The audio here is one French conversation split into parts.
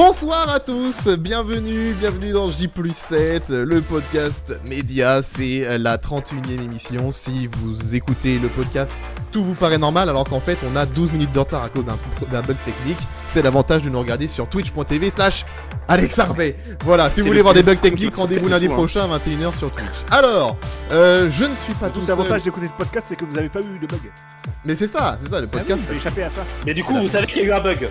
Bonsoir à tous, bienvenue dans J+7, le podcast média, c'est la 31e émission. Si vous écoutez le podcast, tout vous paraît normal alors qu'en fait on a 12 minutes de retard à cause d'un bug technique. C'est l'avantage de nous regarder sur twitch.tv/AlexArbet. Voilà, si vous voulez voir des bugs techniques, rendez-vous lundi prochain à 21h sur Twitch. Alors, je ne suis pas tout seul. L'avantage d'écouter le podcast, c'est que vous n'avez pas eu de bug. Mais c'est ça, le podcast. Vous avez échappé à ça. Mais du coup, vous savez qu'il y a eu un bug.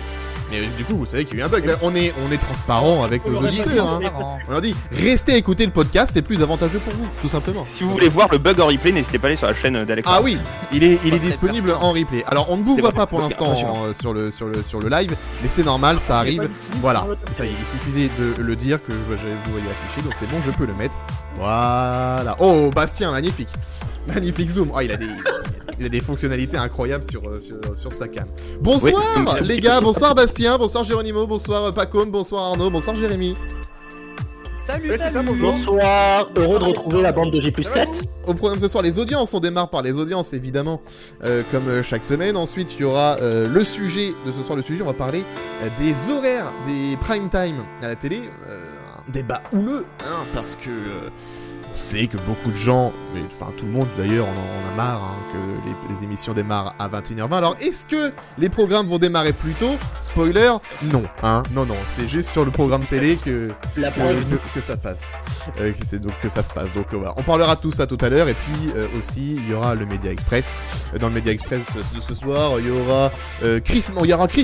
Mais du coup, vous savez qu'il y a eu un bug. Mais on est transparent avec nos auditeurs. Hein. On leur dit, restez écouter le podcast, c'est plus avantageux pour vous, tout simplement. Si vous voulez voir le bug en replay, n'hésitez pas à aller sur la chaîne d'Alex. Ah oui, il est disponible en replay. Alors on ne vous voit pas pour l'instant sur le live, mais c'est normal, ça arrive. Voilà, ça y est, il suffisait de le dire que vous voyez affiché, donc c'est bon, je peux le mettre. Voilà. Oh, Bastien, magnifique. Magnifique zoom. Oh, il a des fonctionnalités incroyables sur sa cam. Bonsoir les gars, bonsoir Bastien, bonsoir Géronimo, bonsoir Pacôme, bonsoir Arnaud, bonsoir Jérémy. Salut. Bonsoir, heureux de retrouver la bande de J+7. Au programme ce soir, les audiences, on démarre par les audiences évidemment, comme chaque semaine. Ensuite, il y aura le sujet de ce soir, on va parler des horaires des prime time à la télé. Un débat houleux, hein, parce que... on sait que beaucoup de gens, mais enfin tout le monde d'ailleurs, on a marre hein, que les émissions démarrent à 21h20. Alors est-ce que les programmes vont démarrer plus tôt? Spoiler, non. Hein, non, c'est juste sur le programme télé que ça passe. Que ça se passe. Donc voilà, on parlera de tout ça tout à l'heure. Et puis aussi, il y aura le Média Express. Dans le Média Express de ce soir, il y aura Chris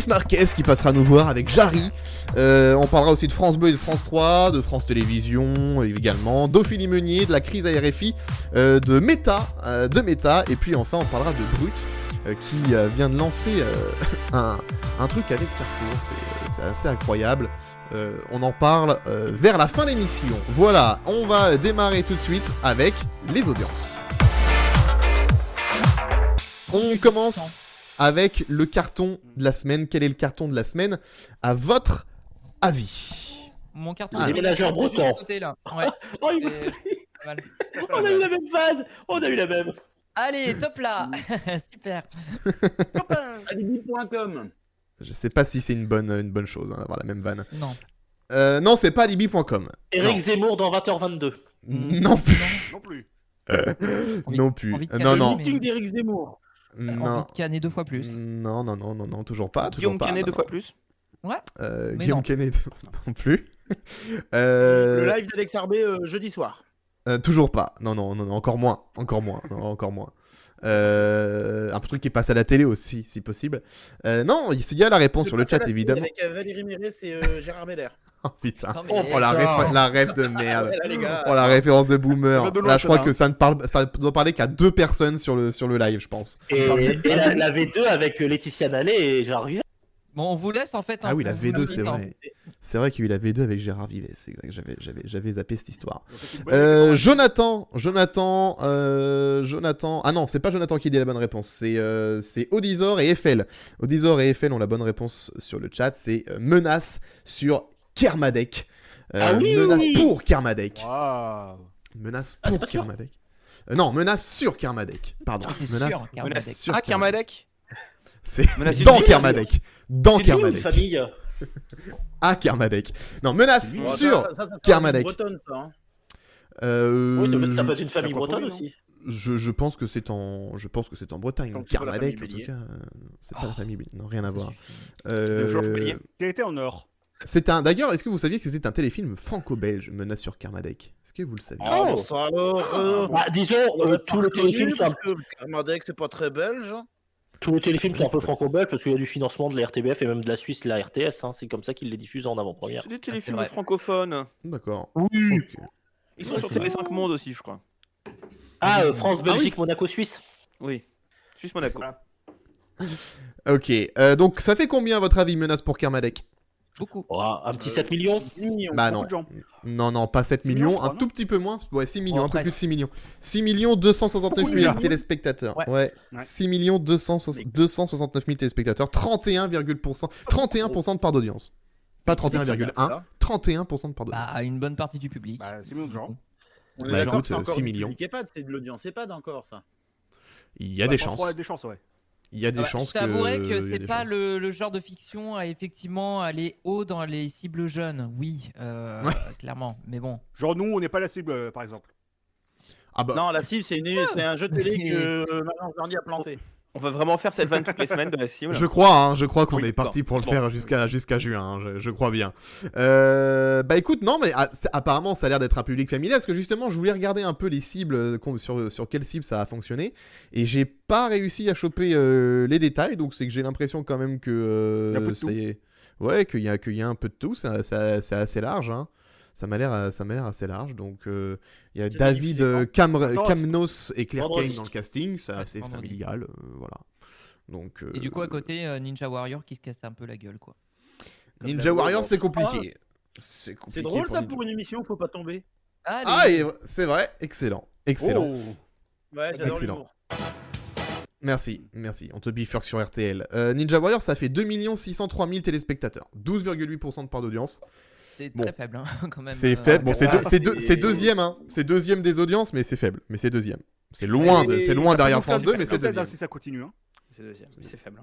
Marquez qui passera nous voir avec Jarry. On parlera aussi de France Bleu et de France 3, de France Télévisions également, d'Ophélie Meunier, de la crise à RFI, de Meta, et puis enfin on parlera de Brut qui vient de lancer un truc avec Carrefour, c'est assez incroyable. On en parle vers la fin d'émission. Voilà, on va démarrer tout de suite avec les audiences. On commence avec le carton de la semaine. Quel est le carton de la semaine à votre avis? Mon carton Les ménageurs bretons. Ouais. Oh, on a eu la même vanne. On a eu la même. Allez, top là. Super. Alibi.com. Je sais pas si c'est une bonne chose hein, d'avoir la même vanne. Non. Non, c'est pas alibi.com. Eric Zemmour dans 20h22. Non plus. Non plus. Non plus. Non. Meeting d'Eric Zemmour. Envie Non. de canner 2 fois plus. Non, toujours pas. Guillaume Canet 2 fois plus. Ouais. Mais Guillaume non. Canet non plus. Le live d'Alex Arbet jeudi soir. Toujours pas. Non, encore moins. Un truc qui passe à la télé aussi, si possible. Non, il y a la réponse sur le chat, évidemment. Avec Valérie Mérès et Gérard Meller. Oh putain. Non, mais Oh la rêve de merde. Là, les gars. Oh la référence de boomer. de loin, Là, je crois ça, que ça doit parler qu'à 2 personnes sur le live, je pense. Et la V2 avec Laetitia Nallet et Gérard Vivet. Bon, on vous laisse en fait. Ah oui, la vous V2, le c'est dites, hein. vrai. C'est vrai qu'il y a eu la V2 avec Gérard Vivet. C'est vrai que j'avais zappé cette histoire. Jonathan. Ah non, c'est pas Jonathan qui dit la bonne réponse. C'est Odizor et Eiffel. Odizor et Eiffel ont la bonne réponse sur le chat. C'est menace sur Kermadec. Menace pour Kermadec. Waouh. Menace pour Kermadec. Non, menace sur Kermadec. Pardon. Ah, c'est Menace sûr, Kermadec. sur Ah, Kermadec. C'est Menace dans d'une Kermadec. Dans C'est lui ou une Kermadec. famille. À Kermadec. Non, menace Bon, sur ça Kermadec. bretonne, ça. Hein. Oui, ça peut être une famille quoi bretonne pour lui, aussi. Je pense que c'est en Bretagne. Donc, c'est pas la Kermadec, en famille tout Bélier. cas, c'est pas la famille Bélier. Non, rien à voir. Le Georges Bélier. Qui a été en or. D'ailleurs, est-ce que vous saviez que c'était un téléfilm franco-belge, Menace sur Kermadec? Est-ce que vous le saviez? Oh. Ça alors. Bah, disons, tout le téléfilm, parce que Kermadec, c'est pas très belge. tous les téléfilms sont un peu franco-belges parce qu'il y a du financement de la RTBF et même de la Suisse, la RTS. Hein, c'est comme ça qu'ils les diffusent en avant-première. C'est des c'est téléfilms vrai. francophones. D'accord. Oui. Ok. Ils sont sur TV5 Monde aussi, je crois. Ah, France, Belgique, Monaco, Suisse. Oui. Suisse Monaco. Voilà. Ok, donc ça fait combien à votre avis, Menace pour Kermadec? Beaucoup. Oh, un petit 7 millions. 10 millions. Bah Beaucoup non. de gens. Non, pas 7 6 millions, millions, je un crois, tout petit peu moins. Ouais, 6 millions, Oh, un peu plus de presque. 6 millions. 6 269 000 milliards. téléspectateurs. Ouais. Ouais. Ouais. 6 269 000 téléspectateurs. 31% de part d'audience. Pas 31,1, 31% de part d'audience. Bah, une bonne partie du public. Bah, 6 millions de gens. On est Bah, d'accord écoute, que c'est encore 6 du millions. public EHPAD, c'est de l'audiance EHPAD encore, ça. Il y a des Bah, chances. franchement, il y a des chances, ouais. il y a des chances Je t'avouerais il y que a c'est des pas chances. le genre de fiction à effectivement aller haut dans les cibles jeunes. Oui, clairement. Mais bon. Genre, nous, on n'est pas la cible, par exemple. Ah bah, Non, la cible, c'est un jeu télé que Maman Jordi a planté. On va vraiment faire cette vanne toutes les semaines de la cible. je crois qu'on Oui, est parti bon, pour le bon. faire jusqu'à juin, hein, je crois bien. Bah écoute, non, mais apparemment ça a l'air d'être un public familial, parce que justement je voulais regarder un peu les cibles, sur quelles cibles ça a fonctionné, et j'ai pas réussi à choper les détails, donc c'est que j'ai l'impression quand même que Il y a un peu de tout. c'est... Ouais, qu'il y a un peu de tout, c'est assez large, hein. Ça m'a l'air assez large, donc il y a C'est David diffusé Kamnos et Claire Vendredi. Kane dans le casting, c'est Ouais, assez vendredi. familial, voilà. Donc, Et du coup, à côté, Ninja Warrior qui se casse un peu la gueule, quoi. Ninja Warrior, c'est compliqué. C'est drôle ça Ninja. pour une émission, faut pas tomber. Allez. Ah, et c'est vrai, excellent. Excellent. Oh. Ouais, j'adore Excellent. l'humour. Merci. On te bifurque sur RTL. Ninja Warrior, ça fait 2 603 000 téléspectateurs. 12,8% de part d'audience. C'est Bon. très faible, hein, quand même. C'est faible. Bon, c'est c'est- deuxième, hein. C'est deuxième des audiences, mais c'est faible. Mais c'est deuxième. C'est loin, Et- c'est loin Ça derrière peut nous faire France 2, du mais c'est succès, deuxième. Si ça continue. Hein. C'est deuxième, mais c'est faible.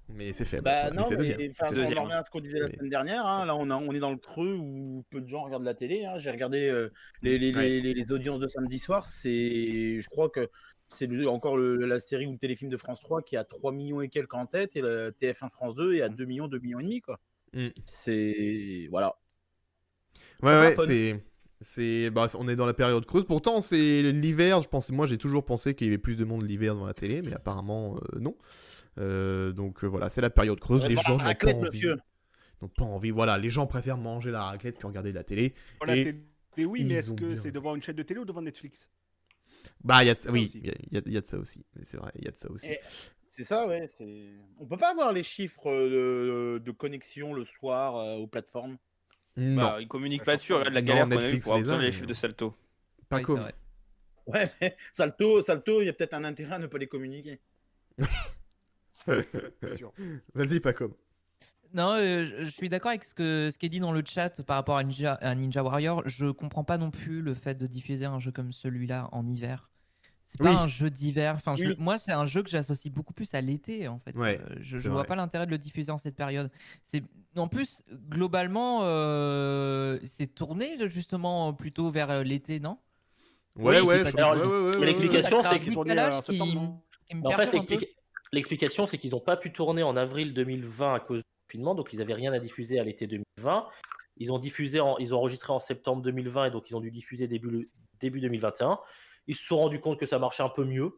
Mais c'est faible. Bah mais non, c'est mais deuxième. enfin, C'est on deuxième. en revient à ce qu'on disait la Mais- semaine dernière. Hein. Là, on est dans le creux où peu de gens regardent la télé. Hein. J'ai regardé les audiences de samedi soir. Je crois que c'est encore la série ou le téléfilm de France 3 qui a 3 millions et quelques en tête, et le TF1 France 2 est à 2 millions et demi, quoi. Mm. C'est voilà. Ouais, fun. on est dans la période creuse. Pourtant, c'est l'hiver. Moi, j'ai toujours pensé qu'il y avait plus de monde l'hiver dans la télé, mais apparemment, non. Donc voilà, c'est la période creuse. Les Voilà, gens n'ont pas raclette, envie. monsieur. N'ont pas envie. Voilà, les gens préfèrent manger la raclette que regarder de la télé. Voilà, Et oui, mais ils est-ce ont que bien c'est raison. devant une chaîne de télé ou devant Netflix? Bah, il y a de ça, Ça oui, aussi. il y a de ça aussi. Mais c'est vrai, il y a de ça aussi. Et- C'est ça, ouais. On peut pas avoir les chiffres de connexion le soir aux plateformes. Non, Bah, ils communiquent pas dessus, regarde la Non, galère qu'on a eue Netflix pour les obtenir a, les mais- chiffres de Salto. pas Oui, comme. c'est vrai. Ouais, mais Salto, il y a peut-être un intérêt à ne pas les communiquer. C'est sûr. Vas-y, pas comme. Non, je suis d'accord avec ce qui est dit dans le chat par rapport à Ninja Warrior. Je comprends pas non plus le fait de diffuser un jeu comme celui-là en hiver. C'est pas Oui. un jeu d'hiver. Enfin, Oui. moi, c'est un jeu que j'associe beaucoup plus à l'été, en fait. Ouais, Je c'est vois vrai. pas l'intérêt de le diffuser en cette période. En plus, globalement, c'est tourné justement plutôt vers l'été, non? Ouais, Oui, ouais, j'ai je- pas ouais, dit. ouais, ouais, Et ouais, l'explication, Ça crée c'est un qu'ils tourné décalage en septembre, non qui me En fait, perturbe un peu. l'explication, c'est qu'ils n'ont pas pu tourner en avril 2020 à cause du confinement, donc ils n'avaient rien à diffuser à l'été 2020. Ils ont enregistré en septembre 2020, et donc ils ont dû diffuser début 2021. Ils se sont rendus compte que ça marchait un peu mieux,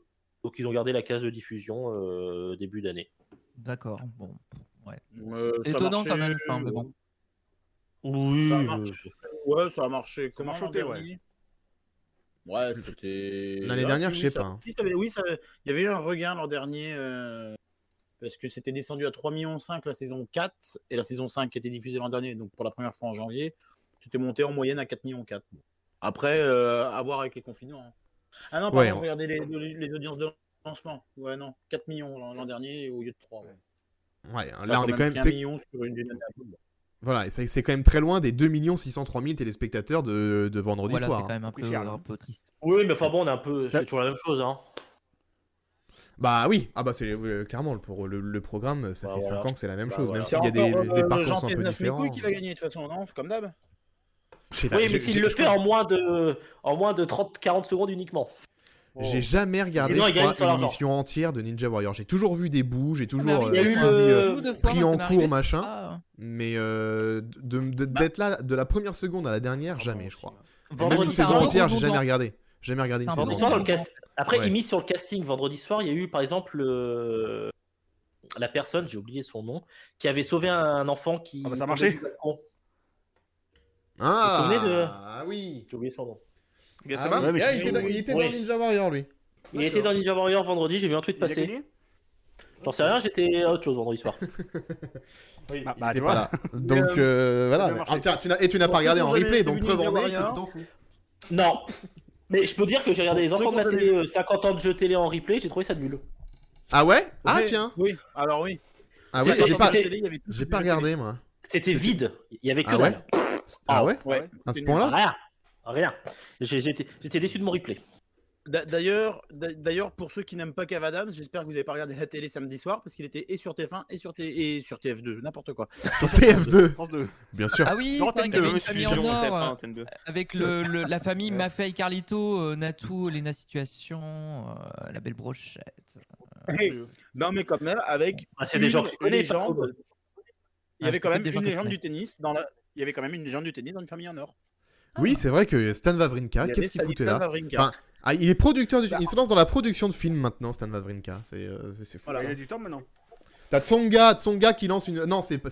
donc ils ont gardé la case de diffusion début d'année. D'accord. Bon, ouais. Ça Étonnant marchait, quand même. Enfin, mais bon. Oui, Ça marche. Ouais, ça a marché. Comment marche l'an au thé, ouais. dernier Ouais, c'était. L'année Ah, dernière, si, je sais ça- pas, hein. si, ça avait- oui, il y avait eu un regain l'an dernier. Parce que c'était descendu à 3,5 millions la saison 4, et la saison 5 qui était diffusée l'an dernier, donc pour la première fois en janvier, c'était monté en moyenne à 4,4 millions. Bon. Après, à voir avec les confinants. Hein. Ah non, Ouais, pardon, regardez les audiences de lancement. Ouais, non, 4 millions l'an dernier au lieu de 3. Ouais. Ouais, Ça a là, on est quand même. pris 1 million sur une dizaine d'années. Voilà, et c'est quand même très loin des 2 603 000 téléspectateurs de vendredi Voilà, c'est soir. quand même un peu, Cher, hein. un peu triste. Oui, mais enfin bon, on est un peu, Ça- c'est toujours la même chose, hein. Bah oui, ah bah c'est clairement le programme, ça Bah fait 5 voilà. ans que c'est la même Bah chose, voilà. même C'est s'il y a encore des parcours Jean sont un peu Pédas différents. Mécouille qui va gagner de toute façon, non? Comme d'hab. Je sais pas, Oui, mais j'ai- s'il j'ai- le je fait crois- en moins de 30-40 secondes uniquement. J'ai jamais regardé, Sinon, je il gagne crois, sur une l'argent. émission entière de Ninja Warrior. J'ai toujours vu des bouts, j'ai toujours il y a eu suivi le- pris en cours, machin. Ah, Mais d'être là de la première seconde à la dernière, jamais, je crois. Et même Vendredi une c'est un saison peu entière, j'ai jamais redondant. regardé. Jamais regardé une C'est un peu saison Vendredi soir, entière. dans le Après, Ouais. il mise sur le casting vendredi soir, il y a eu par exemple la personne, j'ai oublié son nom, qui avait sauvé un enfant qui. Ah bah, ça a tombait marché. du balcon. Ah, Vous vous souvenez de- ah oui. J'ai oublié son nom. Ah Gassama oui. Ouais, mais Ah, je- il était Oui. dans Ninja Warrior, lui. Il était dans Ninja Warrior vendredi, j'ai vu un tweet Il a passer. gagné. J'en sais rien, j'étais à autre chose vendredi soir. Oui, Bah, il bah, était tu pas vois. là. Donc voilà. bien Mais- marché. Ah, tiens, tu n'as pas Pour regardé ceux en qui ont replay, jamais donc vu preuve en Ninja est que tu Warrior. t'en fous. Non, mais je peux dire que j'ai regardé les Pour enfants de ceux ma qui ont télé 50 ans de jeux télé en replay, j'ai trouvé ça nul. Ah ouais? Ah Oui, tiens. Oui, alors oui. Ah ouais, C'était- j'ai pas, c'était- j'ai pas regardé moi. C'était vide, il y avait que Ah ouais? dalle. Ah ouais? Ouais. À ce point-là? Rien. J'étais déçu de mon replay. D'ailleurs, pour ceux qui n'aiment pas Kev Adams, j'espère que vous n'avez pas regardé la télé samedi soir parce qu'il était et sur TF1 et sur TF2, n'importe quoi. Sur TF2, France 2. bien sûr. Ah oui, Sur c'est vrai Antenne qu'il y avait 2, une Je suis famille sur en TF1, or Antenne 2. avec la famille Maffei Carlito, Natou, Lena Situation, la belle brochette. Non, mais quand même, avec Ah, c'est des gens que tu connais, légende. Paco. Il y avait c'est quand peut-être même des gens une que je légende connais. du tennis Il y avait quand même une légende du tennis dans une famille en or. Oui, c'est vrai que Stan Wawrinka, Il y avait qu'est-ce qu'il foutait Stanislas là Wawrinka. Enfin, il est producteur il se lance dans la production de films maintenant, Stan Wawrinka. C'est fou. Voilà. ça. Il y a du temps maintenant. T'as Tsonga qui lance une. Non, c'est pas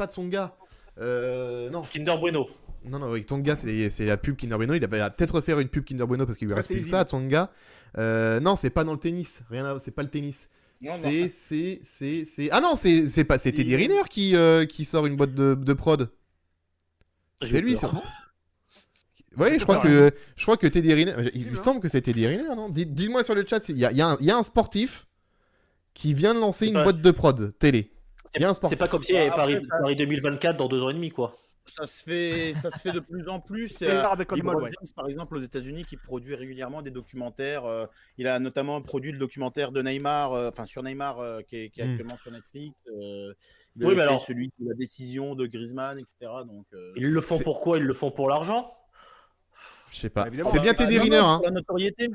Tsonga. Non. Kinder Bueno. Non, oui, Tsonga, c'est la pub Kinder Bueno. Il va peut-être refaire une pub Kinder Bueno parce qu'il lui reste c'est plus que les ça, Tsonga. Non, c'est pas dans le tennis. C'est pas le tennis. Non, C'est. Ah non, c'est pas. C'est Teddy Riner qui sort une boîte de prod. J'ai C'est eu lui, peur. ça. Oui, je crois que Teddy Riner. Il me semble que c'est Teddy Riner, non? Dites-moi sur le chat, il y a un sportif qui vient de lancer C'est une pas- boîte de prod télé. Il y a un C'est sportif. pas comme s'il y avait Après, Paris 2024 dans 2 ans et demi, quoi. Ça se fait de plus en plus. C'est rare avec LeBron Oldmall, ouais. James, par exemple, aux États-Unis, qui produit régulièrement des documentaires. Il a notamment produit le documentaire de Neymar, sur Neymar, qui est actuellement sur Netflix. Il Oui, a mais fait alors- celui de la décision de Griezmann, etc. Donc, Ils le font C'est- pour quoi? Ils le font pour l'argent? Je sais pas. Évidemment. C'est bien Teddy non, Riner, non, hein. pour la notoriété.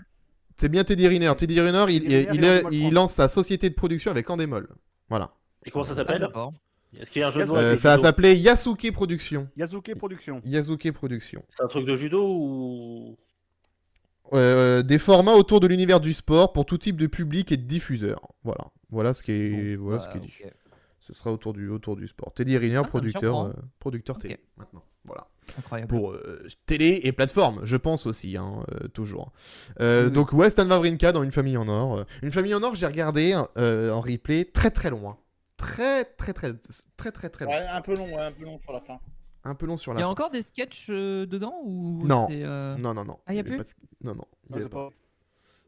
C'est bien Teddy Riner. Teddy Riner, Teddy Riner, il lance sa société de production avec Endemol. Voilà. Et comment ça Ah, s'appelle? d'accord. Est-ce qu'il y a un jeu de mots avec le Ça va judo? s'appeler Yasuke Production. Yazuke Production. Yasuke Production. C'est un truc de judo ou... Des formats autour de l'univers du sport pour tout type de public et de diffuseurs. Voilà ce qui est, Bon, ce qui est dit. ok. Ce sera autour du sport. Teddy Riner, Ah, ça me producteur surprend. producteur Ok. télé maintenant. Voilà. Incroyable. Pour télé et plateforme, je pense aussi, toujours. Oui. Donc ouais, Stan Wawrinka dans Une famille en or. Une famille en or, j'ai regardé en replay très loin. Très loin. Ouais, un peu long sur la fin. Un peu long sur Il la y a fin. encore des sketchs dedans ou Non. c'est, Non. Ah, y a Il avait plus pas de- Non. Il y Ah, avait c'est pas. pas-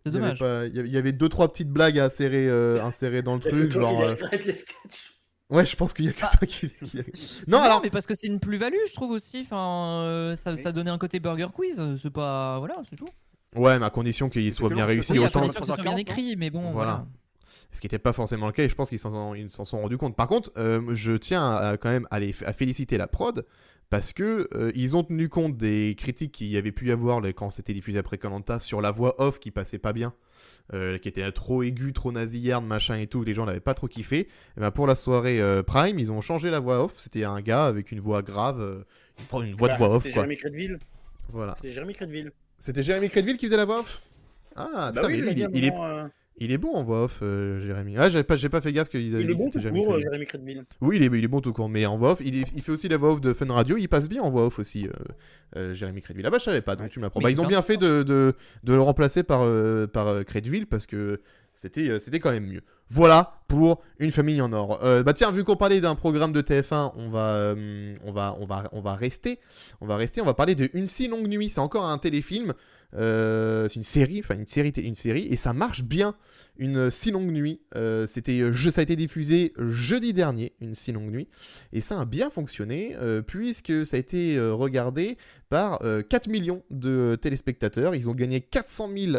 C'est Il y avait dommage. pas- il y avait 2-3 petites blagues à insérer dans le truc, Toi qui genre. regrette les sketchs. Ouais, je pense qu'il y a que toi qui. Non, Non, alors. mais parce que c'est une plus-value, je trouve aussi. Enfin, ça donnait un côté burger quiz. C'est pas. Voilà, c'est tout. Ouais, mais à condition qu'il soit C'était bien long, réussi, c'était Oui, à autant. condition que ce soit bien 3h40, écrit, mais bon, Voilà. voilà. Ce qui n'était pas forcément le cas, et je pense qu'ils s'en sont rendus compte. Par contre, je tiens quand même à féliciter la prod, parce que ils ont tenu compte des critiques qu'il y avait pu y avoir quand c'était diffusé après Koh-Lanta sur la voix off qui passait pas bien, qui était trop aiguë, trop nasillarde, machin et tout, les gens n'avaient pas trop kiffé. Et ben pour la soirée Prime, ils ont changé la voix off, c'était un gars avec une voix grave, une voix de voix off, C'était quoi. Jérémy Crédville. Voilà. C'est Jérémy Crédville. C'était Jérémy Crédville qui faisait la voix off? Ah, putain, mais lui, il est bon en voix off, Jérémy. Ah, j'ai pas fait gaffe qu'ils avaient Il est dit bon que c'était tout Jérémy court, Crédville. Jérémy Crédville. Oui, il est bon tout court, mais en voix off, il fait aussi la voix off de Fun Radio, il passe bien en voix off aussi, Jérémy Crédville. Ah bah je savais pas, donc tu m'apprends. Oui, Bah, ils ont c'est bien fait de le remplacer par Crédville, parce que c'était quand même mieux. Voilà pour Une famille en or. Bah tiens, vu qu'on parlait d'un programme de TF1, on va rester. On va parler de Une si longue nuit, c'est encore un téléfilm. C'est une série, et ça marche bien. Une si longue nuit, ça a été diffusé jeudi dernier, Une si longue nuit, et ça a bien fonctionné puisque ça a été regardé par 4 millions de téléspectateurs. Ils ont gagné 400 000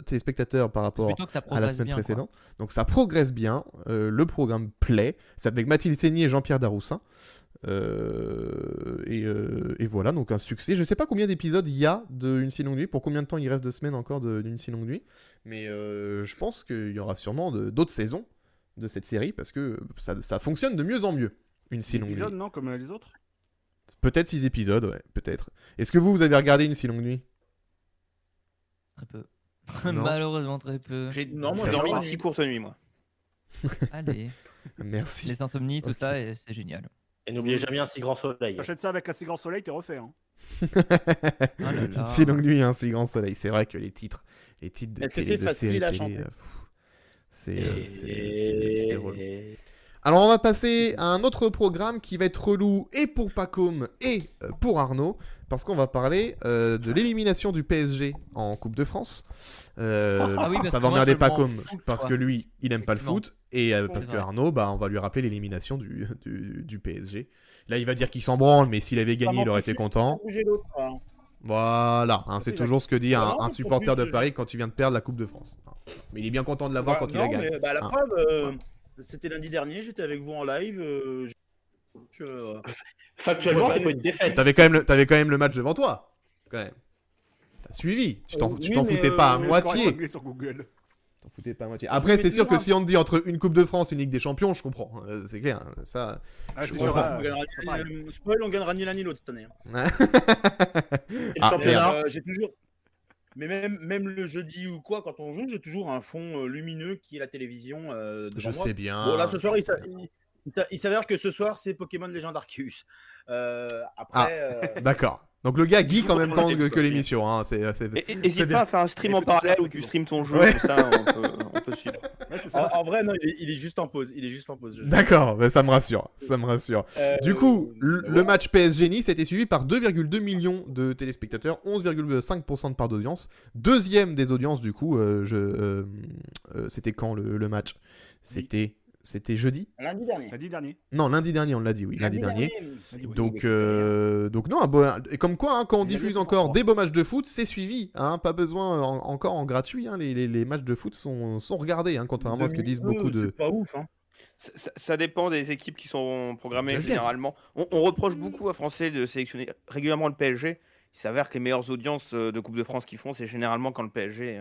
téléspectateurs par C'est rapport plutôt que ça à la progresse semaine bien. quoi. précédente. Donc ça progresse bien, le programme plaît. C'est avec Mathilde Seigny et Jean-Pierre Daroussin. Et voilà, donc un succès. Je sais pas combien d'épisodes il y a d'Une si longue nuit, pour combien de temps il reste de semaines encore d'une si longue nuit, mais je pense qu'il y aura sûrement d'autres saisons de cette série, parce que ça fonctionne de mieux en mieux, Une si longue nuit. Épisode, non, comme les autres. Peut-être 6 épisodes, ouais, peut-être. Est-ce que vous avez regardé Une si longue nuit? Très peu. Non. Malheureusement, très peu. J'ai Non, moi, j'ai dormi j'ai une pas si courte nuit, moi. Allez, Merci. les insomnies, tout Ok. ça, et c'est génial. Et n'oubliez jamais un si grand soleil. T'achètes ça avec un si grand soleil, t'es refait. Hein. Oh là là. Une si longue nuit, un si grand soleil. C'est vrai que les titres de Est-ce que télé, c'est de facile séries à télé, chanter c'est relou. Alors on va passer à un autre programme qui va être relou et pour Pacôme et pour Arnaud, parce qu'on va parler de l'élimination du PSG en Coupe de France. Ah oui, parce ça que va moi, emmerder je m'en Pacôme fous, parce quoi. que lui, il aime pas le Effectivement. foot, et parce C'est que vrai. Arnaud, bah, on va lui rappeler l'élimination du PSG. Là, il va dire qu'il s'en branle, mais s'il avait gagné, il aurait été content. Bouger l'autre, hein. Voilà, hein, c'est Oui, toujours ce que dit Ah un, non, un mais supporter en plus, de Paris quand il vient de perdre la Coupe de France. Mais il est bien content de l'avoir quand il la non, gagne. mais, bah, la Hein. preuve, c'était lundi dernier, j'étais avec vous en live. Factuellement, Ouais, c'est bah, pas une défaite. T'avais quand même le match devant toi. Quand même. T'as suivi. Tu t'en oui, mais, foutais pas à Le moitié. score est réglé sur Google. T'en foutais pas à moitié. Après, c'est sûr que si on te dit entre une Coupe de France et une Ligue des Champions, je comprends. C'est clair. Ça. Ah, Je c'est comprends. sûr, on gagnera, c'est pareil. spoil, on gagnera ni l'un ni l'autre cette année. Hein. Et le Ah, championnat, J'ai toujours. Mais même le jeudi ou quoi, quand on joue, j'ai toujours un fond lumineux qui est la télévision. Devant Je moi. sais bien. Bon, là, ce soir, je sais bien. il s'avère que ce soir, c'est Pokémon Legend Arceus. Après. D'accord. Donc le gars geek en même temps Toujours que l'émission. Hein. C'est N'hésite bien. pas à faire un stream en parallèle où tu streams ton jeu, Ouais. comme ça on peut suivre. Ouais, c'est ça. En vrai, non, il est juste en pause. Il est juste en pause. D'accord, bah, ça me rassure. Ça me rassure. Du coup, le match PSG Nice a été suivi par 2,2 millions de téléspectateurs, 11,5% de part d'audience. Deuxième des audiences, du coup, c'était quand le match? C'était jeudi? Lundi dernier. Lundi dernier. Non, lundi dernier, on l'a dit, oui, lundi dernier. Lundi, oui. Donc non, et comme quoi, hein, quand on Il y a diffuse bien encore 100%. des beaux matchs de foot, c'est suivi, hein, pas besoin encore en gratuit, hein, les matchs de foot sont regardés, hein, contrairement à ce que disent beaucoup de... C'est pas ouf, hein. Ça dépend des équipes qui sont programmées Deuxième. généralement. On reproche beaucoup à Français de sélectionner régulièrement le PSG. Il s'avère que les meilleures audiences de Coupe de France qu'ils font, c'est généralement quand le PSG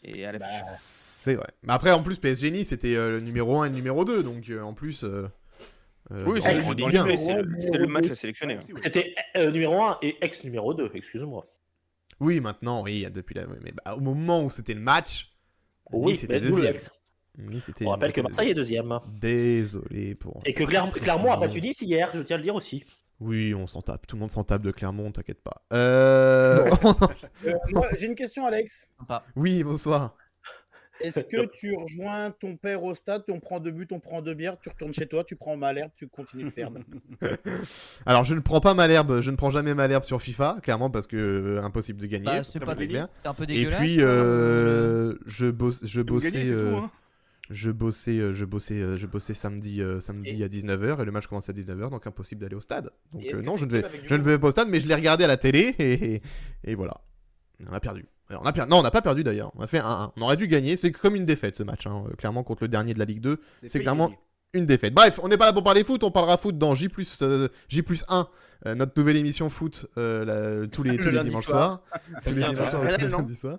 est à l'affiche. C'est vrai. Mais après, en plus, PSG Nice, c'était le numéro 1 et le numéro 2, donc en plus... Oui, en c'est Ligue 1. c'était le match à sélectionner. Ouais, si, oui. c'était numéro 1 et ex numéro 2, excuse-moi. Oui, maintenant, oui, depuis la... Mais au moment où c'était le match, Oui, Nice était mais d'où le deuxième. ex. Nice était- On rappelle que Marseille est deuxième. Désolé pour... Et que cette Clermont a précision. battu Nice hier, je tiens à le dire aussi. Oui, on s'en tape. Tout le monde s'en tape de Clermont, t'inquiète pas. Moi, j'ai une question, Alex. Sympa. Oui, bonsoir. Est-ce que tu rejoins ton père au stade, on prend 2 buts, on prend 2 bières, tu retournes chez toi, tu prends Malherbe, tu continues de perdre? Alors, je ne prends pas Malherbe, je ne prends jamais Malherbe sur FIFA, clairement, parce que impossible de gagner. Bah, c'est ça pas c'est clair. C'est un peu Et dégueulasse. puis, je Vous bossais... gagnez, c'est tout, hein. Je bossais samedi à 19h et le match commençait à 19h, donc impossible d'aller au stade. Donc Et est-ce que non, t'es je ne seul vais, avec du je ne monde vais pas au stade, mais je l'ai regardé à la télé et voilà. On a perdu. Alors, non, on n'a pas perdu d'ailleurs. On a fait 1-1. On aurait dû gagner. C'est comme une défaite ce match, hein. Clairement contre le dernier de la Ligue 2. C'est failli clairement gagner. une défaite. Bref, on n'est pas là pour parler foot, on parlera foot dans J+1, notre nouvelle émission foot tous les lundi dimanches soir. soirs. Tous les Sur dimanches soirs, Canal, tous les non lundis soirs.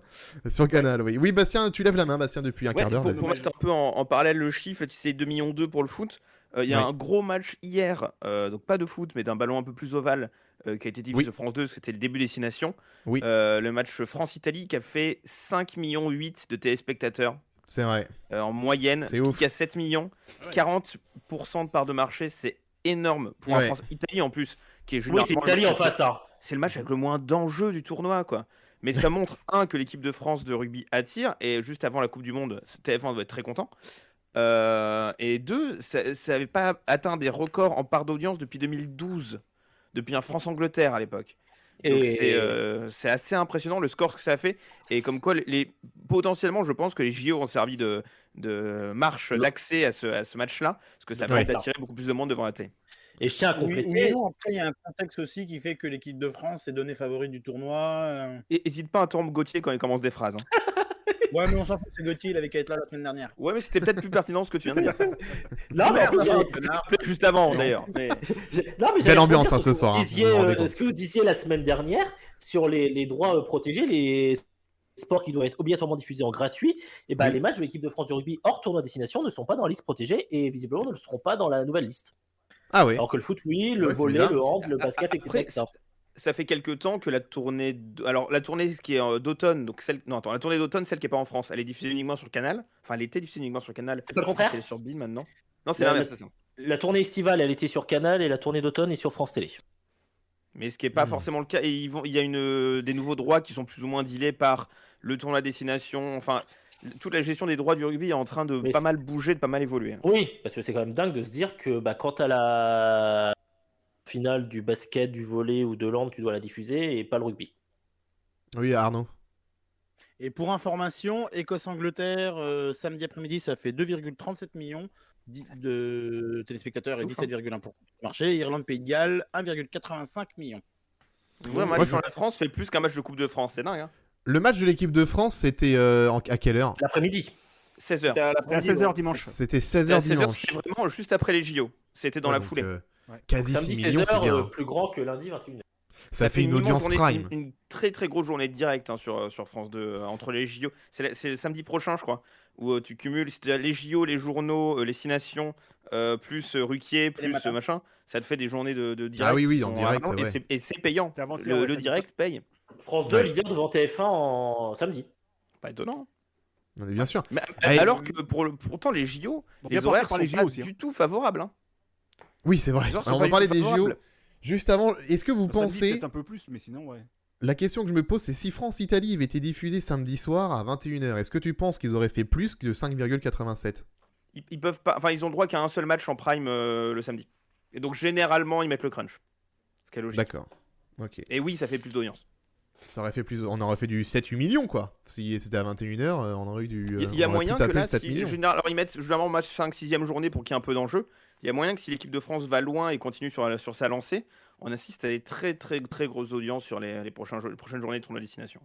Sur Canal, oui. Oui, Bastien, tu lèves la main, Bastien, depuis un quart d'heure. Pour vas-y. mettre un peu en parallèle le chiffre, tu sais, 2,2 millions pour le foot. Il y a Oui. un gros match hier, donc pas de foot, mais d'un ballon un peu plus ovale, qui a été diffusé Oui. sur France 2, c'était le début Destination. Oui. Le match France-Italie qui a fait 5,8 millions de téléspectateurs C'est vrai. en moyenne, C'est ouf. qui a 7 millions, Ouais. 40% de part de marché, c'est énorme pour un Ouais. France-Italie en plus, qui est Oui, généralement c'est le l'Italie en match- face, hein. C'est le match avec le moins d'enjeux du tournoi, quoi. Mais ça montre, que l'équipe de France de rugby attire, et juste avant la Coupe du Monde, TF1 doit être très content. Et deux, ça n'avait pas atteint des records en part d'audience depuis 2012, depuis un France-Angleterre à l'époque. Donc c'est assez impressionnant le score que ça a fait. Et comme quoi, potentiellement, je pense que les JO ont servi de marche d'accès à ce match-là, parce que ça a permis Ouais. d'attirer beaucoup plus de monde devant la télé. Et je tiens à Oui, compléter. oui et non, après, il y a un contexte aussi qui fait que l'équipe de France est donnée favori du tournoi. Et n'hésite pas à tomber Gauthier quand il commence des phrases. Hein. Ouais, mais on s'en fout, c'est Gauthier, il avait qu'à être là la semaine dernière. Ouais, mais c'était peut-être plus pertinent ce que tu viens de dire. Non, mais en plus, Merde, connard. Juste avant, d'ailleurs. Mais... Non, mais Belle ambiance, hein, ce soir, hein, Disiez, vous vous rendez compte. ce que vous disiez la semaine dernière sur les droits protégés, les sports qui doivent être obligatoirement diffusés en gratuit, et ben Oui. les matchs de l'équipe de France du rugby hors tournoi destination ne sont pas dans la liste protégée et visiblement ne le seront pas dans la nouvelle liste. Ah oui. Alors que le foot, oui, le Ouais, c'est volley, bizarre. le hand, le basket, Après, etc. ça fait quelques temps que la tournée. Alors, la tournée qui est d'automne, donc celle. Non, attends, la tournée d'automne, celle qui n'est pas en France, elle est diffusée uniquement sur Canal. Enfin, elle était diffusée uniquement sur Canal. C'est pas le contraire Elle est sur Bein maintenant. Non, c'est La- l'inverse, c'est ça. La tournée estivale, elle était sur Canal et la tournée d'automne est sur France Télé. Mais ce qui n'est pas Hmm. forcément le cas. Et il y a des nouveaux droits qui sont plus ou moins dealés par le tournoi destination. Enfin, toute la gestion des droits du rugby est en train de Mais pas c'est- mal bouger, de pas mal évoluer. Oui, parce que c'est quand même dingue de se dire que quand à la finale du basket, du volley ou de l'hand, tu dois la diffuser et pas le rugby. Oui, Arnaud. Et pour information, Écosse-Angleterre, samedi après-midi, ça fait 2,37 millions de téléspectateurs et C'est ouf, hein. 17,1% du marché. Irlande-Pays de Galles, 1,85 millions. Ouais, un match Ouais, sur la France fait plus qu'un match de Coupe de France, c'est dingue. Hein. Le match de l'équipe de France, c'était à quelle heure? L'après-midi. 16h. C'était à C'était à l'après-midi, 16h ouais. dimanche. C'était C'était 16h à 16h, dimanche. c'était vraiment juste après les JO. C'était dans Ouais, la donc, foulée. quasi Samedi 6 millions, c'est 16h, bien. Hein. plus grand que lundi 21h. Ça fait une immense audience journée, prime. une très très grosse journée directe hein, sur France 2 entre les JO. C'est le samedi prochain, je crois, où tu cumules les JO, les journaux, les 6 nations, plus Ruquier, plus matins. machin. Ça te fait des journées de direct. Ah oui, oui, qui en sont direct, vraiment- ouais. et c'est payant. C'est avant-hier, ouais, Le samedi direct paye. France 2 Ouais. leader devant TF1 en samedi. Pas étonnant. Non, mais bien sûr. Mais, Allez. alors que pourtant les JO, Donc, bien les porté horaires par sont les JO pas aussi, hein. du tout favorables. Hein. Oui, c'est vrai. Les horaires sont Alors, on pas va du parler tout des JO. favorables. Juste avant, est-ce que vous Samedi, pensez... peut-être un peu plus, mais sinon, ouais. La question que je me pose, c'est si France-Italie avait été diffusée samedi soir à 21h, est-ce que tu penses qu'ils auraient fait plus que 5,87? Ils peuvent pas. Enfin, ils ont droit qu'à un seul match en prime le samedi. Et donc généralement ils mettent le crunch. Ce qui est logique. D'accord. Ok. Et oui, ça fait plus d'audience. Ça aurait fait plus... On aurait fait du 7-8 millions, quoi. Si c'était à 21h, on aurait eu du... Il y a on aurait moyen pu que taper là, le 7 millions. alors ils mettent généralement match 5-6e journée pour qu'il y ait un peu d'enjeu. Il y a moyen que si l'équipe de France va loin et continue sur sa lancée, on assiste à des très très très grosses audiences sur les prochaines journées de tournoi destination.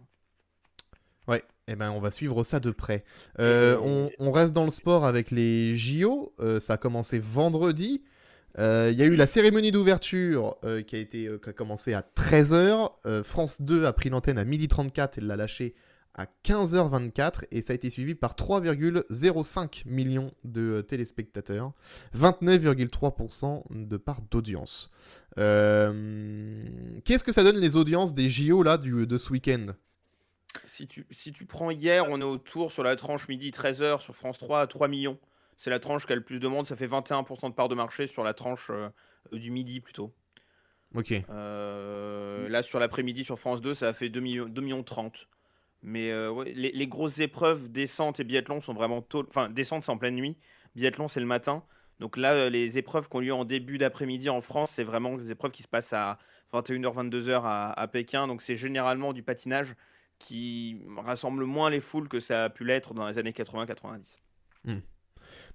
Ouais, eh ben on va suivre ça de près. Et- On reste dans le sport avec les JO. Ça a commencé vendredi. Il y a eu la cérémonie d'ouverture qui a commencé à 13h. France 2 a pris l'antenne à 12h34 et l'a lâché à 15h24. Et ça a été suivi par 3,05 millions de téléspectateurs. 29,3% de part d'audience. Qu'est-ce que ça donne les audiences des JO là, de ce week-end? Si tu prends hier, on est autour sur la tranche midi 13h sur France 3 à 3 millions. C'est la tranche qui a le plus de monde, ça fait 21% de part de marché sur la tranche du midi plutôt. Ok. Là sur l'après-midi sur France 2, ça a fait 2 millions 30. Mais ouais, les grosses épreuves descente et biathlon sont vraiment tôt. Enfin, descente c'est en pleine nuit, biathlon c'est le matin. Donc là, les épreuves qui ont lieu en début d'après-midi en France, c'est vraiment des épreuves qui se passent à 21h, 22h à Pékin. Donc c'est généralement du patinage qui rassemble moins les foules que ça a pu l'être dans les années 80-90.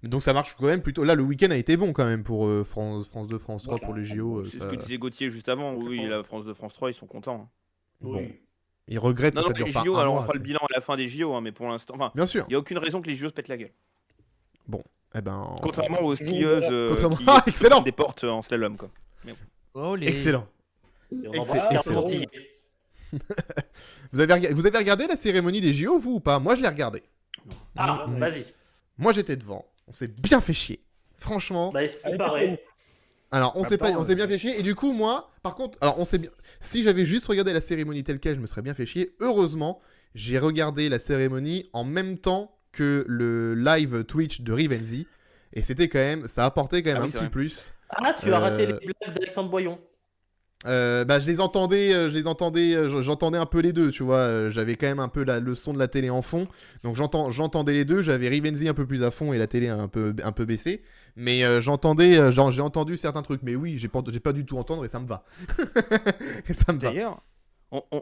Donc ça marche quand même plutôt. Là, le week-end a été bon quand même pour France 2, France 3 Ouais, pour les ça- JO. C'est ça- ce que disait Gauthier juste avant. Oui, la France 2, France 3, ils sont contents. Bon. Ils regrettent Non, que non, ça les dure pas JO, un alors on mois, fera le c'est- bilan à la fin des JO, hein, mais pour l'instant, enfin, Bien sûr. il n'y a aucune raison que les JO se pètent la gueule. Eh ben... Contrairement aux skieuses Contrairement- qui Ah, excellent. des portes en slalom. Quoi. Oh, les... Excellent. Et on Excellent, embrasse Carl excellent. Montillet. Vous avez regardé la cérémonie des JO, vous ou pas? Moi, je l'ai regardé. Ah, Mm. vas-y. Moi, j'étais devant. On s'est bien fait chier. Franchement. Bah, il paraît. Alors, on s'est Attends, bien fait chier. Et du coup, moi, par contre, alors, on s'est bien. Si j'avais juste regardé la cérémonie telle quelle, je me serais bien fait chier. Heureusement, j'ai regardé la cérémonie en même temps que le live Twitch de Rivenzi. Et c'était quand même. Ça apportait quand même Ah un oui, c'est petit vrai. plus. Ah, tu as raté Euh, les blagues d'Alexandre Boyon. Bah, j'entendais un peu les deux, tu vois. J'avais quand même un peu le son de la télé en fond, donc j'entendais les deux. J'avais Rivenzi un peu plus à fond et la télé un peu baissée, mais j'ai entendu certains trucs. Mais oui, j'ai pas du tout entendu et ça me va. Et ça me va. D'ailleurs,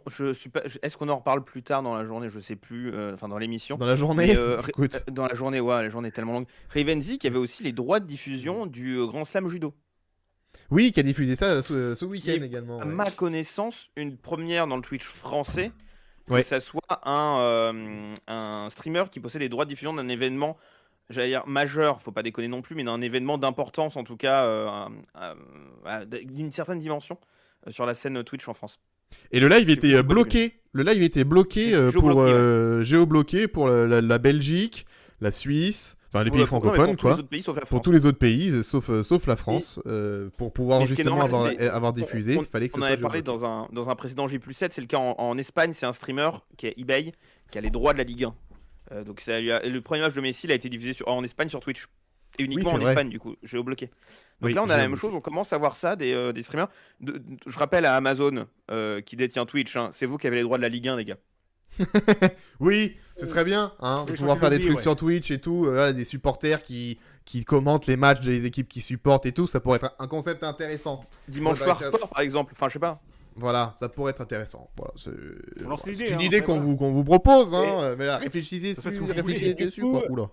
je suis pas. Est-ce qu'on en reparle plus tard dans la journée? Je sais plus. Enfin, dans l'émission. Dans la journée, Mais, écoute. dans la journée, ouais, la journée est tellement longue. Rivenzi qui avait aussi les droits de diffusion du Grand Slam judo. Oui, qui a diffusé ça ce week-end Qui est, également. À ouais. ma connaissance, une première dans le Twitch français. Ouais. Que ça soit un streamer qui possède les droits de diffusion d'un événement, j'allais dire majeur, faut pas déconner non plus, mais d'un événement d'importance en tout cas, d'une certaine dimension sur la scène Twitch en France. Et le live C'est était plus bloqué. Le live était bloqué géobloqué pour la Belgique, la Suisse, enfin les pays francophones, pour tous quoi. les autres pays sauf la Pour France. tous les autres pays, sauf la France, pour pouvoir Mais ce qui est justement normal, c'est- avoir diffusé, il fallait que ce On soit avait parlé géobloqué. dans un précédent G+7, c'est le cas en Espagne, c'est un streamer qui est eBay, qui a les droits de la Ligue 1. Donc le premier match de Messi il a été diffusé en Espagne sur Twitch. Et uniquement c'est en vrai. Espagne, du coup, géobloqué. Donc Oui, là, on a la même géobloqué. chose, on commence à voir ça des streamers. Je rappelle à Amazon, qui détient Twitch, hein, c'est vous qui avez les droits de la Ligue 1, les gars. Oui, ce serait bien, hein, de Oui, je pouvoir crois faire que des j'ai trucs oublié, sur Twitch et tout, des supporters qui commentent les matchs des équipes qui supportent et tout, ça pourrait être un concept intéressant. Dimanche Ouais, soir bah, sport, par exemple. Enfin, je sais pas. Voilà, ça pourrait être intéressant. Voilà, On lance c'est l'idée, une hein, idée après, qu'on vous propose, hein, mais réfléchissez Ça fait dessus, ce que vous réfléchissez voulez. dessus, quoi. Oula.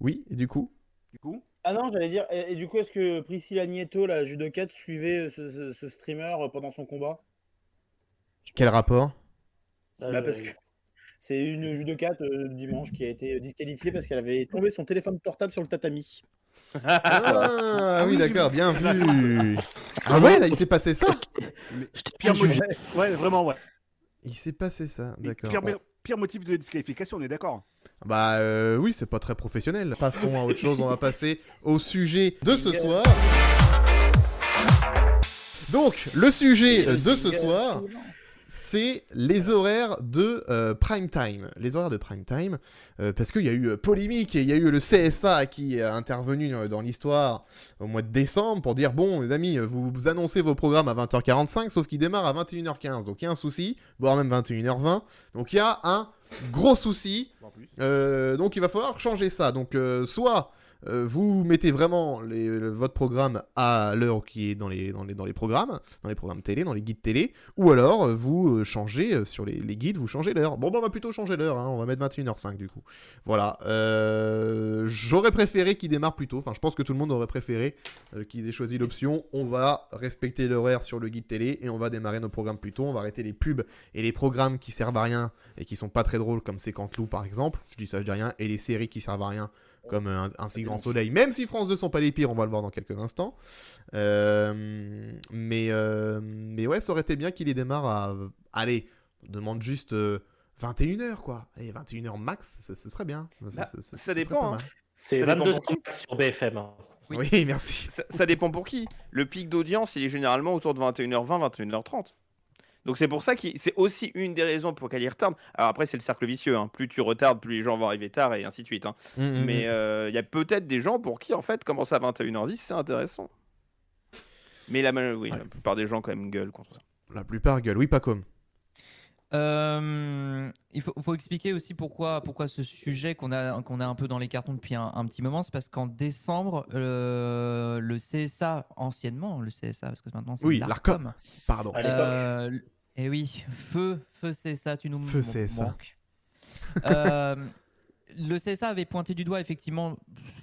Oui, et du coup Du coup, Ah non, j'allais dire, et du coup, est-ce que Priscilla Nieto, la judokate, suivait ce streamer pendant son combat? Quel rapport? Parce que c'est une judoka dimanche qui a été disqualifiée parce qu'elle avait tombé son téléphone portable sur le tatami. Ah oui, oui, d'accord, j'ai bien vu. Ah ouais, là, il s'est passé ça. Pire motif. Ouais, vraiment, ouais. Il s'est passé ça, d'accord. Pire motif de disqualification, on est d'accord. Bah oui, c'est pas très professionnel. Passons à autre chose, on va passer au sujet de ce soir. Donc, le sujet de ce soir, c'est les horaires de prime time. Les horaires de prime time, parce qu'il y a eu polémique et il y a eu le CSA qui est intervenu dans l'histoire au mois de décembre pour dire bon, les amis, vous annoncez vos programmes à 20h45, sauf qu'ils démarrent à 21h15. Donc il y a un souci, voire même 21h20. Donc il y a un gros souci. Donc il va falloir changer ça. Donc soit vous mettez vraiment votre programme à l'heure qui est dans les programmes télé, dans les guides télé, ou alors vous changez sur les guides, vous changez l'heure. Bon, on va plutôt changer l'heure, hein, on va mettre 21h05 du coup. Voilà. J'aurais préféré qu'ils démarrent plus tôt, enfin je pense que tout le monde aurait préféré qu'ils aient choisi l'option, on va respecter l'horaire sur le guide télé et on va démarrer nos programmes plus tôt, on va arrêter les pubs et les programmes qui servent à rien et qui sont pas très drôles comme C'est Canteloup par exemple, je dis ça, je dis rien, et les séries qui servent à rien comme un si grand soleil, même si France 2 sont pas les pires, on va le voir dans quelques instants. Mais ouais, ça aurait été bien qu'il les démarre à... Allez, on demande juste 21h, quoi. Allez, 21h max, ce serait bien. Ça dépend, hein. C'est Ça dépend 22 pour qui. sur BFM. Oui, merci. Ça dépend pour qui. Le pic d'audience, il est généralement autour de 21h20, 21h30. Donc c'est pour ça que c'est aussi une des raisons pour qu'elle y retarde. Alors après, c'est le cercle vicieux, hein. Plus tu retardes, plus les gens vont arriver tard et ainsi de suite, hein. Mais il y a peut-être des gens pour qui, en fait, commencer à 21h10, c'est intéressant. Mais la plupart des gens, quand même, gueulent contre ça. La plupart gueulent, oui, pas comme. Il faut expliquer aussi pourquoi ce sujet qu'on a un peu dans les cartons depuis un petit moment, c'est parce qu'en décembre, le CSA, anciennement le CSA, parce que maintenant c'est l'ARCOM. Pardon. À l'époque. Et oui, feu CSA, tu nous Feu CSA. manques. Le CSA avait pointé du doigt, effectivement,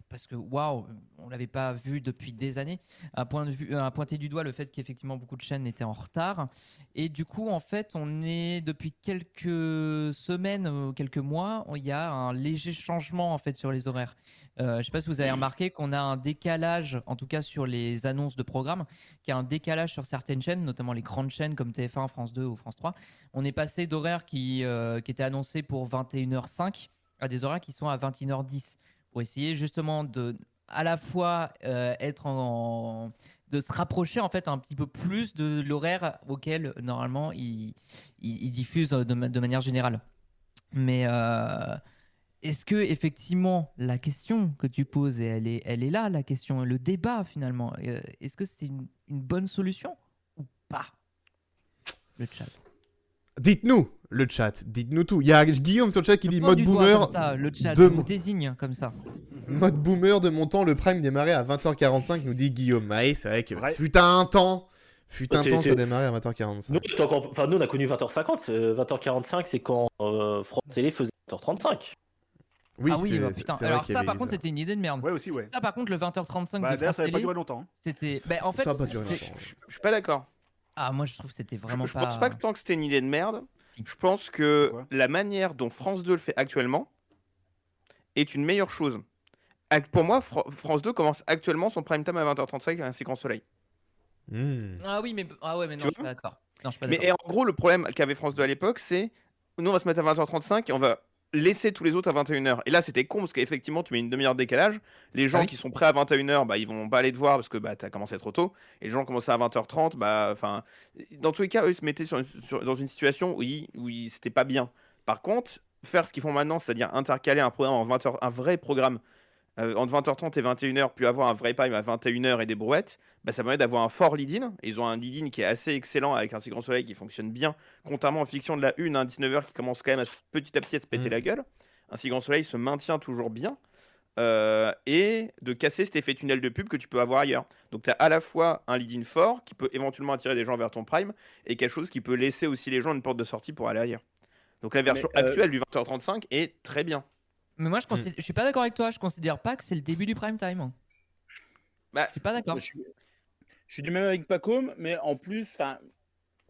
parce que waouh, on l'avait pas vu depuis des années, a pointé du doigt le fait qu'effectivement beaucoup de chaînes étaient en retard. Et du coup, en fait, on est depuis quelques semaines, quelques mois, il y a un léger changement en fait sur les horaires. Je sais pas si vous avez remarqué qu'on a un décalage, en tout cas sur les annonces de programmes, qu'il y a un décalage sur certaines chaînes, notamment les grandes chaînes comme TF1, France 2 ou France 3. On est passé d'horaires qui étaient annoncés pour 21h05 à des horaires qui sont à 21h10 pour essayer justement de à la fois de se rapprocher en fait un petit peu plus de l'horaire auquel normalement ils diffusent de manière générale. Mais est-ce que effectivement la question que tu poses, et elle est là la question, le débat finalement, est-ce que c'est une bonne solution ou pas? Le chat. Dites-nous le chat, dites-nous tout. Il y a Guillaume sur le chat qui dit Point mode du doigt boomer. comme ça, le chat de vous désigne comme ça. Mode boomer de mon temps, le prime démarrait à 20h45, nous dit Guillaume. Ouais, c'est vrai que Ouais. fut un temps, ça t'es- démarrait à 20h45. Nous, on a connu 20h50. 20h45, c'est quand France Télé faisait 20h35. Oui, Ah oui, c'est- bah, c'est putain. vrai Alors qu'il y ça avait par les contre heures. c'était une idée de merde. Ouais, aussi, ouais. Ça par contre le 20h35 Bah, de d'ailleurs, France ça va pas Télé, durer longtemps. Hein. c'était... en fait, Ça a pas duré c'est- longtemps. Je suis pas d'accord. Ah moi je trouve que c'était vraiment Je pas... pense pas que tant que c'était une idée de merde. Je pense que Pourquoi la manière dont France 2 le fait actuellement est une meilleure chose. Pour moi, France 2 commence actuellement son prime time à 20h35 avec un séquence soleil. Ah oui mais... Ah ouais mais non, Tu je suis pas d'accord. Non, je suis pas Mais d'accord. en gros, le problème qu'avait France 2 à l'époque, c'est nous, on va se mettre à 20h35 et on va laisser tous les autres à 21h. Et là, c'était con parce qu'effectivement, tu mets une demi-heure de décalage. Les gens oui. qui sont prêts à 21h, bah, ils vont pas aller te voir parce que bah, tu as commencé trop tôt. Et les gens qui commencent à 20h30, bah, dans tous les cas, eux, ils se mettaient dans une situation où c'était pas bien. Par contre, faire ce qu'ils font maintenant, c'est-à-dire intercaler un programme en 20h, un vrai programme entre 20h30 et 21h, puis avoir un vrai prime à 21h et des brouettes, bah, ça permet d'avoir un fort lead-in. Et ils ont un lead-in qui est assez excellent avec un si grand soleil qui fonctionne bien, contrairement aux fictions de la une, un 19h qui commence quand même petit à petit à se péter la gueule. Un si grand soleil se maintient toujours bien. Et de casser cet effet tunnel de pub que tu peux avoir ailleurs. Donc tu as à la fois un lead-in fort qui peut éventuellement attirer des gens vers ton prime et quelque chose qui peut laisser aussi les gens une porte de sortie pour aller ailleurs. Donc la version actuelle du 20h35 est très bien. Mais moi je suis pas d'accord avec toi, je considère pas que c'est le début du prime time. Bah, Je suis pas d'accord. Je suis du même avec Pacôme, mais en plus,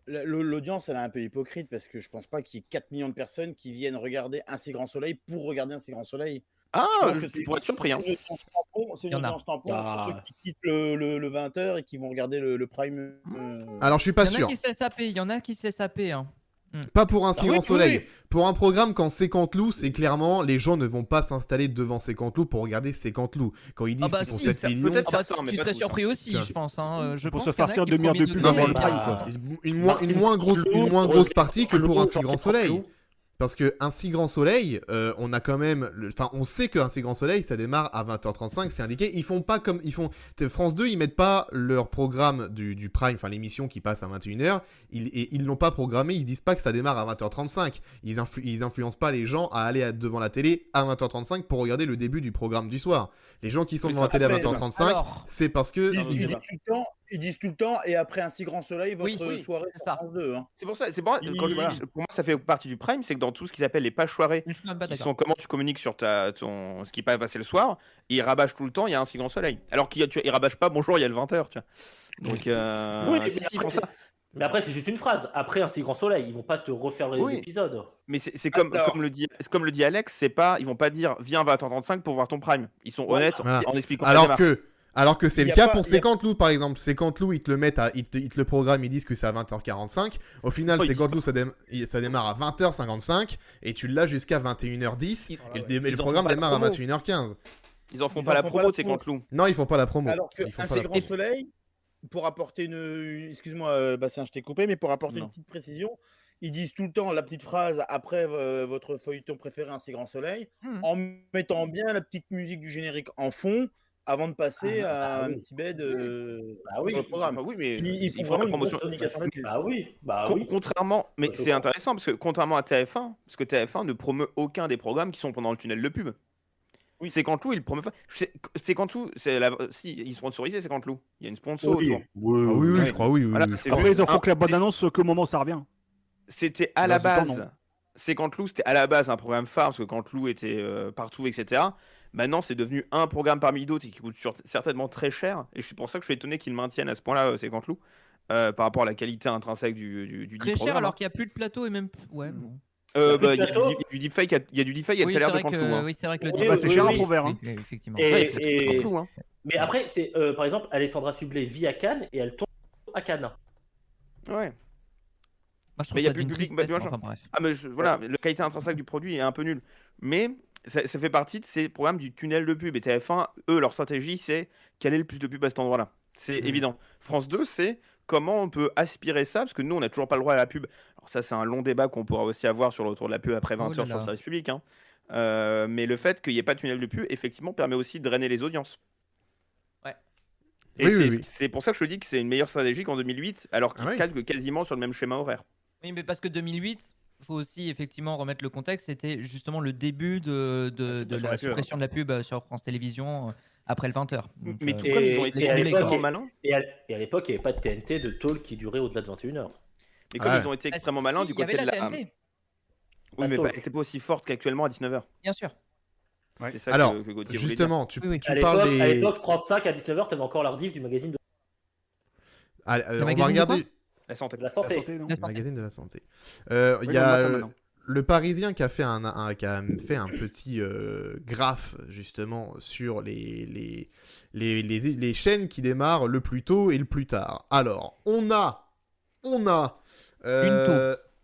L'audience, elle est un peu hypocrite parce que je pense pas qu'il y ait 4 millions de personnes qui viennent regarder Un si grand soleil pour regarder Un si grand soleil. Ah, Je pense que je pourrais être surpris. Hein. c'est une audience tampon, c'est Il y une en a. audience tampon Ah. pour ceux qui quittent le 20h et qui vont regarder le prime. Alors, je suis pas Il y en a sûr. qui se laissent saper, il y en a qui se laissent saper. Hein. Pas pour un si Ah oui, grand oui, soleil. oui. Pour un programme quand c'est Canteloup, c'est clairement les gens ne vont pas s'installer devant ces Canteloup pour regarder ces Canteloup. Quand ils disent bah qu'ils font si, 7 ça- millions, peut-être Ah bah, certains, mais tu pas serais tous, surpris aussi, Tiens. je pense. Hein. Je Pour pense se faire qu'il y en a faire qui, demi-heure de premier pub Non, avant mais- le prime, quoi. une moins grosse partie que pour un si grand soleil. Parce que un si grand soleil, on a quand même, enfin, on sait qu'un si grand soleil, ça démarre à 20h35, c'est indiqué. Ils font pas comme ils font France 2, ils mettent pas leur programme du prime, enfin l'émission qui passe à 21h, ils l'ont pas programmé, ils disent pas que ça démarre à 20h35. Ils influencent pas les gens à aller devant la télé à 20h35 pour regarder le début du programme du soir. Les gens qui sont Oui, devant la télé à après, 20h35, Alors, c'est parce que Ils disent tout le temps, et après Un si grand soleil, votre Oui, soirée c'est sur ça. France 2. Hein. C'est pour ça, Il- quand je voilà. dis, pour moi, ça fait partie du prime, c'est que dans tout ce qu'ils appellent les pages soirées, je suis même pas qui d'accord. sont comment tu communiques sur ce qui va passer le soir, ils rabâchent tout le temps, il y a un si grand soleil. Alors qu'ils rabâchent pas, bonjour, il y a le 20h, tu vois. Donc, Oui, mais si, ils après, font ça. Mais après, c'est juste une phrase. Après un si grand soleil, ils vont pas te refaire Oui. l'épisode. Mais c'est comme, Alors- comme le dit Alex, ils vont pas dire viens à 20h35 pour voir ton prime. Ils sont Voilà. honnêtes Voilà. en expliquant la démarche. Alors que c'est Il le y a cas pas- pour il y a- Sécanteloup par exemple. Sécanteloup, ils te le mettent ils te le programment, ils disent que c'est à 20h45. Au final, Oh, ils Sécanteloup, ça démarre à 20h55 et tu l'as jusqu'à 21h10. Ils- Et ouais. le Ils en programme font pas la démarre à promo. 21h15. Ils en font Ils pas en la font promo pas la de ces promo. Canteloup. Non, ils font pas la promo. Alors que Ils font Un pas si la grand promo. soleil, pour apporter excuse-moi, Bastien, je t'ai coupé, mais pour apporter Non. une petite précision, ils disent tout le temps la petite phrase après votre feuilleton préféré, Un si grand soleil, en mettant bien la petite musique du générique en fond avant de passer à oui. un petit bed Bah oui. sur le programme. Enfin, oui, mais Ils font font la vraiment une promotion. grosse communication là-dessus. Bah oui. Bah oui. Contrairement, mais Je c'est crois. intéressant parce que contrairement à TF1, parce que TF1 ne promeut aucun des programmes qui sont pendant le tunnel de pub. Oui. C'est Canteloup, il promeut pas. C'est Canteloup, si ils sponsorisent, c'est Canteloup. Il y a une sponsor Oui. autour. Ah oui, Ouais. je crois, oui. Voilà, oui. c'est Après, juste ils en font un- que la bande-annonce qu'au moment où ça revient. C'était à Le la reste du temps, base. non. C'est Canteloup, c'était à la base un programme phare parce que Canteloup était partout, etc. Maintenant, c'est devenu un programme parmi d'autres et qui coûte certainement très cher. Et c'est pour ça que je suis étonné qu'ils le maintiennent à ce point-là, c'est Canteloup, par rapport à la qualité intrinsèque du dit Très cher programme. alors qu'il n'y a plus de plateau et même. Ouais, bon. Il y a plus de Il y a plateau. du deepfake, il y a du deepfake, il y a le Oui, salaire c'est de vrai Canteloup. que, oui, c'est vrai que le Oui, Bah, c'est cher un oui. fond vert. Hein. Oui, effectivement. Et- Ouais, c'est Canteloup, hein. Mais après, c'est par exemple, Alessandra Sublet vit à Cannes et elle tombe à Cannes. Ouais. Moi, je trouve Mais il y a ça plus de d'une public, bah, tristesse, tu vois, enfin bref. Ah, mais voilà, la qualité intrinsèque du produit est un peu nulle. Mais ça fait partie de ces programmes du tunnel de pub. Et TF1, eux, leur stratégie, c'est quel est le plus de pub à cet endroit-là. C'est évident. France 2, c'est comment on peut aspirer ça, parce que nous, on n'a toujours pas le droit à la pub. Alors ça, c'est un long débat qu'on pourra aussi avoir sur le retour de la pub après 20h Oh là sur le là. service public. Hein. Mais le fait qu'il n'y ait pas de tunnel de pub, effectivement, permet aussi de drainer les audiences. Ouais. Et Oui, oui, oui. c'est pour ça que je dis que c'est une meilleure stratégie qu'en 2008, alors qu'ils Ah se oui. calquent quasiment sur le même schéma horaire. Oui, mais parce que 2008, il faut aussi effectivement remettre le contexte, c'était justement le début de suppression de la la pub. suppression de la pub sur France Télévisions après le 20h. Mais tout comme ils ont été à extrêmement l'époque- malins, Et à l'époque, il n'y avait pas de TNT de talk qui durait au-delà de 21h. mais comme Ouais. ils ont été extrêmement malins du Il y avait côté de la la. TNT, Oui, mais Talk. elle n'était pas aussi forte qu'actuellement à 19h. bien sûr. C'est ça Alors, que Gauthier voulait dire. justement, tu, Oui, oui. tu À parles l'époque, à des. l'époque, France 5 à 19h, t'avais encore la rediff du magazine de Allez, on va magazine de regarder La santé. la santé. La santé, non La le magazine de la santé. Il Oui, y on le a matin, maintenant. le Parisien qui a fait qui a fait un petit graphe justement sur les chaînes qui démarrent le plus tôt et le plus tard. Alors, on a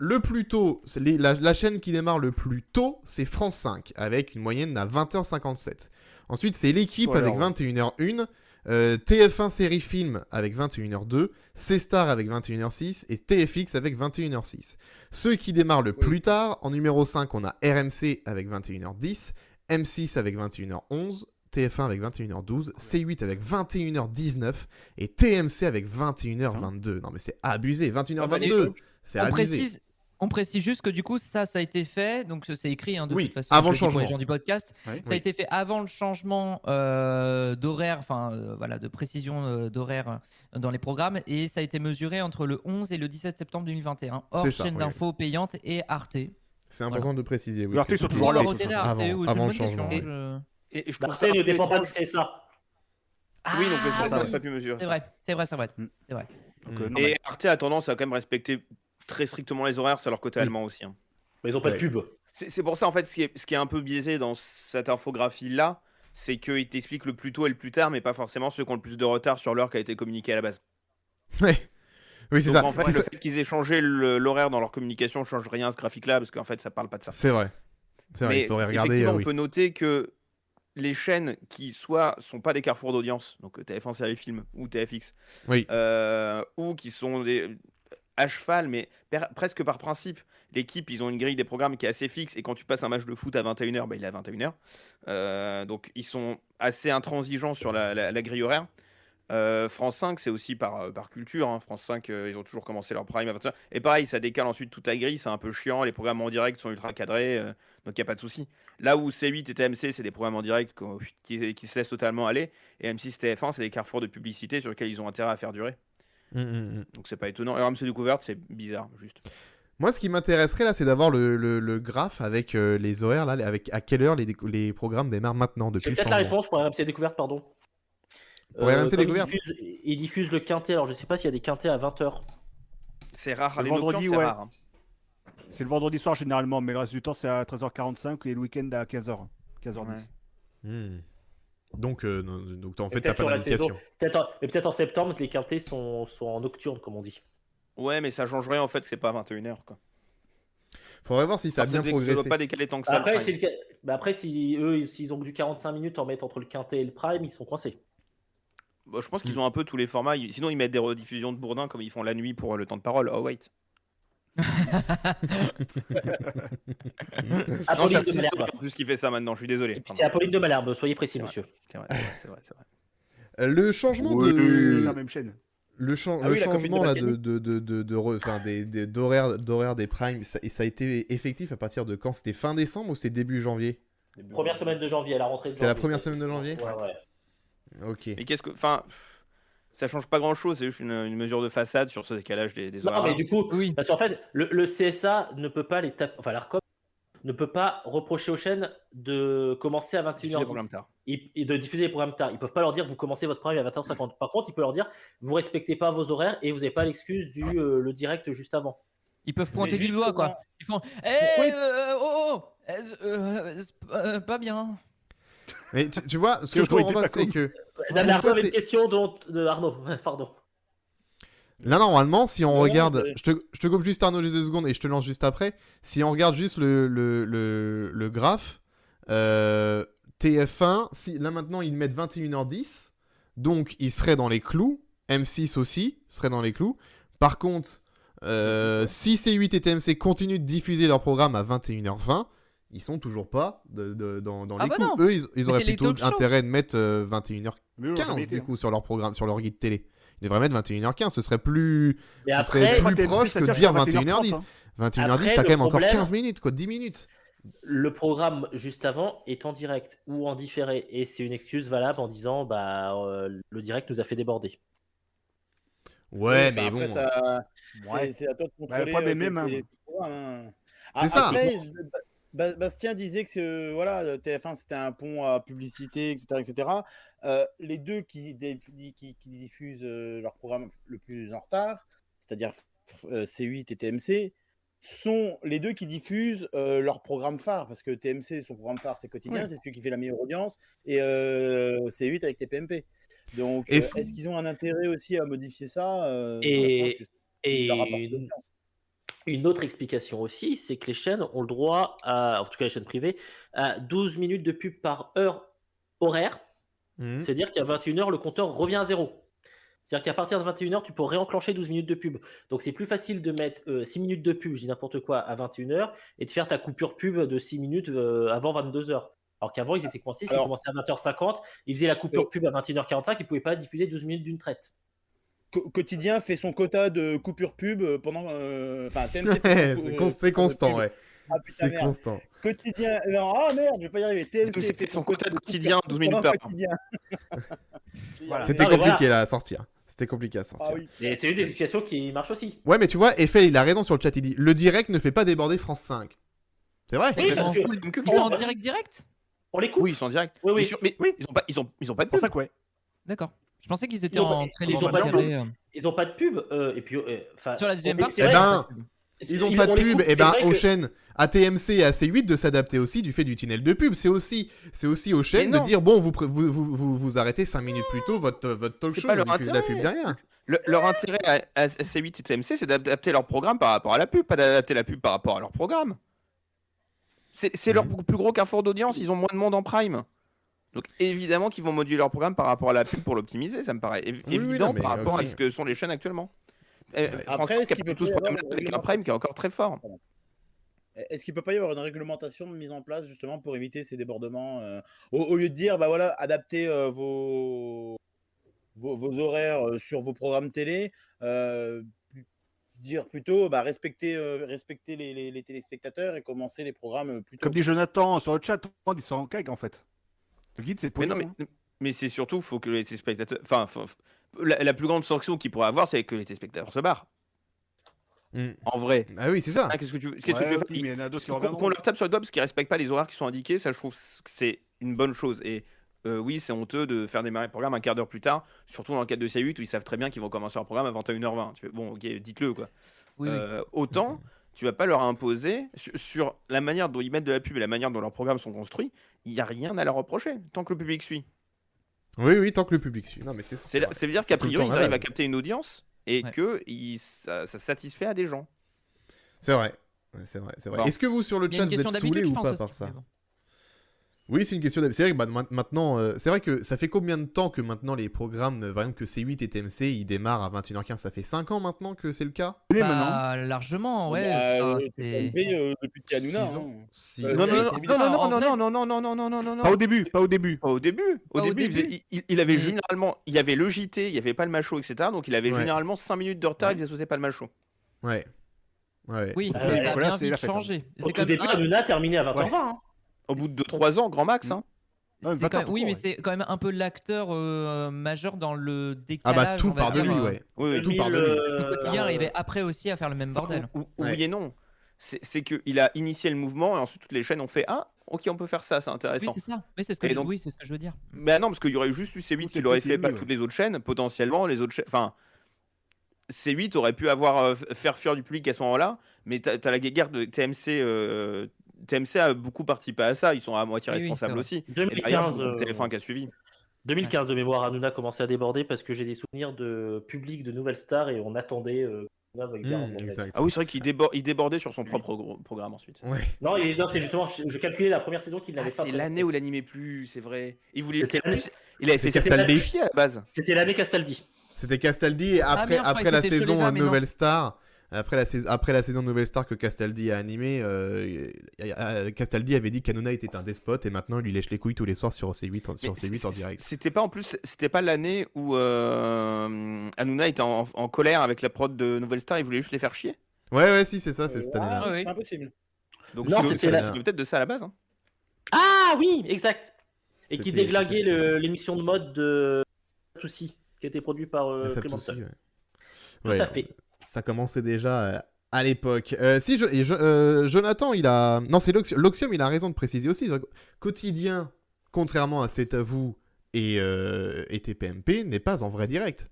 le plus tôt, la chaîne qui démarre le plus tôt, c'est France 5 avec une moyenne à 20h57. Ensuite, c'est l'équipe Voilà, avec ouais. 21h01. TF1 série film avec 21h02, C-Star avec 21h06 et TFX avec 21h06. Ceux qui démarrent le plus tard, en numéro 5, on a RMC avec 21h10, M6 avec 21h11, TF1 avec 21h12, C8 avec 21h19 et TMC avec 21h22. Non mais c'est abusé, 21h22, c'est On abusé. précise juste que du coup, ça a été fait, donc c'est écrit de Oui, toute façon. avant je le dis pour les changement. gens du podcast. Ouais. Ça a été fait avant le changement d'horaire, voilà, de précision d'horaire dans les programmes, et ça a été mesuré entre le 11 et le 17 septembre 2021, hors C'est ça, chaîne oui. d'infos payante et Arte. C'est important de préciser. Oui, Le Arte, que ils sont c'est toujours là, fait de toute façon. Arte, avant, oui, c'est avant une le bonne changement. question, Et je trouve Arte ça un ne peu dépend pas étrange. du CSA. Oui, donc ça, Ah, ça oui. n'a pas pu mesurer. C'est ça. vrai, c'est vrai, c'est vrai. Mm. C'est vrai. Donc, Mm. non, Et Arte a tendance à quand même respecter très strictement les horaires, c'est leur côté Oui. allemand aussi. Hein. Mais ils ont pas Ouais. de pub. C'est pour ça, en fait, ce qui est un peu biaisé dans cette infographie-là, c'est qu'ils t'expliquent le plus tôt et le plus tard, mais pas forcément ceux qui ont le plus de retard sur l'heure qui a été communiquée à la base. Ouais. Oui, c'est Donc ça. en fait, C'est le ça. fait qu'ils aient changé l'horaire dans leur communication change rien à ce graphique-là, parce qu'en fait, ça parle pas de ça. C'est vrai. C'est vrai, Mais il faudrait regarder. effectivement, Oui. on peut noter que les chaînes qui soit sont pas des carrefours d'audience, donc TF1 Série Film ou TFX, Oui. ou qui sont à cheval, mais presque par principe. L'équipe, ils ont une grille des programmes qui est assez fixe, et quand tu passes un match de foot à 21h, bah, il est à 21h. Donc ils sont assez intransigeants sur la grille horaire. France 5, c'est aussi par culture. Hein. France 5, ils ont toujours commencé leur prime à 21h. Et pareil, ça décale ensuite toute la grille, c'est un peu chiant. Les programmes en direct sont ultra cadrés, donc il n'y a pas de souci. Là où C8 et TMC, c'est des programmes en direct qui se laissent totalement aller. Et M6 TF1, c'est des carrefours de publicité sur lesquels ils ont intérêt à faire durer. Donc c'est pas étonnant. Et RMC Découverte, c'est bizarre, juste. Moi, ce qui m'intéresserait là, c'est d'avoir le graphe avec les horaires là, avec à quelle heure les programmes démarrent maintenant depuis J'ai le peut-être la changement. réponse pour RMC Découverte, pardon. Pour RMC Comme Découverte. ils diffusent le quintet, alors je sais pas s'il y a des quintets à 20h. C'est rare. Le Les vendredi, nocturnes, c'est ouais. rare. Hein. C'est le vendredi soir généralement, mais le reste du temps c'est à 13h45 et le week-end à 15h. 15h10. Ouais. Donc en fait, Et t'as peut-être pas sur la d'indication. Mais peut-être en septembre, les quintets sont en nocturne, comme on dit. Ouais, mais ça change rien en fait, c'est pas 21h. Quoi. Faudrait voir si ça a bien Ça doit progressé. pas décaler tant que ça. Après, le prime. après s'ils ont que du 45 minutes en mettre entre le quintet et le prime, ils sont coincés. Bon, je pense qu'ils ont un peu tous les formats. Sinon, ils mettent des rediffusions de Bourdin comme ils font la nuit pour le temps de parole. Oh, wait. Non, c'est Apolline de Baptiste Malherbe. en plus qui fait ça maintenant, je suis désolé. Et puis c'est Apolline de Malherbe, soyez précis, C'est vrai. monsieur. C'est vrai, c'est vrai, c'est vrai. Le changement C'est de la même chaîne. le Ah oui, la copine changement de là Mathilde. d'horaire des primes, ça a été effectif à partir de quand? C'était fin décembre ou c'est début janvier? Première semaine de janvier, à la rentrée de C'était la janvier, première ça. semaine de janvier? Ouais. Ok. Mais qu'est-ce que. Enfin, ça change pas grand chose, c'est juste une mesure de façade sur ce décalage des Non, horaires. mais du coup, Oui. parce qu'en fait, le CSA ne peut pas les taper, enfin l'ARCOM ne peut pas reprocher aux chaînes de commencer à Diffuser les 21h10 programmes tard. et de diffuser les programmes tard. Ils peuvent pas leur dire vous commencez votre prime à 20h50. Par contre, ils peuvent leur dire vous respectez pas vos horaires et vous n'avez pas l'excuse du le direct juste avant. Ils peuvent pointer Mais du doigt, quoi. Ils font pas bien. Mais tu vois, ce Quelle que je comprends autorité pas, t'as c'est que Arnaud avait une question de Arnaud. Pardon. là, normalement, si on Non, regarde, mais- je te coupe juste Arnaud juste 2 secondes et je te lance juste après. Si on regarde juste le graphe, TF1, là maintenant ils mettent 21h10, donc ils seraient dans les clous. M6 aussi serait dans les clous. Par contre, si C8 et TMC continuent de diffuser leur programme à 21h20, ils sont toujours pas dans Ah les bah clous. non. Eux, ils Mais auraient c'est les plutôt talk shows. intérêt de mettre 21h15 Mais oui, on jamais été, du coup sur leur programme, sur leur guide télé. Ils devraient mettre 21h15, ce serait plus, Mais ce après, serait Moi, plus TF1, proche que de c'est-à-dire dire jusqu'à 21h10. 21h30, hein. 21h10, Après, t'as le quand même encore problème- 15 minutes, quoi, 10 minutes. le programme juste avant est en direct ou en différé et c'est une excuse valable en disant le direct nous a fait déborder. Ouais, Enfin, mais après, bon. ça, Ouais. c'est à toi de contrôler. le problème est tes- même, tes programmes, hein. C'est ça. Après, Bastien disait que voilà, TF1 c'était un pont à publicité, etc. Les deux qui diffusent leur programme le plus en retard, c'est-à-dire C8 et TMC, sont les deux qui diffusent leur programme phare, parce que TMC, son programme phare, c'est quotidien, Oui. c'est celui qui fait la meilleure audience, et C8 avec TPMP. Donc, Et est-ce qu'ils ont un intérêt aussi à modifier ça Et- sachant que ça leur rapporte Et de l'audience. une autre explication aussi, c'est que les chaînes ont le droit, en tout cas les chaînes privées, à 12 minutes de pub par heure horaire. Mhm. C'est-à-dire qu'à 21h, le compteur revient à zéro. C'est-à-dire qu'à partir de 21h, tu peux réenclencher 12 minutes de pub. Donc c'est plus facile de mettre 6 minutes de pub, je dis n'importe quoi, à 21h et de faire ta coupure pub de 6 minutes avant 22h. Alors qu'avant, ils étaient coincés, s'ils Alors- commençaient à 20h50, ils faisaient la coupure pub à 21h45, ils ne pouvaient pas diffuser 12 minutes d'une traite. Quotidien fait son quota de coupure pub pendant. Enfin, TMC fait son C'est constant, ouais. Ah putain, C'est merde. constant. Quotidien. Non, ah merde, je vais pas y arriver. TMC TMC fait son quota de quotidien, 12 minutes pendant par quotidien. Voilà. C'était Non, mais compliqué là à sortir. C'était compliqué à sortir. Ah oui. Et c'est une des situations qui marche aussi. Ouais, mais tu vois, Eiffel, il a raison sur le chat. Il dit le direct ne fait pas déborder France 5. C'est vrai. Oui, parce que Ils sont en direct on les coupe. Oui, ils sont en direct. Oui, oui. Mais ils ont pas de C'est pour pub. ça que ouais. D'accord. Je pensais qu'ils étaient Ils ont en pas- très ils ont léger pas de différé. Ils ont pas de pub. Et puis, Sur la deuxième on- partie, c'est Eh vrai, ben, c'est- ils ont pas de on les pub, coupe, et c'est ben vrai aux que- chaînes, à TMC et à C8 de s'adapter aussi du fait du tunnel de pub. C'est aussi aux chaînes Mais de non. dire bon, vous arrêtez 5 minutes plus tôt votre talk C'est show, pas vous leur diffusez de la pub intérêt. derrière. Leur intérêt à C8 et TMC, c'est d'adapter leur programme par rapport à la pub, pas d'adapter la pub par rapport à leur programme. C'est leur plus gros carrefour d'audience, ils ont moins de monde en prime. Donc évidemment qu'ils vont moduler leur programme par rapport à la pub pour l'optimiser, ça me paraît évident non, mais par rapport ok. à ce que sont les chaînes actuellement. Après, France est-ce 5 qu'il a peut tout ce pas y avoir problème avec une un prime qui est encore très fort. Est-ce qu'il peut pas y avoir une réglementation de mise en place justement pour éviter ces débordements au lieu de dire bah voilà adaptez vos horaires sur vos programmes télé, dire plutôt bah respectez les téléspectateurs et commencer les programmes plus tôt. Comme dit Jonathan sur le chat, tout le monde ils sont en cag en fait. Le guide c'est pour Mais non, mais c'est surtout, faut que les téléspectateurs. Enfin, la plus grande sanction qu'ils pourraient avoir, c'est que les téléspectateurs se barrent. Mm. En vrai. Ah oui, c'est ça. Hein, qu'est-ce que tu veux faire mais il y en a d'autres qui Qu'on reviendront. leur tape sur le doigt parce qu'ils respectent pas les horaires qui sont indiqués, ça je trouve que c'est une bonne chose. Et oui, c'est honteux de faire démarrer le programme un quart d'heure plus tard, surtout dans le cadre de C8 où ils savent très bien qu'ils vont commencer leur programme à 21h20. Tu fais, bon, ok, dites-le quoi. Oui, oui. Autant, tu vas pas leur imposer sur la manière dont ils mettent de la pub et la manière dont leurs programmes sont construits, il y a rien à leur reprocher tant que le public suit. Oui, tant que le public suit. Non, mais C'est-à-dire qu'à tout le priori, temps ils la arrivent à base. capter une audience et Ouais. que ça satisfait à des gens. C'est vrai. Ouais, c'est vrai. Bon. Est-ce que vous sur le Il y a chat une vous question êtes saoulés d'habitude, je ou pense pas aussi, par ça mais bon. Oui, c'est une question d'habitude. C'est vrai que maintenant, c'est vrai que ça fait combien de temps que maintenant les programmes, par exemple que C8 et TMC, ils démarrent à 21h15. Ça fait 5 ans maintenant que c'est le cas. Oui, maintenant. Bah, largement, ouais. Bah, enfin, c'est c'est- TMP, depuis qu'il y a Hanouna, 6 ans. hein. 6 Euh, ans. Non, non, c'est non, non, en non, vrai- non, non, non, non, non, non, non, non, non. Pas au début, pas au début. Pas au début. Au Pas au début, début. il avait Mais- généralement, il y avait le JT, il y avait pas le macho, etc. Donc il avait Ouais. généralement 5 minutes de retard, ils associaient pas le macho. Ouais. Ouais. Oui, Ah ça, ouais, ça a voilà, bien c'est vite la fête, hein. changé. Au C'est tout quand même début, un- Hanouna a terminé à 20h20. hein. Au bout de 3 ans, grand max. Hein. Ouais, c'est pas quand même- tant, oui, mais ouais. c'est quand même un peu l'acteur majeur dans le Ah décalage. bah tout on va part de dire, lui, ouais. Oui, oui. Tout part de lui. Le quotidien arrivait après aussi à faire le même bordel. Ouais. Oui et non. C'est qu'il a initié le mouvement et ensuite toutes les chaînes ont fait ah ok on peut faire ça, c'est Oui, intéressant. c'est ça. Oui, c'est ce que Et je... donc- oui, c'est ce que je veux dire. Bah non parce qu'il y aurait eu juste eu C8 qui Peut-être l'aurait que fait, c'est pas mieux, toutes les autres chaînes. Potentiellement les autres chaînes, enfin C8 aurait pu avoir faire fuir du public à ce moment-là, mais t'as la guerre de TMC. TMC a beaucoup participé à ça, ils sont à moitié Oui, oui, responsables c'est aussi. Et derrière, 2015, TF1 qui a suivi. 2015 de mémoire, Hanouna a commencé à déborder parce que j'ai des souvenirs de public de Nouvelle Star et on attendait Hanouna veuille bien rendre Exact. Ah oui, c'est vrai qu'il il débordait sur son propre programme ensuite. Ouais. Non, non, c'est justement, je calculais la première saison qu'il Ah, n'avait pas. c'est l'année où il animait plus, c'est vrai. Il voulait. C'était en plus, il avait fait C'était ça Castaldi. chier à la base. C'était l'année Castaldi. C'était Castaldi et après, merde, je après croyais la que c'était saison Soleva, mais non. Nouvelle Star, après la saison Nouvelle Star que Castaldi a animé, Castaldi avait dit qu'Hanouna était un despote et maintenant il lui lèche les couilles tous les soirs sur C8 en direct. C'était pas en plus, c'était pas l'année où Hanouna était en colère avec la prod de Nouvelle Star, il voulait juste les faire chier. Ouais, si, c'est ça, c'est cette année-là. Ah, oui. c'est pas impossible. Donc Non, c'est c'était la- peut-être de ça à la base. Hein. Ah oui, exact. Et qui C'était- déglinguait c'était- l'émission de mode de Souci, qui a été produit par Ça Clément aussi, Seul. ouais. Tout Ouais, à fait. ça commençait déjà à l'époque. Jonathan, il a... Non, c'est Loxium, il a raison de préciser aussi. Quotidien, contrairement à C'est à vous et TPMP, n'est pas en vrai direct.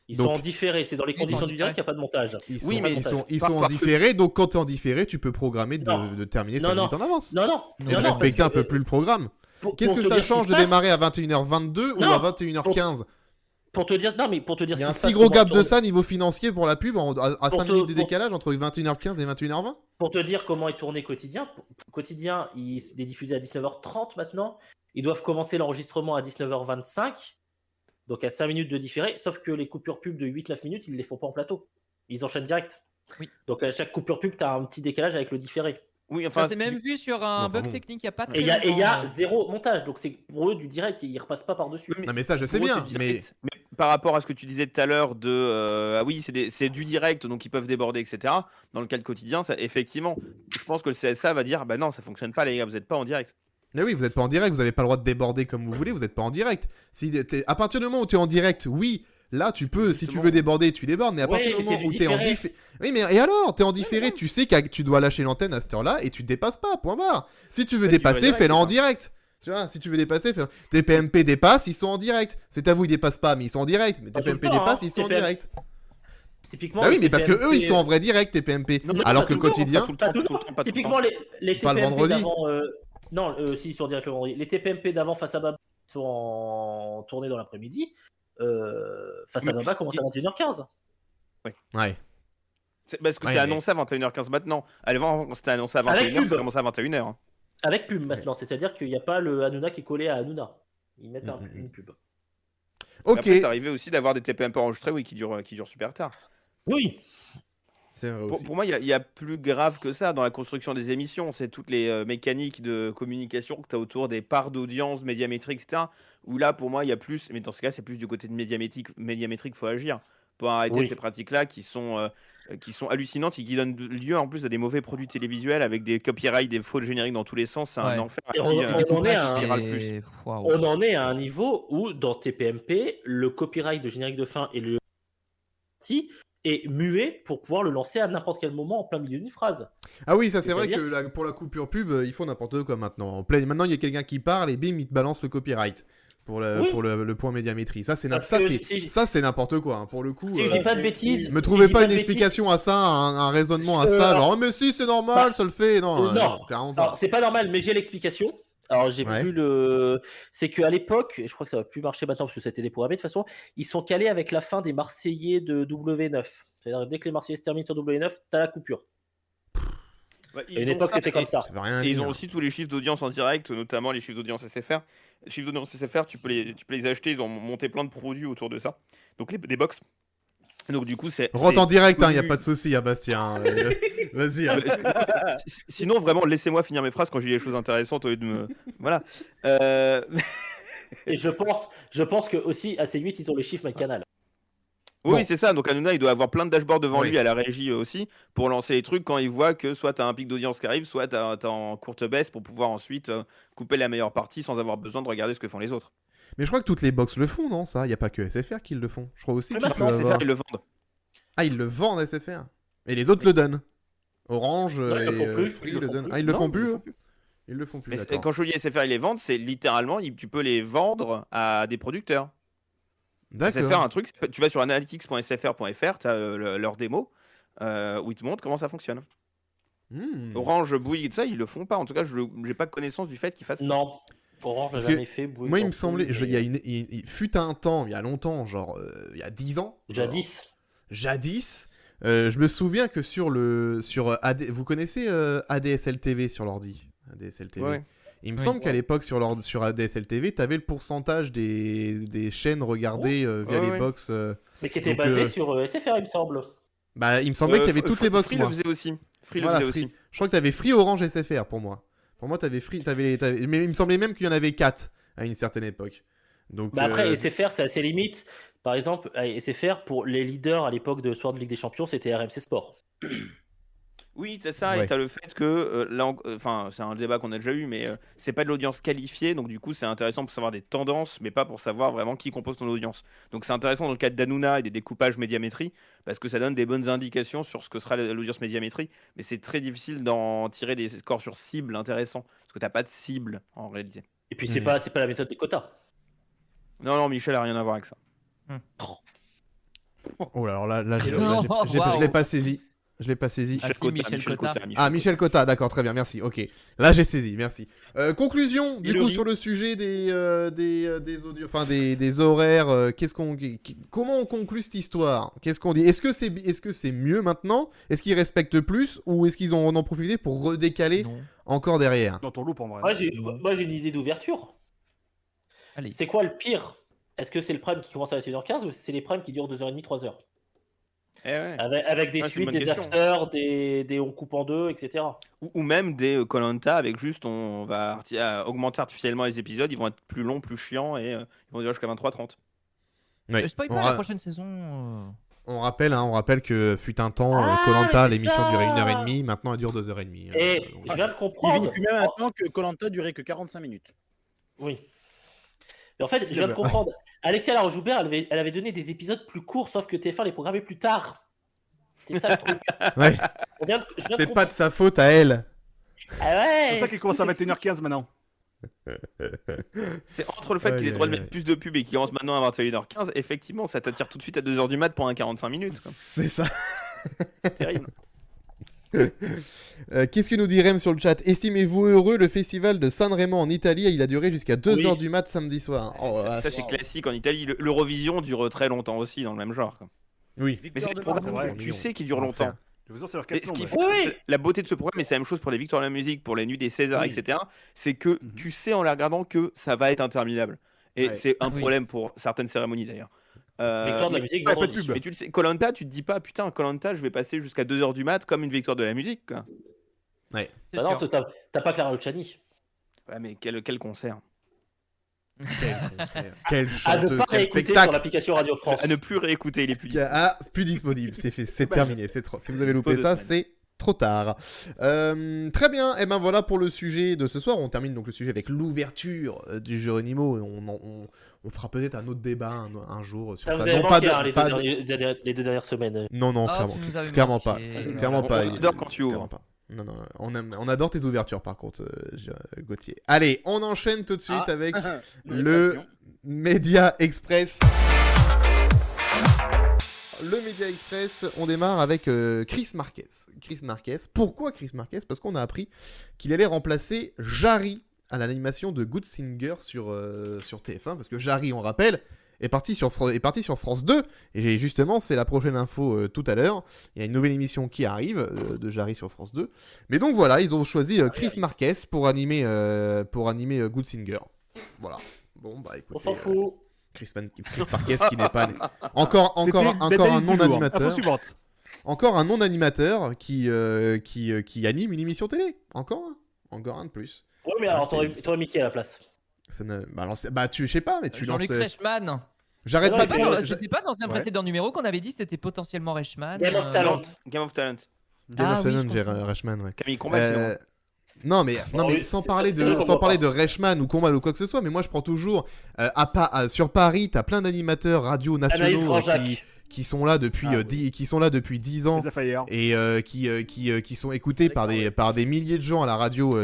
Ils Donc- sont en différé, c'est dans les Oui, conditions dans du le direct qu'il n'y a pas de montage. Ils Oui, sont, mais ils sont par- en parce que- différé, donc quand t'es en différé, tu peux programmer Non. de terminer Non, 5 non. minutes en avance. Non, non. Et non, de non, respecter parce un peu plus le programme. Qu'est-ce pour que te ça dire ce qui change se de passe, démarrer à 21h22 ou Non, à 21h15? Pour te dire, non, mais pour te dire Il y a ce un qui se si passe, gros comment gap de tourne- ça niveau financier pour la pub à Pour 5 te- minutes de pour- décalage entre 21h15 et 21h20? Pour te dire comment est tourné Quotidien, Quotidien, il est diffusé à 19h30 maintenant. Ils doivent commencer l'enregistrement à 19h25, donc à 5 minutes de différé, sauf que les coupures pub de 8-9 minutes, ils ne les font pas en plateau. Ils enchaînent direct. Oui. Donc à chaque coupure pub, tu as un petit décalage avec le différé. Oui, Ça enfin. s'est même vu sur un Enfin, bug bon. technique il n'y a pas très Et il y a longtemps. zéro montage, donc c'est pour eux du direct, ils ne repassent pas par-dessus. Oui, Non mais ça je sais Pour eux, bien, c'est mais direct. Mais par rapport à ce que tu disais tout à l'heure de ah oui c'est du direct donc ils peuvent déborder etc. Dans le cas de Quotidien ça effectivement je pense que le CSA va dire bah non ça fonctionne pas les gars vous n'êtes pas en direct. mais oui, vous n'êtes pas en direct, vous n'avez pas le droit de déborder comme vous voulez, vous n'êtes pas en direct. À partir du moment où tu es en direct, oui, là tu peux, si tu Justement. veux déborder, tu débordes, mais à Ouais, partir du mais moment c'est où du tu es en différé. différé... Oui, mais et alors? T'es en différé, tu sais que tu dois lâcher l'antenne à cette heure-là et tu dépasses pas, point barre. Si tu veux En fait, tu vas dépasser, direct, fais-le en quoi. direct. Tu vois, si tu veux dépasser, TPMP dépasse, ils sont en direct. C'est à vous, ils dépassent pas, mais ils sont en direct. Mais Pas tout le TPMP temps, dépasse, hein. ils sont en TPM. direct. Typiquement, Bah oui, les mais parce que TPMP, eux, ils sont en vrai direct, TPMP. Non, Alors pas que le tout le temps, quotidien. Pas tout le Pas temps, tout le pas tout le temps, pas tout le Typiquement, temps. les Pas le TPMP vendredi. d'avant. Non, si, ils sont direct le vendredi. Les TPMP d'avant face à Baba sont en tournée dans l'après-midi. Face à Mais Baba commence à 21h15. Ouais. Parce que Ouais, c'est mais- annoncé à 21h15 maintenant. Avant, c'était annoncé à Avec 21h, pub. ça commence à 21h. hein. Avec pub maintenant, c'est-à-dire qu'il n'y a pas le Hanouna qui est collé à Hanouna. Ils mettent une pub. Ok. Après, ça arrivait aussi d'avoir des TPMP enregistrés qui durent super tard. Oui, C'est vrai Pour, aussi. pour moi, il y a plus grave que ça dans la construction des émissions. C'est toutes les mécaniques de communication que tu as autour des parts d'audience, de médiamétrie, etc. Où là, pour moi, il y a plus, mais dans ce cas, c'est plus du côté de médiamétrique qu'il faut agir pour arrêter Oui. ces pratiques-là qui sont hallucinantes et qui donnent lieu en plus à des mauvais produits télévisuels avec des copyrights, des faux génériques dans tous les sens. C'est un Ouais. enfer. Et Et on- puis, on en est à un- spirale plus. Et- waouh. on en est à un niveau où dans TPMP, le copyright de générique de fin et le est muet pour pouvoir le lancer à n'importe quel moment en plein milieu d'une phrase. Ah oui, ça c'est vrai que C'est-à-dire- pour la coupure pub, ils font n'importe quoi maintenant. Maintenant, il y a quelqu'un qui parle et bim, il te balance le copyright pour Oui. le point médiamétrie. Ça, c'est Parce que c'est n'importe quoi. Hein. Pour le coup, Si je dis pas de bêtises, me si trouvez je dis pas de une bêtises- explication à ça, un raisonnement à Euh, ça. alors- Genre, oh, mais si, c'est normal, Bah, ça le fait. Non, non. clairement pas. Alors, c'est pas normal, mais j'ai l'explication. Alors, j'ai Ouais. plus le. C'est qu'à l'époque, et je crois que ça va plus marcher maintenant parce que ça a été déprogrammé de toute façon, ils sont calés avec la fin des Marseillais de W9. C'est-à-dire, dès que les Marseillais se terminent sur W9, t'as la coupure. Ouais, À une ils ont époque, ça, c'était comme et- ça. Ça veut rien Et ils dire. ont aussi tous les chiffres d'audience en direct, notamment les chiffres d'audience SFR. Les chiffres d'audience SFR, tu peux les acheter, ils ont monté plein de produits autour de ça. Donc des box. Donc du coup, c'est... Rentre en direct, il y a connu. pas de souci, hein, Bastien. Vas-y. hein. Sinon, vraiment, laissez-moi finir mes phrases quand j'ai des choses intéressantes au lieu de me... Voilà. Et je pense que aussi, à C8, ils ont les chiffres MyCanal. Oui, Bon. c'est ça. Donc Hanouna, il doit avoir plein de dashboards devant Oui. lui à la régie aussi pour lancer les trucs quand il voit que soit tu as un pic d'audience qui arrive, soit tu as en courte baisse pour pouvoir ensuite couper la meilleure partie sans avoir besoin de regarder ce que font les autres. Mais je crois que toutes les box le font, non ça? Il y a pas que SFR qui le font. Je crois aussi Mais que tu maintenant, peux SFR, avoir... ils le vendent. Ah, ils le vendent SFR. Et les autres le donnent. Orange Non, ils le et font plus, Free ils le le font donnent. plus. Ah, ils le Non, font ils plus le eux font plus. Ils le font plus, Mais d'accord. quand je dis SFR, ils les vendent, c'est littéralement, tu peux les vendre à des producteurs. SFR, D'accord. un truc, tu vas sur analytics.sfr.fr, tu as leur démo où ils te montrent comment ça fonctionne. Hmm. Orange, Bouygues, ça, ils le font pas. En tout cas, je n'ai pas connaissance du fait qu'ils fassent ça. Non. Orange n'a Parce que jamais fait. Bouygues Moi, il non me plus, semblait, il y a mais- il fut un temps, il y a longtemps, genre il y a 10 ans. genre, Jadis. je me souviens que sur vous connaissez ADSL TV sur l'ordi, ADSL TV. Ouais. Il me Oui. semble qu'à l'époque sur ADSL TV, t'avais le pourcentage des chaînes regardées via Ouais, les ouais. box. Mais qui était Donc, basé sur SFR, il me semble. Bah, il me semblait qu'il y avait toutes les box. Free moi. le faisait aussi. Free Voilà, le faisait Free. aussi. Je crois que t'avais Free, Orange, SFR pour moi. Pour moi, t'avais Free, mais il me semblait même qu'il y en avait 4 à une certaine époque. Donc, Bah après, SFR, c'est assez limite. Par exemple, SFR, pour les leaders à l'époque de Soir de Ligue des Champions, c'était RMC Sport. Oui, c'est ça, Ouais. et t'as le fait que, enfin, c'est un débat qu'on a déjà eu, mais c'est pas de l'audience qualifiée, donc du coup, c'est intéressant pour savoir des tendances, mais pas pour savoir vraiment qui compose ton audience. Donc c'est intéressant dans le cas d'Hanouna et des découpages médiamétrie, parce que ça donne des bonnes indications sur ce que sera l'audience médiamétrie, mais c'est très difficile d'en tirer des scores sur cible intéressants, parce que t'as pas de cible en réalité. Et puis, c'est Mhm. pas la méthode des quotas. Non, Michel a rien à voir avec ça. Oh là, alors là, je Waouh. je l'ai pas saisi. Je l'ai pas saisi. Ah, si, Michel Cotta. Ah, Michel Cotta, d'accord, très bien, merci. Ok, là j'ai saisi, merci. Conclusion, du coup, Hillary. sur le sujet des des horaires. Comment on conclut cette histoire? Qu'est-ce qu'on dit? Est-ce que c'est mieux maintenant? Est-ce qu'ils respectent plus ou est-ce qu'ils en ont profité pour redécaler Non. encore derrière? Dans ton loop en vrai. Moi, j'ai une idée d'ouverture. Allez. C'est quoi le pire? Est-ce que c'est le prime qui commence à 21h15 ou c'est les primes qui durent 2h30, 3h? Eh ouais. Avec des Ah, c'est une suites, bonne des question. afters, des on coupe en deux, etc. Ou même des Koh-Lanta avec juste on va augmenter artificiellement les épisodes, ils vont être plus longs, plus chiants et ils vont durer jusqu'à 23h30. Ouais. Spoil On pas ra- la prochaine saison. On rappelle que fut un temps, Ah, Koh-Lanta, mais c'est l'émission ça. durait 1h30, maintenant elle dure 2h30. Et Donc, je viens de Il comprendre. vérifie même maintenant que Koh-Lanta durait que 45 minutes. Oui. Mais en fait, je viens de comprendre. Alexia Laroche-Joubert, elle avait donné des épisodes plus courts, sauf que TF1 les programmait plus tard. C'est ça le truc. Ouais, Je viens de c'est pas de sa faute à elle. Ah ouais. C'est pour ça qu'il commence à 21h15 maintenant. C'est entre le fait qu'ils aient le droit de mettre plus de pubs et qu'ils lancent maintenant à 21h15, effectivement, ça t'attire tout de suite à 2h du mat pour un 45 minutes. Quoi. C'est ça. C'est terrible. Qu'est-ce que nous dit Rem sur le chat? Estimez-vous heureux le festival de Sanremo en Italie? Il a duré jusqu'à 2h Oui. du mat samedi soir. Oh, Ça, c'est classique en Italie. L'Eurovision dure très longtemps aussi dans le même genre. Quoi. Oui. Mais c'est Victor des de programmes Marseille, où ouais. tu sais qu'ils durent longtemps. Je veux dire, c'est leur Et quatre ce qui plombes. fait Oui. la beauté de ce programme, et c'est la même chose pour les Victoires de la musique, pour les Nuits des Césars, Oui. etc., c'est que tu sais en les regardant que ça va être interminable. Et Ouais. c'est un Oui. problème pour certaines cérémonies d'ailleurs. Victoire de la musique pas de vendredi. pub. Mais tu le sais, Koh-Lanta, tu te dis pas, putain, Koh-Lanta, je vais passer jusqu'à 2h du mat comme une victoire de la musique. Quoi. C'est Bah non, sûr. parce que t'as pas Clara Luciani. Ouais, mais quel concert. Quel concert. Quelle À ne chanteuse, pas quel réécouter sur spectacle. l'application Radio France. À ne plus réécouter, il est plus disponible. Ah, c'est plus disponible, c'est fait, c'est terminé, c'est trop. Si vous avez loupé Dispo ça, 2 c'est trop tard. Très bien, et ben voilà pour le sujet de ce soir. On termine donc le sujet avec l'ouverture du Geronimo. Et on fera peut-être un autre débat un jour sur Ça ça. vous avait Non, manqué de- hein, pas de- les deux dernières semaines. Non, non, Ah, clairement, tu nous avais clairement pas. manqué. Clairement pas. On adore quand tu ouvres. Clairement pas. Non, non, on adore tes ouvertures par contre, Gauthier. Allez, on enchaîne tout de suite Ah. avec Une le réflexion. Média Express. Le Média Express, on démarre avec Chris Marquez. Chris Marquez. Pourquoi Chris Marquez? Parce qu'on a appris qu'il allait remplacer Jarry à l'animation de Good Singer sur TF1. Parce que Jarry, on rappelle, est parti sur France 2. Et justement, c'est la prochaine info tout à l'heure. Il y a une nouvelle émission qui arrive de Jarry sur France 2. Mais donc voilà, ils ont choisi Chris Marquez pour animer Good Singer. Voilà. Bon, bah écoutez. On s'en fout. Chris Marquez qui n'est pas encore C'était un l'analyse du jour. non-animateur. Info suivante. Encore un non-animateur qui anime une émission télé. Encore un de plus. Ouais, mais alors c'est- t'aurais mis qui à la place? Ça ne... bah, je sais pas, mais tu lances. Jean-Luc Reichmann. J'arrête Non, pas il de fait- parler. C'était pas dans un Ouais. précédent numéro qu'on avait dit que c'était potentiellement Reichmann. Game of Talent. Game of Talent. Game Ah of oui, Thrones, je j'ai confonds. Reichmann, ouais. Camille Combal, sinon. Non mais oui, sans c'est- parler c'est vrai qu'on sans voit parler pas. de Reichmann ou Combal ou quoi que ce soit, mais moi je prends toujours sur Paris, t'as plein d'animateurs radio Anaïs nationaux Ranjac. qui sont là depuis Ah, oui. 10 ans. Les affaires. Et qui sont écoutés par des milliers de gens à la radio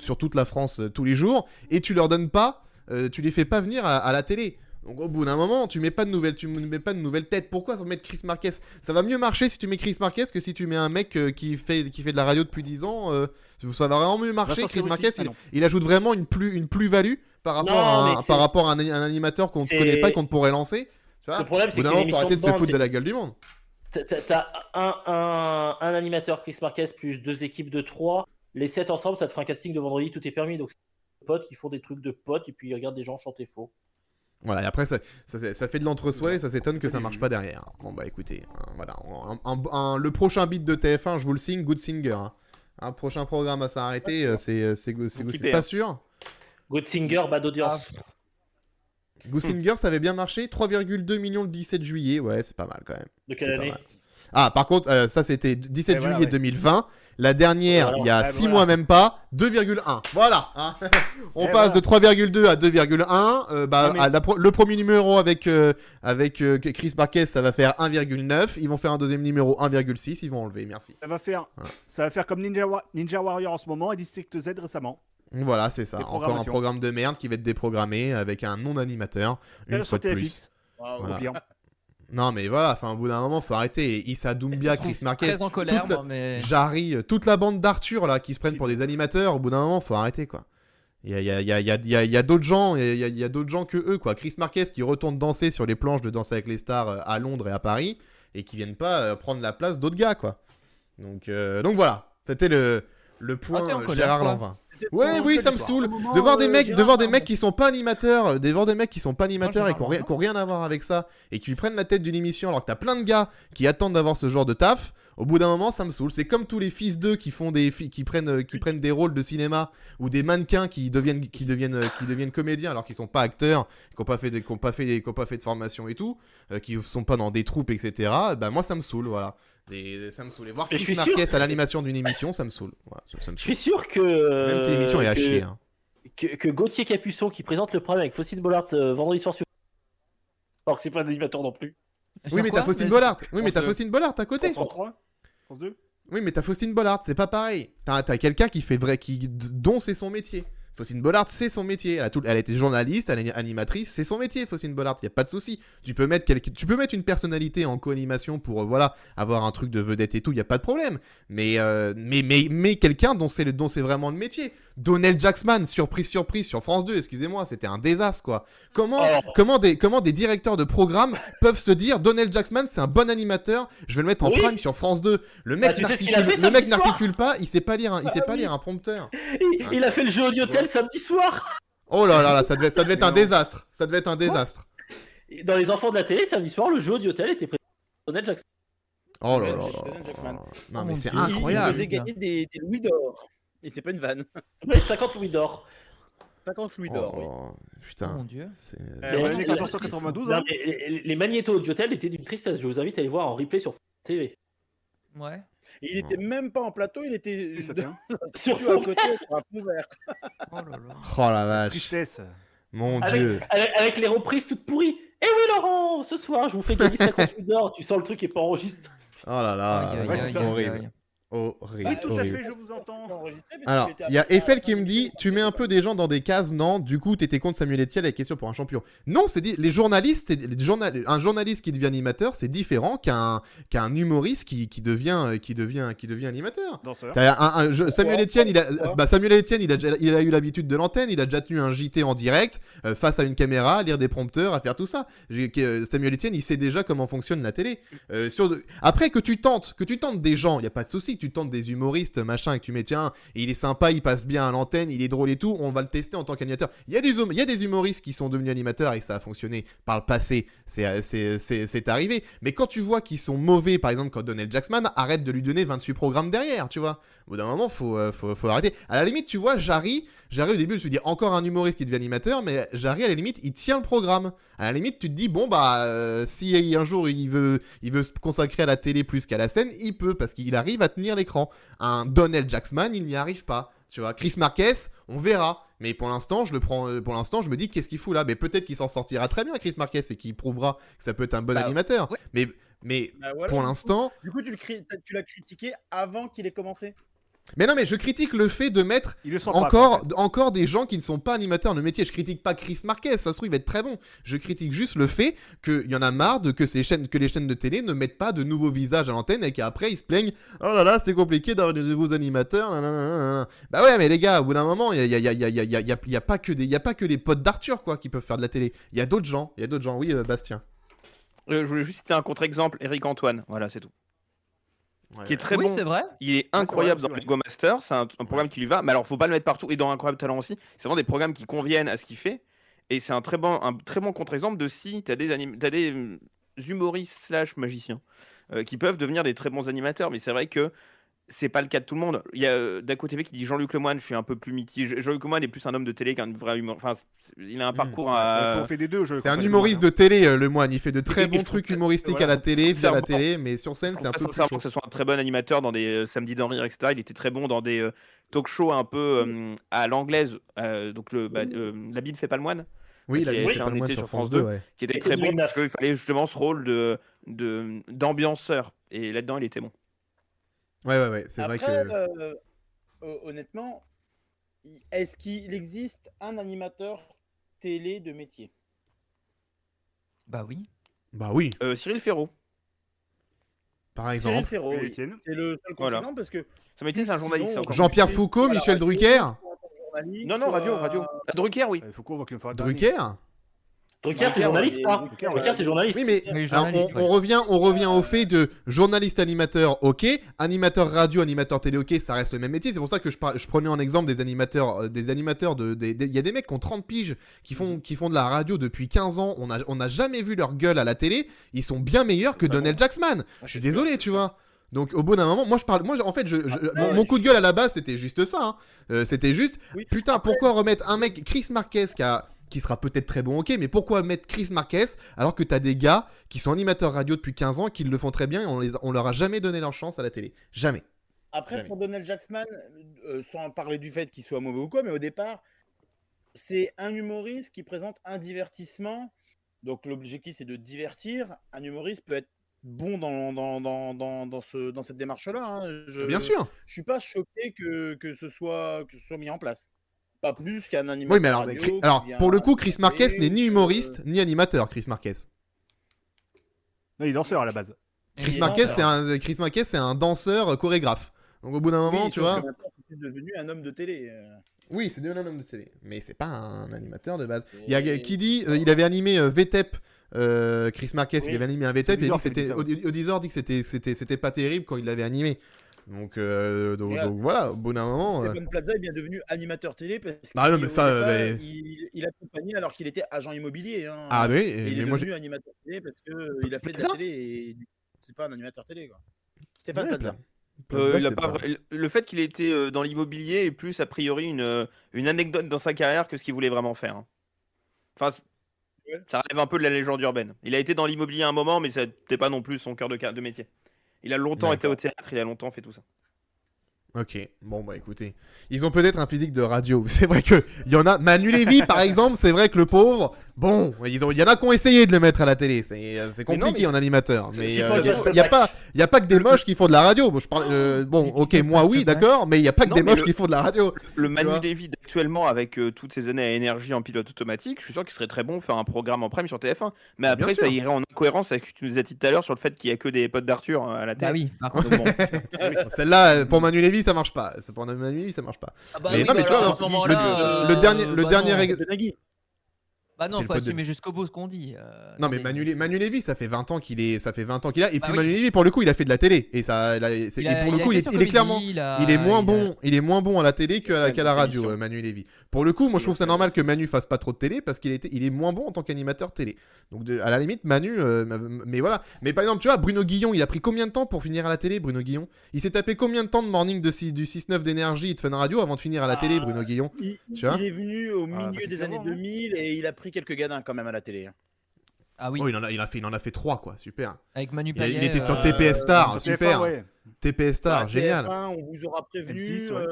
sur toute la France tous les jours, et tu leur donnes pas, tu les fais pas venir à la télé. Donc au bout d'un moment, tu mets pas de nouvelles têtes. Pourquoi mettre Chris Marquez? Ça va mieux marcher si tu mets Chris Marquez que si tu mets un mec qui fait de la radio depuis 10 ans. Ça va vraiment mieux marcher. Vincent Chris Cerruti, Marquez, ah non. il ajoute vraiment une plus-value par rapport Non, mais par rapport à un animateur qu'on ne c'est- connaît pas et qu'on pourrait lancer. Tu vois, Le problème, au c'est bout que d'un c'est moment, une faut arrêter de se émission de foutre de bande, la gueule du monde. T'as un animateur, Chris Marquez, plus 2 équipes de 3. Les 7 ensemble, ça te fera un casting de vendredi, tout est permis. Donc, c'est des potes qui font des trucs de potes et puis ils regardent des gens chanter faux. Voilà, et après ça fait de l'entre-soi et ça s'étonne que ça marche pas derrière. Bon bah écoutez, voilà, le prochain beat de TF1, je vous le signe, Good Singer. Un prochain programme à s'arrêter, c'est pas sûr. Good Singer, bas d'audience. Good Singer, ça avait bien marché, 3,2 millions le 17 juillet, ouais, c'est pas mal quand même. De quelle C'est pas année? mal. Ah, par contre, ça c'était 17 Et voilà, juillet ouais. 2020. La dernière, Voilà. il y a Ouais, 6 voilà. mois même pas, 2,1. Voilà. Hein. On Et passe voilà. de 3,2 à 2,1. Non, mais- Le premier numéro avec Chris Marquez, ça va faire 1,9. Ils vont faire un deuxième numéro 1,6. Ils vont enlever, merci. Ça va faire comme Ninja Warrior en ce moment et District Z récemment. Voilà, c'est ça. Des Encore un programmations. programme de merde qui va être déprogrammé avec un non-animateur. Une fois de plus. TFX. Voilà. Au pire. Non, mais voilà, enfin, au bout d'un moment, faut arrêter. Et Issa Doumbia, Chris Marquez, Très en colère, toute la- moi, mais. Jarry, toute la bande d'Arthur là qui se prennent pour des animateurs, au bout d'un moment, faut arrêter quoi. Il y a d'autres gens, il y a d'autres gens que eux quoi. Chris Marquez qui retourne danser sur les planches de Danser avec les stars à Londres et à Paris et qui viennent pas prendre la place d'autres gars quoi. Donc voilà, c'était le point t'es en colère, Gérard quoi. Lanvin. Ouais, oui, ça me saoule de voir des mecs qui sont pas animateurs, et qui ont rien à voir avec ça et qui prennent la tête d'une émission alors que t'as plein de gars qui attendent d'avoir ce genre de taf. Au bout d'un moment, ça me saoule. C'est comme tous les fils d'eux qui prennent des rôles de cinéma ou des mannequins qui deviennent comédiens alors qu'ils sont pas acteurs, qui ont pas fait de formation et tout, qui sont pas dans des troupes, etc. Bah moi ça me saoule, voilà. Ça me saoule. Et voir Mais je Chris suis sûr Marquez à l'animation d'une émission, ça me saule. Voilà, ça me Je saoule. suis sûr que. Même si l'émission est à que- chier. Hein. Que Gauthier Capuçon qui présente le programme avec Faustine Bollard vendredi soir sur. Alors que c'est pas un animateur non plus. Oui, mais t'as Faustine Bollard. Oui, mais t'as Faustine Bollard à côté. France 3 France 2 Oui, mais t'as Faustine Bollard, c'est pas pareil. T'as quelqu'un qui fait dont c'est son métier. Faustine Bollard, c'est son métier. Elle a été journaliste, elle est animatrice, c'est son métier, Faustine Bollard. Il y a pas de souci. Tu peux mettre une personnalité en co-animation pour voilà avoir un truc de vedette et tout. Il y a pas de problème. Mais quelqu'un dont c'est vraiment le métier. Donnell Jacksman, surprise sur France 2. Excusez-moi, c'était un désastre quoi. Comment des directeurs de programme peuvent se dire Donnell Jacksman, c'est un bon animateur. Je vais le mettre en Oui. prime sur France 2. Le mec tu sais ce qu'il a fait le mec samedi soir n'articule pas. Il sait pas lire un prompteur. Il a fait le jeu Audiotel samedi soir. Oh là là, ça devait être un désastre. Ça devait être un désastre. Et dans les enfants de la télé, samedi soir, le jeu Audiotel était présenté par Donnell Jackson. Oh là Ouais, là c'était là. Donnell Jackman. Non Oh mais mon c'est Dieu. Il incroyable. faisait gagner des louis d'or. Et c'est pas une vanne. Ouais, 50 louis d'or. 50 louis d'or, oui. Oh, Oh putain. mon Dieu. C'est- Dans Ouais, l'année non, 1492, Non, hein. mais les magnétos Audiotel étaient d'une tristesse. Je vous invite à aller voir en replay sur TV. Ouais. Et il était même pas en plateau, il était Oui, ça tient. Sur à fond côté sur un fond vert. Oh là là. Oh la vache. Tristesse. Mon dieu. avec les reprises toutes pourries. Eh oui, Laurent, ce soir, je vous fais gagner 50 louis d'or. Tu sens le truc est pas enregistré. Oh là là. Aïe, aïe, ouais, aïe, c'est aïe, horrible. aïe. Horrible. Oui, tout à horrible. fait, je vous entends. Alors, il y a Eiffel qui me dit, tu mets un peu des gens dans des cases, non? Du coup, t'étais contre Samuel Etienne avec question pour un champion. Non, c'est dit, les journalistes, un journaliste qui devient animateur, c'est différent qu'un humoriste qui devient animateur. Danseur. Samuel Etienne, Samuel Etienne, il a eu l'habitude de l'antenne, il a déjà tenu un JT en direct, face à une caméra, à lire des prompteurs, à faire tout ça. Samuel Etienne, il sait déjà comment fonctionne la télé. Après que tu tentes des gens, il y a pas de souci, tu tentes des humoristes, machin, et que tu mets tiens, il est sympa, il passe bien à l'antenne, il est drôle et tout, on va le tester en tant qu'animateur. Il y a des humoristes qui sont devenus animateurs et ça a fonctionné par le passé, c'est arrivé. Mais quand tu vois qu'ils sont mauvais, par exemple, quand Donnell Jacksman, arrête de lui donner 28 programmes derrière, tu vois. Au bout d'un moment, faut arrêter. À la limite, tu vois, Jarry, au début, je me suis dit encore un humoriste qui devient animateur, mais Jarry, à la limite, il tient le programme. À la limite, tu te dis, bon, si un jour il veut se consacrer à la télé plus qu'à la scène, il peut, parce qu'il arrive à tenir l'écran. Un Donnell Jacksman, il n'y arrive pas. Tu vois, Chris Marquez, on verra. Mais pour l'instant, je me dis, qu'est-ce qu'il fout là? Mais peut-être qu'il s'en sortira très bien, Chris Marquez, et qu'il prouvera que ça peut être un bon animateur. ouais. Mais Bah voilà, pour du coup- l'instant. Du coup, tu l'as critiqué avant qu'il ait commencé. Mais non, mais je critique le fait de mettre Il le sent pas, quoi, en fait. encore des gens qui ne sont pas animateurs de métier. Je critique pas Chris Marquez, ça se trouve il va être très bon. Je critique juste le fait qu'il y en a marre que les chaînes de télé ne mettent pas de nouveaux visages à l'antenne et qu'après ils se plaignent. Oh là là, c'est compliqué d'avoir de nouveaux animateurs. Nanana. Bah ouais, mais les gars, au bout d'un moment, il y a pas que les potes d'Arthur quoi qui peuvent faire de la télé. Il y a d'autres gens. Oui, Bastien. Je voulais juste citer un contre-exemple, Eric Antoine, voilà, c'est tout. Qui est très Oui, bon. c'est vrai. Il est incroyable vrai, dans c'est Lego Master, c'est un programme qui lui va, mais alors faut pas le mettre partout, et dans Incroyable Talent aussi, c'est vraiment des programmes qui conviennent à ce qu'il fait, et c'est un très bon contre-exemple de si t'as des humoristes slash magiciens qui peuvent devenir des très bons animateurs, mais c'est vrai que c'est pas le cas de tout le monde. Il y a Daco TV qui dit Jean-Luc Lemoyne, je suis un peu plus mitigé. Jean-Luc Lemoyne est plus un homme de télé qu'un vrai humoriste. Enfin, il a un parcours Il a à... toujours fait des deux. C'est un humoriste de télé, le moine. Il fait de très Et bons je trouve trucs que- humoristiques voilà, à la télé, via la sincèrement, télé, mais sur scène, c'est un peu plus sincèrement chaud. que ce soit un très bon animateur dans des samedis d'en rire, etc. Il était très bon dans des talk shows un peu à l'anglaise. Donc l'habit ne fait pas le moine, Oui, qui il a avait fait fait pas un le moine été sur sur France France 2, 2. ouais. qui était Et très c'est bon Louis parce qu'il fallait justement ce rôle d'ambianceur. Et là-dedans, il était bon. Ouais, c'est vrai Après, que. honnêtement, est-ce qu'il existe un animateur télé de métier? Bah oui. Bah oui, Cyril Ferraud. par Cyril exemple. Ferraud, Et oui. Étienne. C'est le seul Voilà. continent parce que Son métier, c'est un journaliste. c'est encore Jean-Pierre plus- Foucault, voilà, Michel radio, Drucker. soit journaliste, Non, radio. Drucker, oui. Il faut qu'on voit qu'il me fasse Drucker. Drucker, c'est journaliste, hein. Drucker, c'est journaliste. Oui, mais Oui, alors, journaliste, on revient au fait de journaliste animateur, ok, animateur radio, animateur télé, ok, ça reste le même métier. C'est pour ça que je prenais en exemple des animateurs, il y a des mecs qui ont 30 piges qui font de la radio depuis 15 ans. On n'a jamais vu leur gueule à la télé. Ils sont bien meilleurs que Donnell Jacksman. Je suis désolé, tu vois. Donc au bout d'un moment, moi en fait, mon coup de gueule à la base, c'était juste ça. C'était juste, Oui. putain, pourquoi remettre un mec, Chris Marquez, qui sera peut-être très bon, ok, mais pourquoi mettre Chris Marquez alors que t'as des gars qui sont animateurs radio depuis 15 ans et qui le font très bien et on leur a jamais donné leur chance à la télé. Jamais. Après, Jamais. pour Donnell Jacksman, sans parler du fait qu'il soit mauvais ou quoi, mais au départ, c'est un humoriste qui présente un divertissement. Donc l'objectif, c'est de divertir. Un humoriste peut être bon dans cette démarche-là. Hein. Bien sûr. Je suis pas choqué que ce soit mis en place. pas plus qu'un animateur. Oui, mais alors, radio qui alors vient pour le coup, Chris Marquez animer, n'est ni humoriste ni animateur. Chris Marquez. Non, il est danseur à la base. Chris Et- Marquez, alors, Chris Marquez, c'est un danseur chorégraphe. Donc au bout d'un moment, Oui, tu sauf vois. que maintenant, c'est devenu un homme de télé. Oui, c'est devenu un homme de télé, mais c'est pas un animateur de base. Il y Et- a qui dit, il avait animé VTEP. Chris Marquez, il Oui. avait animé un VTEP et il dit que C'est c'était bizarre, Audisor dit que c'était pas terrible quand il l'avait animé. Donc, donc voilà, au bout d'un moment. Stéphane Plaza est bien devenu animateur télé parce qu'il Ah non, mais ça, il accompagnait alors qu'il était agent immobilier. Hein. Ah oui, Et il mais est moi devenu animateur télé parce qu'il a fait de la Plaza télé et c'est pas un animateur télé quoi. Stéphane Ouais, Plaza. Il a pas le fait qu'il ait été dans l'immobilier est plus a priori une anecdote dans sa carrière que ce qu'il voulait vraiment faire. Hein. Enfin, ça relève un peu de la légende urbaine. Il a été dans l'immobilier à un moment, mais c'était pas non plus son cœur de métier. Il a longtemps été au théâtre, il a longtemps fait tout ça. Ok, bon bah écoutez, ils ont peut-être un physique de radio. C'est vrai que il y en a. Manu Lévy par exemple, c'est vrai que le pauvre. Bon, il y en a qui ont essayé de le mettre à la télé. C'est compliqué en animateur. Mais il y a pas que des moches qui font de la radio. Bon, je parle. Bon, ok, moi oui, d'accord, mais il y a pas que Non, des mais moches qui font de la radio. Le Manu vois. Lévy actuellement, avec toutes ces années à énergie en pilote automatique, je suis sûr qu'il serait très bon de faire un programme en prime sur TF1. Mais après, sûr. ça irait en incohérence avec ce que tu nous as dit tout à l'heure sur le fait qu'il y a que des potes d'Arthur à la télé. Bah oui, par contre. Donc bon. Celle-là, pour Manu Lévy, ça marche pas. Pour Manu Lévy, ça marche pas. Ah bah Mais oui, non, mais bah tu vois, alors, à ce le- moment-là, le dernier- le bah dernier non. règle- De Nagui. Bah non, C'est le faut pote de- assumer jusqu'au bout ce qu'on dit. Non mais attendez. Manu Lévy, ça fait 20 ans qu'il est, et Bah puis oui. Manu Lévy pour le coup, il a fait de la télé et ça, et pour le coup, il est clairement, il est moins bon à la télé qu'à la radio, émission. Manu Lévy. Pour le coup, moi je trouve ça normal que Manu fasse pas trop de télé parce qu'il est moins bon en tant qu'animateur télé. Donc à la limite, Manu, mais voilà. Mais par exemple, tu vois, Bruno Guillon, il a pris combien de temps pour finir à la télé, Bruno Guillon? Il s'est tapé combien de temps de morning du 6-9 d'énergie et de Fun Radio avant de finir à la télé, Bruno Guillon? Tu vois Il est venu au bah, milieu c'est des années clairement, hein. 2000 et il a pris quelques gadins quand même à la télé. Hein. Ah oui, Oh, il en a fait 3 quoi, super. avec Manu Il Payet. était sur TPS Star, Sur TF1, super. ouais. TPS Star, Bah, génial. TF1, on vous aura prévenu. M6, ouais.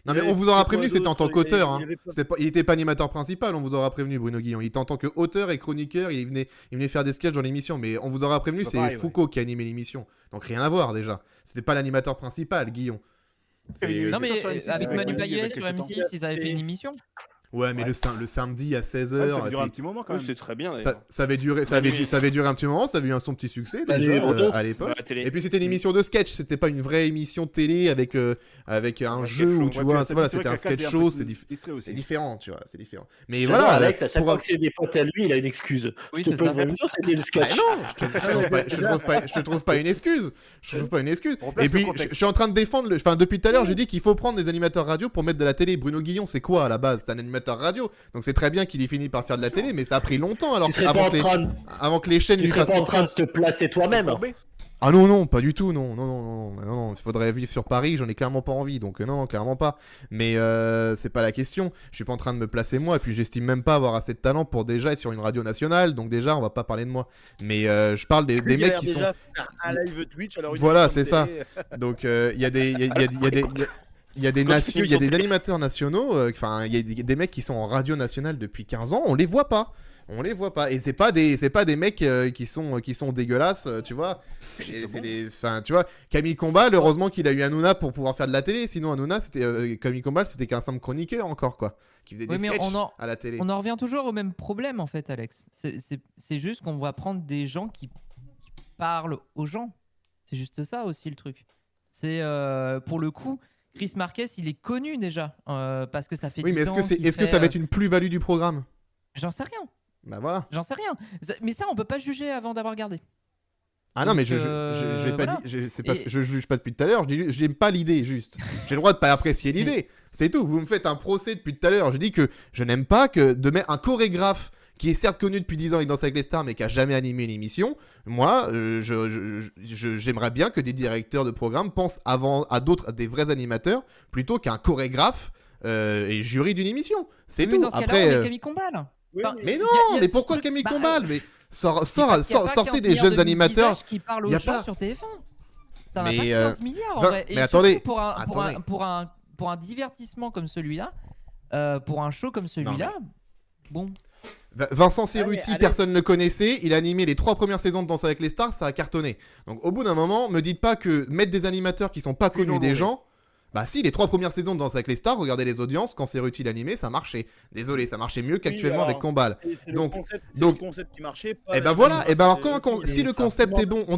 Non il mais avait on vous aura fait prévenu, quoi c'était en tant d'autre qu'auteur. Hein. Il avait pas- Il était pas animateur principal, on vous aura prévenu, Bruno Guillon. Il était en tant qu'auteur et chroniqueur, il venait faire des sketchs dans l'émission. Mais on vous aura prévenu, Bah, c'est pareil, Foucault qui a animé l'émission. Donc rien à voir déjà. C'était pas l'animateur principal, Guillon. Non mais Sur M6, avec ouais, Manu ouais, il y Payet avait sur quelques M6, ils avaient fait une émission. Ouais, mais Ouais. le samedi à Ouais, 16h. ça dure un petit moment quand Oui, même. c'était très bien. ça, d'ailleurs. ça avait duré un petit moment, ça avait eu un son petit succès Bah, déjà les Bordeaux. à l'époque. Dans la télé. Et puis c'était une émission de sketch, c'était pas une vraie émission télé avec un Un jeu sketch où show. tu Ouais, vois, puis voilà, c'est vrai c'était un que la sketch case est show, peu c'est distrait aussi. différent, tu vois, c'est différent. Mais J'adore voilà, Alex, à chaque pour- fois que c'est des potes à lui, il a une excuse. Oui, S'il c'est te plaît, ça. vraiment, c'était le Ah sketch. non, je te trouve pas une excuse. Je te trouve pas une excuse. On place Et puis, le contexte. je suis en train de défendre. Enfin, depuis tout à l'heure, j'ai dit qu'il faut prendre des animateurs radio pour mettre de la télé. Bruno Guillon, c'est quoi à la base? C'est un animateur radio. Donc c'est très bien qu'il ait fini par faire de la télé, mais ça a pris longtemps alors Tu serais pas avant que les chaînes tu lui serais fassent pas en train de confiance. te placer toi-même. Courbet. Ah non, pas du tout, non. Il faudrait vivre sur Paris, j'en ai clairement pas envie, donc non, clairement pas. Mais c'est pas la question. Je suis pas en train de me placer moi, et puis j'estime même pas avoir assez de talent pour déjà être sur une radio nationale, donc déjà on va pas parler de moi. Mais je parle des Lui, il a mecs l'air qui sont. déjà faire un live Twitch. Alors une Voilà, émission de c'est ça. télé. Donc il y a des animateurs nationaux, enfin il y a des mecs qui sont en radio nationale depuis 15 ans, on les voit pas. Et c'est pas des mecs qui sont dégueulasses, tu vois. Enfin, tu vois, Camille Combal, heureusement qu'il a eu Hanouna pour pouvoir faire de la télé, sinon Hanouna c'était Camille Combal, c'était qu'un simple chroniqueur encore quoi, qui faisait des Oui, mais sketchs à la télé. On en revient toujours au même problème en fait, Alex. C'est juste qu'on va prendre des gens qui parlent aux gens. C'est juste ça aussi le truc. C'est pour le coup, Chris Marquez, il est connu déjà parce que ça fait. Oui, mais 10 ans qu'il est-ce que fait, ça va être une plus-value du programme? J'en sais rien. Bah voilà. J'en sais rien. Mais ça, on peut pas juger avant d'avoir regardé. Ah non, mais Donc, j'ai pas voilà. dit, c'est pas, Et- je juge pas depuis tout à l'heure, je dis j'aime pas l'idée juste. J'ai le droit de pas apprécier l'idée, c'est tout. Vous me faites un procès depuis tout à l'heure, je dis que je n'aime pas que de mettre un chorégraphe qui est certes connu depuis 10 ans et Danse avec les stars mais qui a jamais animé une émission. Moi, j'aimerais bien que des directeurs de programme pensent à des vrais animateurs plutôt qu'un chorégraphe et jury d'une émission. C'est Oui, tout. dans ce cas-là, Après, on met Camille Combal. Oui, Enfin, mais non, il y a mais ce pourquoi truc- Camille bah, Combal? Mais parce qu'il y a pas sortez 15 des milliards jeunes de animateurs. visages qui parlent y a aux gens pas- sur TF1. T'en as Mais, pas 15 milliards en Vin- vrai. Et mais surtout attendez, pour un divertissement comme celui-là, pour un show comme celui-là, bon. Vincent Cerruti, allez. personne ne le connaissait, il a animé les 3 premières saisons de Danse avec les stars, ça a cartonné. Donc au bout d'un moment, me dites pas que mettre des animateurs qui sont pas Plus connus des mauvais. gens, Bah si, les 3 premières saisons de Danse avec les stars, regardez les audiences, quand c'est Rutil animé, ça marchait. Désolé, ça marchait mieux qu'actuellement avec Combal. C'est Donc- le concept qui marchait. Pas Et ben la voilà, animation, et ben alors c'est- si le ça concept est demande- bon,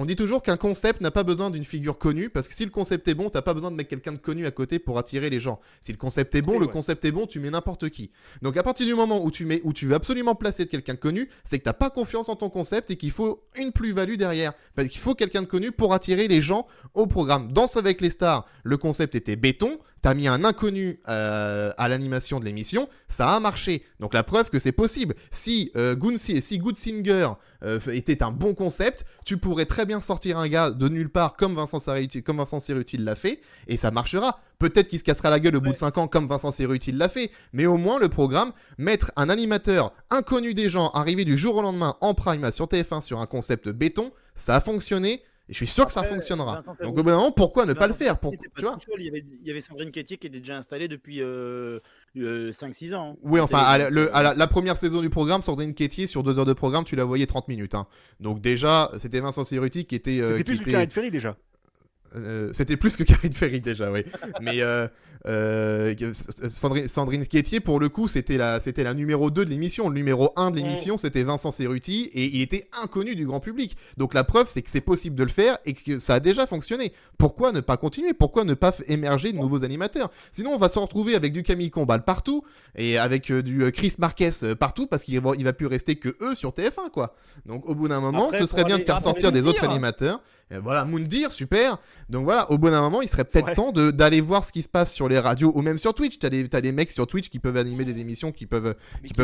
on dit toujours qu'un concept n'a pas besoin d'une figure connue, parce que si le concept est bon, t'as pas besoin de mettre quelqu'un de connu à côté pour attirer les gens. Si le concept est bon, Ok, le ouais. concept est bon, tu mets n'importe qui. Donc à partir du moment où tu veux absolument placer de quelqu'un de connu, c'est que t'as pas confiance en ton concept et qu'il faut une plus-value derrière. Parce qu'il faut quelqu'un de connu pour attirer les gens au programme. Danse avec les stars, le concept était béton. T'as mis un inconnu à l'animation de l'émission, ça a marché. Donc la preuve que c'est possible. Si Good Singer était un bon concept, tu pourrais très bien sortir un gars de nulle part comme Vincent Cerruti l'a fait, et ça marchera. Peut-être qu'il se cassera la gueule au bout de 5 ans comme Vincent Cerruti l'a fait, mais au moins le programme, mettre un animateur inconnu des gens, arrivé du jour au lendemain en prime sur TF1 sur un concept béton, ça a fonctionné. Et je suis sûr que ça Après, fonctionnera. Vincent Donc Cerruti- au bout d'un moment, pourquoi ne pas le Vincent faire Cerruti était pas tu vois tout seul, il y avait Sandrine Quétier qui était déjà installée depuis 5-6 ans. Oui, enfin, à Télé, la première saison du programme, Sandrine Quétier, sur 2 heures de programme, tu la voyais 30 minutes. Hein. Donc déjà, c'était Vincent Cerruti qui était... C'était qui plus que était- Karine Ferry déjà. C'était plus que Karine Ferry déjà, oui. Mais Sandrine Quétier, pour le coup, c'était la numéro 2 de l'émission. Le numéro 1 de l'émission, c'était Vincent Cerruti, et il était inconnu du grand public. Donc la preuve, c'est que c'est possible de le faire et que ça a déjà fonctionné. Pourquoi ne pas continuer? Pourquoi ne pas émerger de nouveaux animateurs? Sinon, on va se retrouver avec du Camille Combal partout, et avec du Chris Marquez partout, parce qu'il va plus rester que eux sur TF1, quoi. Donc au bout d'un moment, Après, ce serait pour bien de aller- faire pour sortir aller des autres dire. animateurs. Et voilà, Moundir, super. Donc voilà, au bout d'un moment, il serait peut-être Ouais. temps d'aller voir ce qui se passe sur les radios ou même sur Twitch. T'as des mecs sur Twitch qui peuvent animer des émissions qui peuvent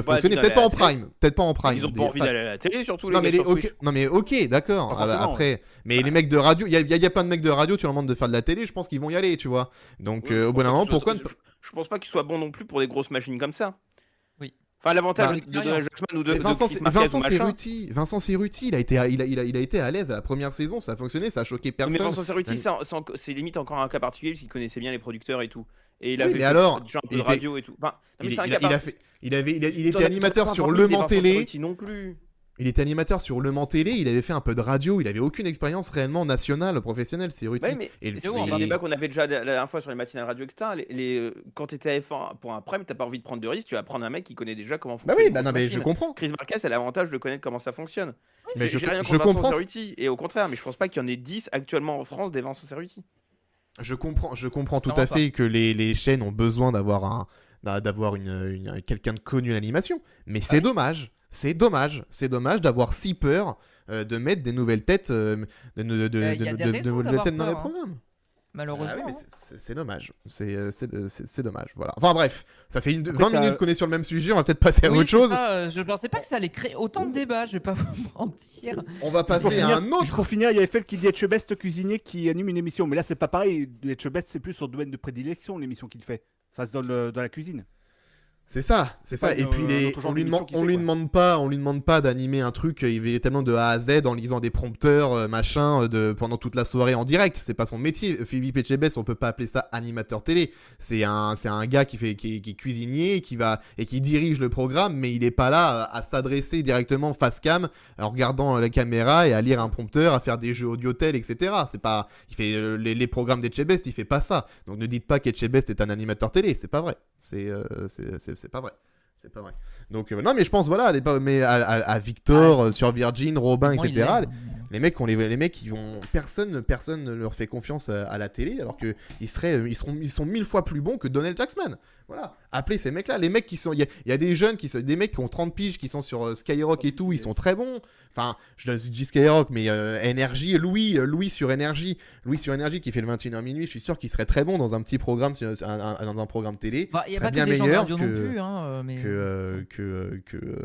fonctionner. Peut-être pas en prime. Peut-être pas en prime. Ils ont Des- pas envie enfin, d'aller à la télé, surtout les non mais, gars sur Twitch. ok, d'accord. Pas Ah bah, forcément, après, mais les mecs de radio, il y a plein de mecs de radio, tu leur demandes de faire de la télé, je pense qu'ils vont y aller, tu vois. Donc Ouais, au bout d'un moment, pourquoi je pense pas qu'ils soient bons non plus pour des grosses machines comme ça. Oui. Enfin, l'avantage Bah, de Donald Jackman ou de Mais Vincent, Chris Marquez ou machin. Vincent Cerruti, il a été à l'aise à la première saison, ça a fonctionné, ça a choqué Mais personne. Vincent Cerruti, Ouais. c'est limite encore un cas particulier parce qu'il connaissait bien les producteurs et tout. Et il Oui, avait mais fait alors, déjà un peu il de était- radio et tout. Enfin, non, mais Il c'est un il cas a par- fait, il T'en était as animateur pas sur formé Le des Mans Vincent Télé. Cerruti non plus. Il était animateur sur Le Mans Télé, il avait fait un peu de radio, il avait aucune expérience réellement nationale, professionnelle, Cerruti. Ouais, mais Et le- c'est on le va- débat qu'on avait déjà la dernière fois sur les matinales radio, etc. Quand t'étais à F1 pour un prime, t'as pas envie de prendre de risque, tu vas prendre un mec qui connaît déjà comment Bah fonctionne. oui, une bah non grosse mais je machine. comprends. Chris Marquez a l'avantage de connaître comment ça fonctionne. Mais J'ai rien je contre Vincent comprends. Cerruti, et au contraire, mais je pense pas qu'il y en ait 10 actuellement en France des Vincent Cerruti. Je comprends tout Clairement à fait que les chaînes ont besoin d'avoir quelqu'un de connu à l'animation, mais c'est dommage. C'est dommage d'avoir si peur de mettre des nouvelles têtes, y a des raisons nouvelles têtes dans d'avoir les peur, hein. programmes. Malheureusement. Ah oui, mais hein. c'est dommage. C'est dommage. Voilà. Enfin bref, ça fait 20 t'as- minutes qu'on est sur le même sujet, on va peut-être passer à Oui, autre c'est chose. ça, je pensais pas que ça allait créer autant de débats, je vais pas vous mentir. On va Pour passer à finir, un autre. pour finir, il y avait fait qui dit Etchebest cuisinier qui anime une émission. Mais là, c'est pas pareil. Etchebest, c'est plus son domaine de prédilection, l'émission qu'il fait. Ça se donne dans la cuisine. C'est ça. pas Et une- puis un autre genre on lui d'émission qu'il on fait, lui quoi. demande pas d'animer un truc tellement de A à Z en lisant des prompteurs machin pendant toute la soirée en direct. C'est pas son métier. Philippe Etchebest, on peut pas appeler ça animateur télé. C'est un gars qui est cuisinier qui dirige le programme, mais il est pas là à s'adresser directement face cam en regardant la caméra et à lire un prompteur, à faire des jeux audio-tel, etc. C'est pas, il fait les programmes d'Etchebest, il fait pas ça. Donc ne dites pas qu'Etchebest est un animateur télé, c'est pas vrai. C'est pas vrai. C'est pas vrai. Donc non, mais je pense voilà, mais à Victor sur Virgin, Robin, Bon, etc. ils aiment. Les mecs, les mecs, ils vont personne ne leur fait confiance à la télé, alors que ils sont 1000 fois plus bons que Donald Jackman. Voilà, appelez ces mecs-là. Les mecs qui sont, il y a des jeunes des mecs qui ont 30 piges qui sont sur Skyrock et tout, ils sont très bons. Enfin, je dis Skyrock, mais Énergie, Louis sur Énergie qui fait le 21h minuit, je suis sûr qu'il serait très bon dans un petit programme, dans un programme télé. Bah, y a Très pas bien que des gens de meilleur radio que- non plus, hein, mais...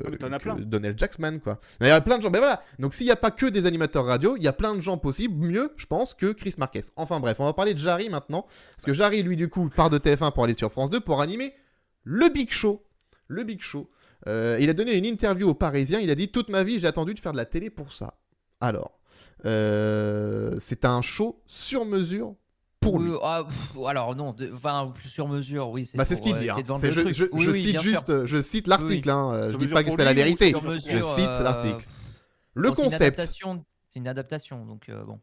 mais t'en as plein. que Donald Jackman, quoi. Il y a plein de gens. Ben voilà. Donc s'il n'y a pas que des animateurs radio, il y a plein de gens possibles, mieux, je pense, que Chris Marquez. Enfin bref, on va parler de Jarry maintenant. Parce que Jarry, lui, du coup, part de TF1 pour aller sur France 2 pour animer le Big Show. Le Big Show. Il a donné une interview aux Parisiens. Il a dit: toute ma vie, j'ai attendu de faire de la télé pour ça. Alors, c'est un show sur mesure pour lui. Alors non, sur mesure, oui. Bah, c'est ce qu'il dit. Hein. essayer de vendre C'est- le truc. Oui, je oui, cite bien juste, sûr. je cite l'article. Oui. Hein. Je Sur dis mesure pas que pour c'est la lui ou vérité. sur Sur mesure Je mesure, cite l'article. Le bon, c'est une concept. adaptation- C'est une adaptation, donc bon.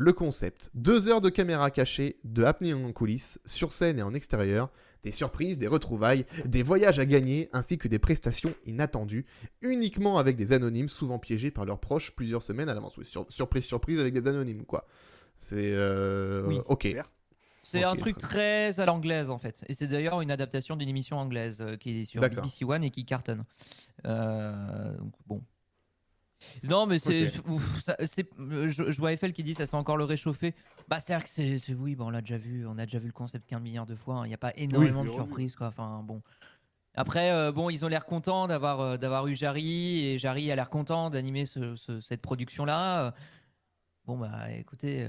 le concept. 2 heures de caméra cachée, de happening en coulisses, sur scène et en extérieur, des surprises, des retrouvailles, des voyages à gagner, ainsi que des prestations inattendues, uniquement avec des anonymes, souvent piégés par leurs proches plusieurs semaines à l'avance. Oui, surprise avec des anonymes, quoi. C'est... Oui. Ok. C'est Ok, un truc très à l'anglaise en fait. Et c'est d'ailleurs une adaptation d'une émission anglaise qui est sur D'accord. BBC One et qui cartonne. Donc, bon. Non, mais c'est. Ok. Je vois Eiffel qui dit ça sent encore le réchauffé. Bah, c'est-à-dire que oui, bah, on a déjà vu le concept 15 milliards de fois. Il n'y a pas énormément de surprises, quoi. Enfin, bon. Après, bon, ils ont l'air contents d'avoir eu Jarry et Jarry a l'air content d'animer cette production-là. Bon, bah écoutez,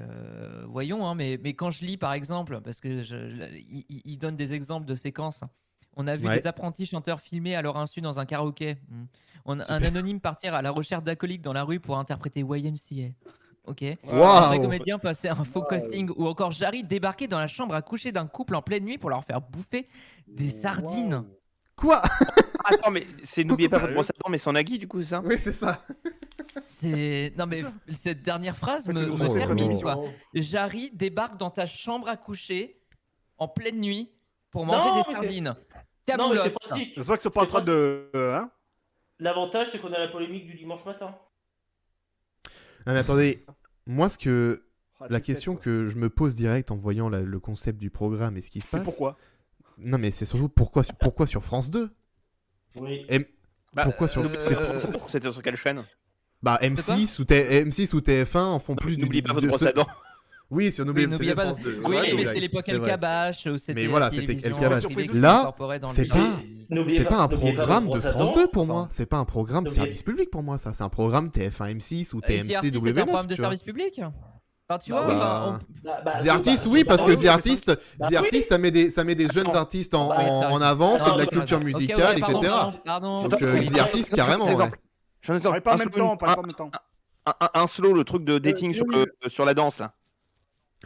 voyons, hein, mais quand je lis par exemple, parce que il donne des exemples de séquences. On a vu Ouais. des apprentis chanteurs filmés à leur insu dans un karaoké. Un Super. anonyme partir à la recherche d'acolytes dans la rue pour interpréter YMCA. Ok. Un vrai Waouh. comédien passer un faux casting ou encore Jarry débarquer dans la chambre à coucher d'un couple en pleine nuit pour leur faire bouffer des sardines. Quoi? Attends, mais n'oubliez pas votre brosse à dents, mais sans Nagui, du coup, c'est ça? Oui, c'est ça. Non mais cette dernière phrase Mais c'est me bon, termine non. quoi. Jarry débarque dans ta chambre à coucher en pleine nuit pour manger Non, des mais c'est- sardines. Non, mais c'est Camoulox. pratique. C'est vrai qu'ils sont pas en train de. Hein L'avantage, c'est qu'on a la polémique du dimanche matin. Non, mais attendez, moi, Ah, la t'es question tête, que je me pose direct en voyant le concept du programme et ce qui se quoi. passe. C'est pourquoi Non, mais c'est surtout pourquoi sur France 2? Oui. Bah, Pourquoi sur- C'était sur quelle chaîne? Bah M6 ou TF1 en font plus N'oublie pas de votre brosse à dents. Oui, si on Oui, oublie n'oubliez pas. France 2. Oui, Ouais, mais exact, c'est l'époque c'est El vrai. Kabash où c'était. Mais voilà, la c'était télévision El Kabash. privée qui Là, s'incorporait dans c'est le- pas- C'est pas un programme de France 2 pour moi. Enfin, C'est pas un programme n'oubliez- service public pour moi, ça. C'est un programme TF1 M6 ou The TMC Artist, c'est un W9. programme de tu vois. service public. Enfin, tu Bah, vois, bah, enfin, The Artist, oui, parce que The Artist, Bah The oui. Artist, ça met des jeunes artistes en avant, c'est de la ok, culture ok, musicale, ok, etc. Pardon. Donc The Artist, carrément, ouais. Exemple. J'en ai Parlez pas en même temps, parlez pas en même temps. un slow, le truc de dating sur la danse, là.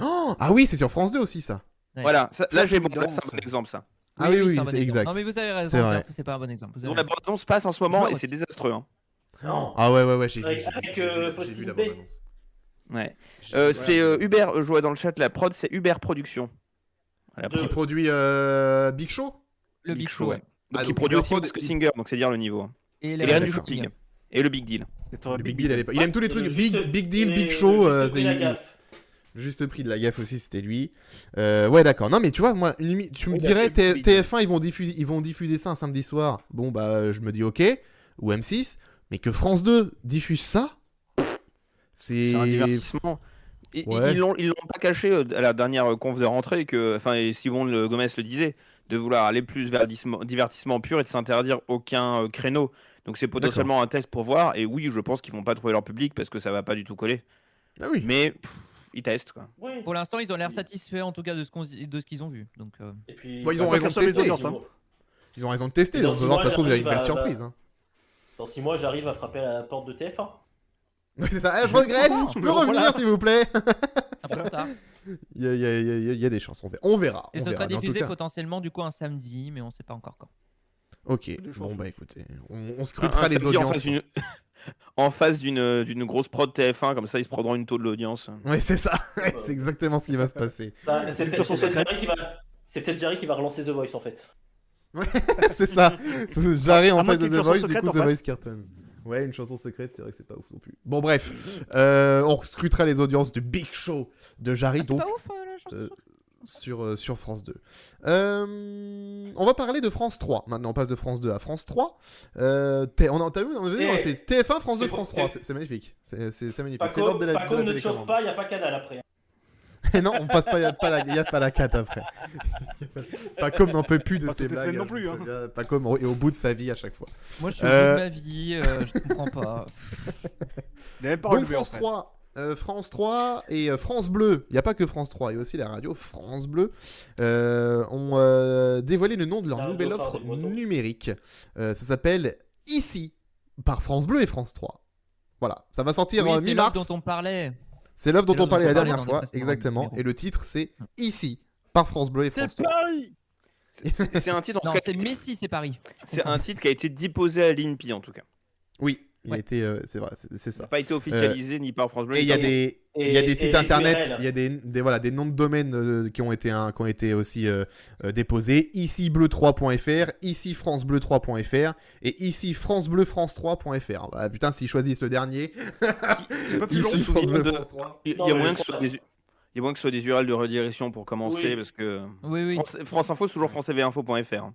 Oh, ah oui, c'est sur France 2 aussi, ça. Ouais. Voilà, là, c'est un bon Évidence. exemple, ça. Ah oui, c'est oui, un bon c'est exemple. exact. Non, mais vous avez raison, C'est vrai. c'est pas un bon exemple. Vous avez Donc la raison. bande-annonce passe en ce moment Je et vois c'est aussi. désastreux. Hein. Non. Ah ouais, j'ai vu. Avec, j'ai vu Faustine la B. bande-annonce. Ouais. J'ai- C'est Hubert, je vois dans le chat, la prod, c'est Hubert Production. Voilà, De- Qui produit Big Show. Le Big Show, ouais. Donc, Ah, il donc produit Hubert aussi Prod, Mask Singer, donc c'est dire le niveau. Et Et les rien du d'accord. shopping. Et le Big Deal. Le Big Deal à l'époque. Il aime tous les trucs. Juste- Big Deal, et Big le Show, juste c'est prix, la gaffe. le juste prix de la gaffe aussi, c'était lui. Ouais, d'accord. Non, mais tu vois, moi, tu me Oui, bah, dirais c'est le TF1, ils vont diffuser ça un samedi soir. Bon, bah, je me dis ok. Ou M6. Mais que France 2 diffuse ça, C'est un divertissement. Ouais. Ils l'ont pas caché à la dernière conf de rentrée que, enfin, et Simon Gomez le disait, de vouloir aller plus vers le divertissement pur et de s'interdire aucun créneau. Donc c'est potentiellement un test pour voir. Et oui, je pense qu'ils vont pas trouver leur public parce que ça va pas du tout coller. Ah oui. Mais ils testent quoi. Oui. Pour l'instant, ils ont l'air satisfaits en tout cas de ce qu'ils ont vu. Donc, Et puis, Bon, ils ont Bah, raison de sur les tester. audiences, hein. Ils ont raison de tester. Et dans Donc, 6 voir, mois, ça se trouve, il y a une j'arrive belle à- surprise. Hein. Dans 6 mois, j'arrive à frapper à la porte de TF1. Ouais, c'est ça. Je regrette. Je peux Mais revenir, voilà. s'il vous plaît. un peu plus tard. Il y a des chances. On verra. Et on ce verra. sera Mais en tout diffusé cas- potentiellement du coup un samedi, mais on sait pas encore quand. Ok. Des chances. Bon, bah écoutez, on scrutera Un les samedi audiences. en face d'une grosse prod TF1, comme ça ils se prendront une taux de l'audience. Ouais, c'est ça. Ouais, c'est exactement ce qui va se passer. Ça, c'est Une chanson peut-être secrète. Jarry qui va. C'est peut-être Jarry qui va relancer The Voice en fait. C'est ça. J'arrive en À moins face de qu'il y The ait une Voice, chanson du coup secrète The en Voice cartonne. Ouais, une chanson secrète, c'est vrai que c'est pas ouf non plus. Bon, bref. On scrutera les audiences du Big Show de Jarry, Ah, c'est donc, pas ouf la chanson. sur France 2. On va parler de France 3. Maintenant, on passe de France 2 à France 3. T'as vu, on a fait TF1, France 2, c'est- France 3. C'est magnifique. C'est magnifique. C'est Paco, l'ordre de la Paco ne te télécommande. chauffe pas, il n'y a pas Canal après. Non, on passe pas, y a pas la 4 après. Pacom n'en peut plus de Pas ces toutes les blagues. semaines non plus, hein. Pacom est au bout de sa vie à chaque fois. Moi, je suis au bout de ma vie, je comprends pas. Il avait pas Donc relevé, France en fait. 3. France 3 et France Bleu. Il n'y a pas que France 3, il y a aussi la radio France Bleu. Ont dévoilé le nom de leur Ah, nouvelle Dauphin offre des Bretons. numérique. Ça s'appelle Ici, par France Bleu et France 3. Voilà, ça va sortir Oui, c'est l'offre mi-mars. dont on parlait. C'est l'œuvre dont c'est on l'offre parlait la dont on parlait dernière dans fois, les précédents exactement. numéros. Et le titre, c'est Ici, par France Bleu et France 3. Paris. C'est un titre, en Non, tout cas, c'est Messi, c'est Paris. c'est un titre qui a été déposé à l'INPI en tout cas. Oui, Il a été, c'est vrai, c'est Ça ça. n'a pas été officialisé ni par France Bleu. Et il ni y a par- des et sites les internet, URL. il y a des noms de domaines qui ont été aussi déposés. Ici bleu3.fr, ici francebleu3.fr et ici francebleu-france3.fr. Bah, putain, s'ils choisissent le dernier, C'est pas plus Il long. se souvient de- France 3. Il Non, y a mais moyen le que ce soit problème- des... Il y a moyen que ce soit des URL de redirection pour commencer, Oui. parce que Oui. France Info, c'est toujours francetvinfo.fr.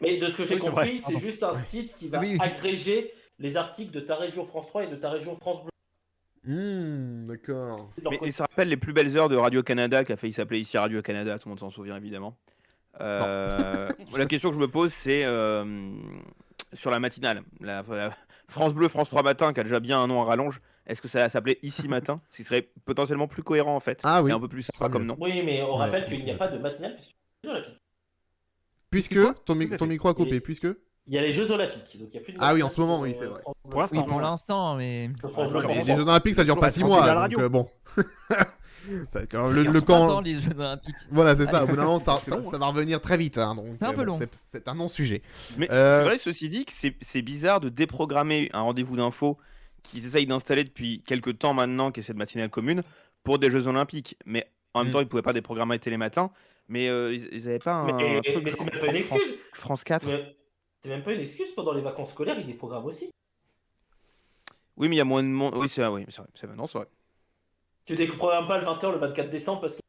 Mais de ce que j'ai Oui, c'est compris, vrai, c'est pardon. juste un site qui va Oui. agréger les articles de ta région France 3 et de ta région France Bleu. D'accord. Mais ça rappelle les plus belles heures de Radio-Canada, qui a failli s'appeler ici Radio-Canada, tout le monde s'en souvient évidemment. La question que je me pose, c'est sur la matinale. La France Bleu, France 3 matin, qui a déjà bien un nom à rallonge, est-ce que ça va s'appeler ici matin? Ce qui serait potentiellement plus cohérent en fait. Ah oui, Et un peu plus c'est sympa comme mieux. nom. Oui, mais on Ouais, rappelle mais qu'il n'y a c'est- pas de matinale puisque Puisque ton Tout à fait. micro a coupé, Et- puisque il y a les Jeux Olympiques. Donc il y a plus de Ah oui, matinale en ce moment, sur, oui, c'est vrai. France Bleu. Pour l'instant. Oui, pour l'instant, mais. Sur France Bleu, Alors, France les 3. Jeux Olympiques, ça dure pas 6 Toujours mois, à la donc radio. bon. Quand Il y a le 3 ans, camp, les Jeux Olympiques. voilà, c'est ça. Au Allez. bout d'un moment, ça C'est long, hein. va revenir très vite, hein, donc C'est un peu long. c'est un non-sujet. Mais Euh, c'est vrai, ceci dit, que c'est bizarre de déprogrammer un rendez-vous d'info qu'ils essayent d'installer depuis quelques temps maintenant, qui est cette matinale commune, pour des Jeux Olympiques. Mais en même temps, ils ne pouvaient pas déprogrammer télématin. Mais ils n'avaient pas un Mais truc c'est genre même pas une excuse. France 4. C'est même pas une excuse. Pendant les vacances scolaires, ils déprogramment aussi. Oui, mais il y a moins de monde. Oui, c'est vrai. Oui, c'est vrai. Non, c'est vrai. Tu déprogrammes pas le 20h, le 24 décembre parce que.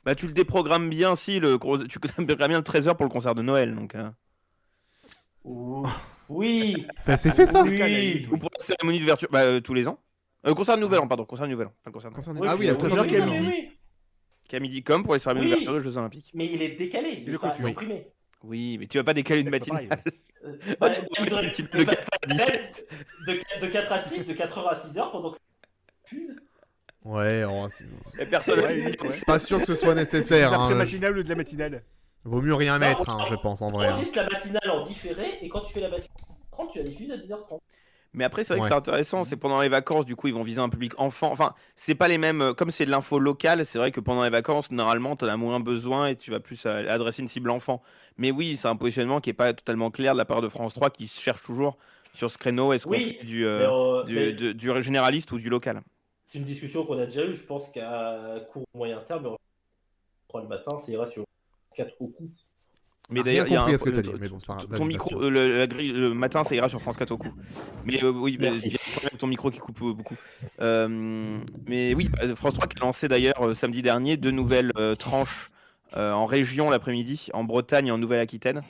Bah, tu le déprogrammes bien si tu déprogrammes bien le 13h pour le concert de Noël. Donc, Oui. Ça s'est fait ça Oui. ou pour la cérémonie d'ouverture, tous les ans. Concert de Nouvel An, pardon. Concert de Nouvel An. Pas le concert de Noël. Concernant- Oui, Ah puis oui, la oui, concernant oui, le oui, midi. oui. Qu'à midi, comme pour les cérémonies Oui. d'ouverture des Jeux Olympiques. Mais il est décalé. Il le est pas clôture. supprimé. Oui, mais tu vas pas décaler une C'est pas matinale. pareil. Bah, tu ils auraient- une petite de 4 à 17. de 4 à 6, de 4h à 6h pendant que ça fuse. Ouais, c'est Et personne. Ouais, ouais. pas sûr que ce soit nécessaire. L'après Hein. matinale ou de la matinale. Vaut mieux rien Non, mettre, non. hein, je pense, en vrai. hein. Enregistre la matinale en différé et quand tu fais la matinale 30, tu la diffuses à 10h30. Mais après, c'est vrai Ouais. que c'est intéressant, c'est pendant les vacances, du coup, ils vont viser un public enfant. Enfin, c'est pas les mêmes. Comme c'est de l'info locale, c'est vrai que pendant les vacances, normalement, tu en as moins besoin et tu vas plus adresser une cible enfant. Mais oui, c'est un positionnement qui est pas totalement clair de la part de France 3 qui se cherche toujours sur ce créneau. Est-ce qu'on Oui, fait mais du généraliste ou du local? c'est une discussion qu'on a déjà eue. Je pense qu'à court moyen terme, 3 le matin, ça ira sur 4 au coup. Mais Rien d'ailleurs, il y a compris un- à ce que t'as dit, mais bon, c'est pas grave. ton Vas-y, micro, Bastien. la grille, le matin, ça ira sur France 4 au coup. Mais oui, Merci. il y a un problème avec ton micro qui coupe beaucoup. Mais oui, France 3 qui a lancé d'ailleurs samedi dernier 2 nouvelles tranches en région l'après-midi, en Bretagne et en Nouvelle-Aquitaine.